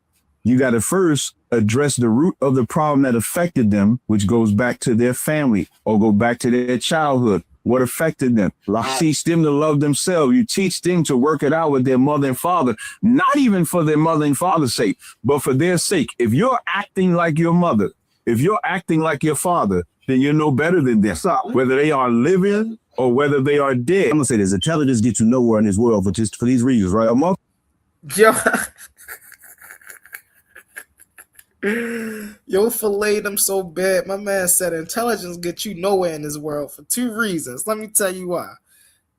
You got to first address the root of the problem that affected them, which goes back to their family or go back to their childhood. What affected them? Teach them to love themselves. You teach them to work it out with their mother and father, not even for their mother and father's sake, but for their sake. If you're acting like your mother, if you're acting like your father, then you're no better than them, whether they are living or whether they are dead. I'm gonna say this: intelligence gets you nowhere in this world for these reasons, right? Yo, filleted them so bad. My man said intelligence gets you nowhere in this world for 2 reasons. Let me tell you why.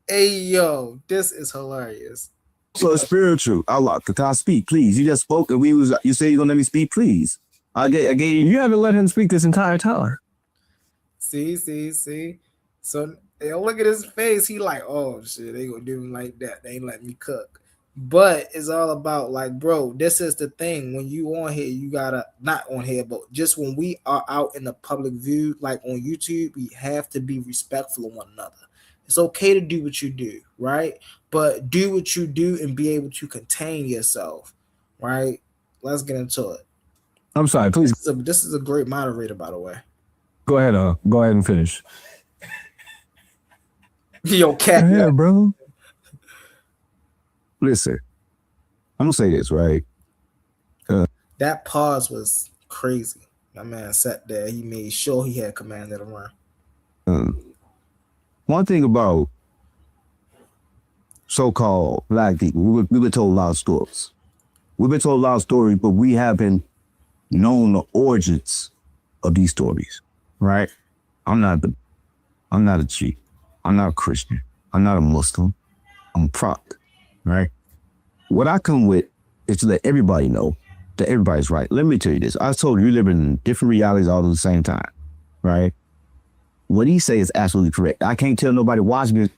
Hey, yo, this is hilarious. So it's spiritual. Allah, can I speak, please? You just spoke, and you said you're gonna let me speak, please. I gave you haven't let him speak this entire time. See. So yo, look at his face. He like, oh shit, they gonna do him like that. They ain't let me cook. But it's all about like, bro, this is the thing. When you on here, you gotta not on here, but just when we are out in the public view, like on YouTube, we have to be respectful of one another. It's okay to do what you do, right? But do what you do and be able to contain yourself, right? Let's get into it. I'm sorry, please. This is a great moderator, by the way. Go ahead and finish. Yo, Cap, yeah, bro. Listen, I'm gonna say this, right? That pause was crazy. My man sat there. He made sure he had command of the run. One thing about so-called black people, we've been told a lot of stories. We've been told a lot of stories, but we haven't known the origins of these stories, right? I'm not a Jew. I'm not a Christian. I'm not a Muslim. I'm a prophet. Right. What I come with is to let everybody know that everybody's right. Let me tell you this. I told you live in different realities all at the same time. Right. What he says is absolutely correct. I can't tell nobody watching it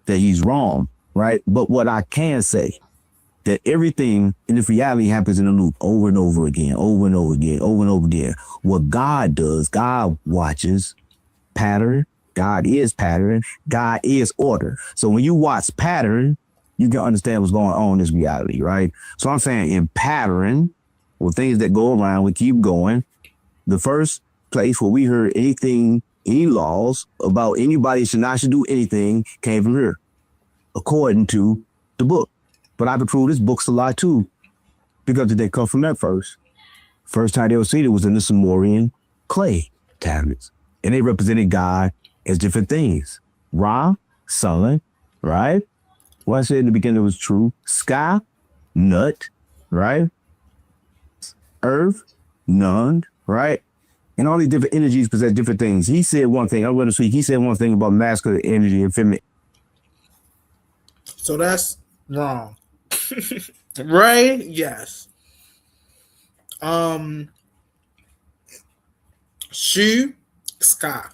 that he's wrong. Right. But what I can say that everything in this reality happens in a loop over and over again, over and over again, over and over again. What God does, God watches pattern. God is pattern. God is order. So when you watch pattern, you can understand what's going on in this reality, right? So I'm saying in pattern, with things that go around, we keep going. The first place where we heard anything, any laws about anybody should do anything came from here, according to the book. But I can prove this book's a lie too, because they come from that first. First time they were seen it was in the Sumerian clay tablets. And they represented God as different things. Ra, sun, right? What I said in the beginning was true. Sky, nut, right? Earth, none, right? And all these different energies possess different things. He said one thing, I'm going to speak. He said one thing about masculine energy and feminine. So that's wrong. Right? Yes. Shu, sky.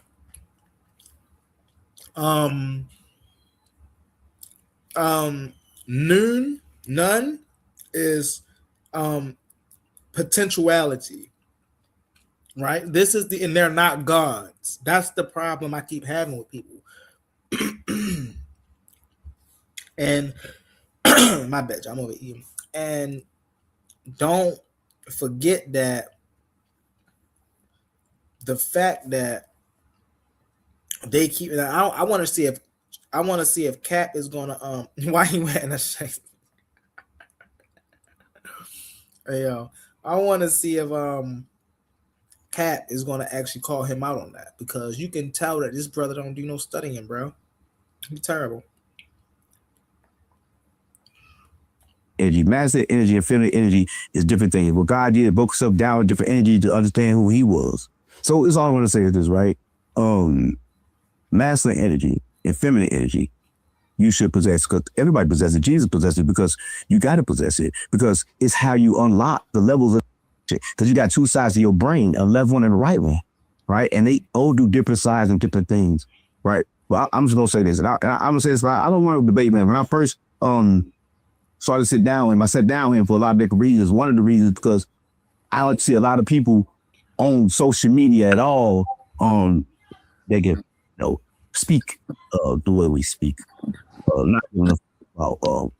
None is potentiality, right? This is and they're not gods. That's the problem I keep having with people. And my bad, I'm overeating. And don't forget that the fact that they keep. I want to see if Cap is gonna why he wearing a shirt. Hey, yo, I want to see if Cap is gonna actually call him out on that, because you can tell that this brother don't do no studying, bro. He's terrible. Energy, masculine energy, and feminine energy is different things. What God did, broke himself down with different energy to understand who he was. So it's all I want to say is this, right? Masculine energy and feminine energy, you should possess, because everybody possesses it. Jesus possessed it, because you got to possess it, because it's how you unlock the levels of shit. Because you got two sides of your brain, a left one and a right one, right? And they all do different sides and different things, right? Well, I'm just gonna say this, and I'm gonna say this. I don't want to debate, man. When I first started to sit down with him, I sat down with him for a lot of different reasons. One of the reasons because I don't see a lot of people on social media at all. They get speak the way we speak, not about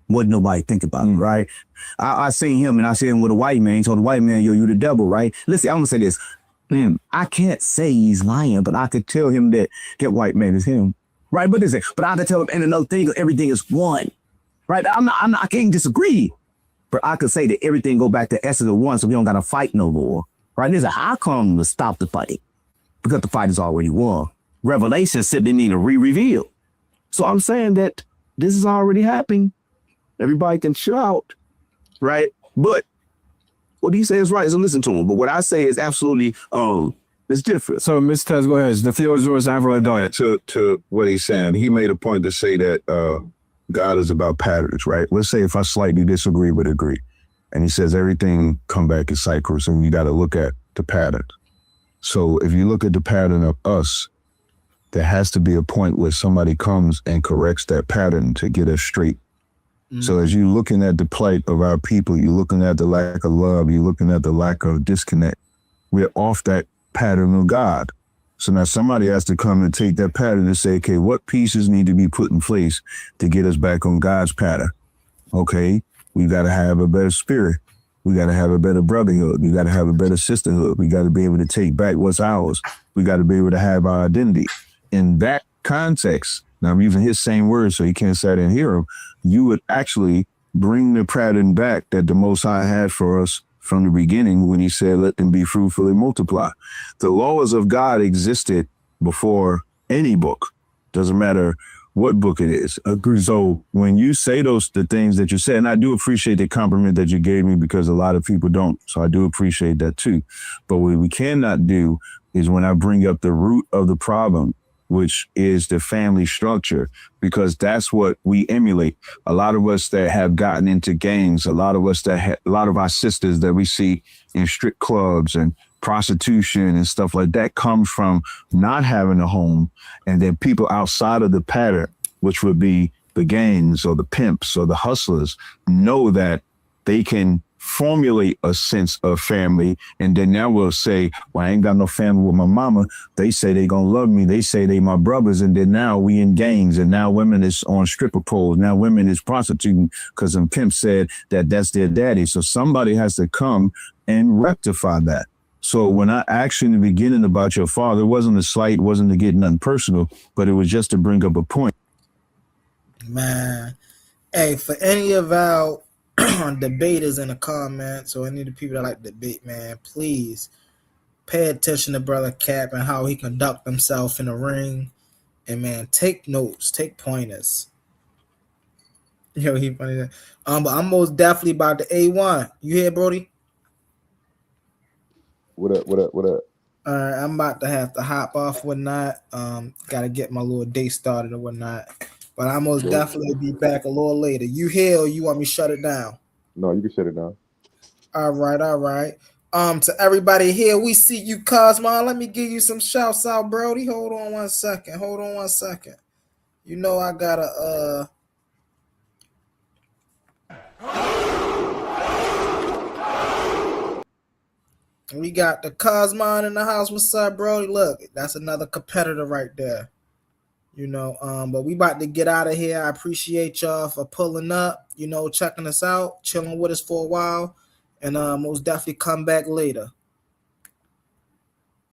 what nobody think about, right? I seen him, and I seen him with a white man. He told the white man, "Yo, you the devil," right? Listen, I'm gonna say this. Man, I can't say he's lying, but I could tell him that white man is him, right? But I could tell him, and another thing, everything is one, right? I can't disagree, but I could say that everything go back to essence of one, so we don't gotta fight no more, right? Listen, how come to stop the fight? Because the fight is already won. Revelation simply need to re-reveal. So I'm saying that this is already happening. Everybody can shout, right? But what he says is right, so listen to him. But what I say is absolutely, it's different. So, Mr. Tez, go ahead. The floor is yours. To what he's saying, he made a point to say that God is about patterns, right? Let's say if I slightly disagree but agree. And he says everything come back in cycles, and you got to look at the pattern. So if you look at the pattern of us, there has to be a point where somebody comes and corrects that pattern to get us straight. Mm-hmm. So as you're looking at the plight of our people, you're looking at the lack of love, you're looking at the lack of disconnect. We're off that pattern of God. So now somebody has to come and take that pattern and say, okay, what pieces need to be put in place to get us back on God's pattern? Okay, we got to have a better spirit. We got to have a better brotherhood. We got to have a better sisterhood. We got to be able to take back what's ours. We got to be able to have our identity. In that context, now I'm using his same words so you can't sit and hear him, you would actually bring the pattern back that the Most High had for us from the beginning when he said, let them be fruitful and multiply. The laws of God existed before any book. Doesn't matter what book it is. So when you say the things that you said, and I do appreciate the compliment that you gave me, because a lot of people don't. So I do appreciate that too. But what we cannot do is when I bring up the root of the problem, which is the family structure, because that's what we emulate. A lot of us that have gotten into gangs, a lot of our sisters that we see in strip clubs and prostitution and stuff like that comes from not having a home. And then people outside of the pattern, which would be the gangs or the pimps or the hustlers, know that they can formulate a sense of family, and then now we'll say, well, I ain't got no family with my mama. They say they gonna love me. They say they my brothers, and then now we in gangs, and now women is on stripper poles. Now women is prostituting because some pimp said that that's their daddy. So somebody has to come and rectify that. So when I asked you in the beginning about your father, it wasn't a slight, it wasn't to get nothing personal, but it was just to bring up a point. Man, hey, for any of our debaters in the comments, or any of the people that like to debate, man, please pay attention to Brother Cap and how he conduct himself in the ring, and man, take notes, take pointers. Yo, he funny. But I'm most definitely about the A1. You hear, Brody? What up? All right, I'm about to have to hop off, whatnot. Got to get my little day started or whatnot. But I most definitely be back a little later. You here, or you want me to shut it down? No, you can shut it down. All right. To everybody here, we see you, Cosmo. Let me give you some shouts out, Brody. Hold on one second. You know I gotta we got the Cosmo in the house. What's up, Brody? Look, that's another competitor right there. You know, but we about to get out of here. I appreciate y'all for pulling up, checking us out, chilling with us for a while, and most definitely come back later.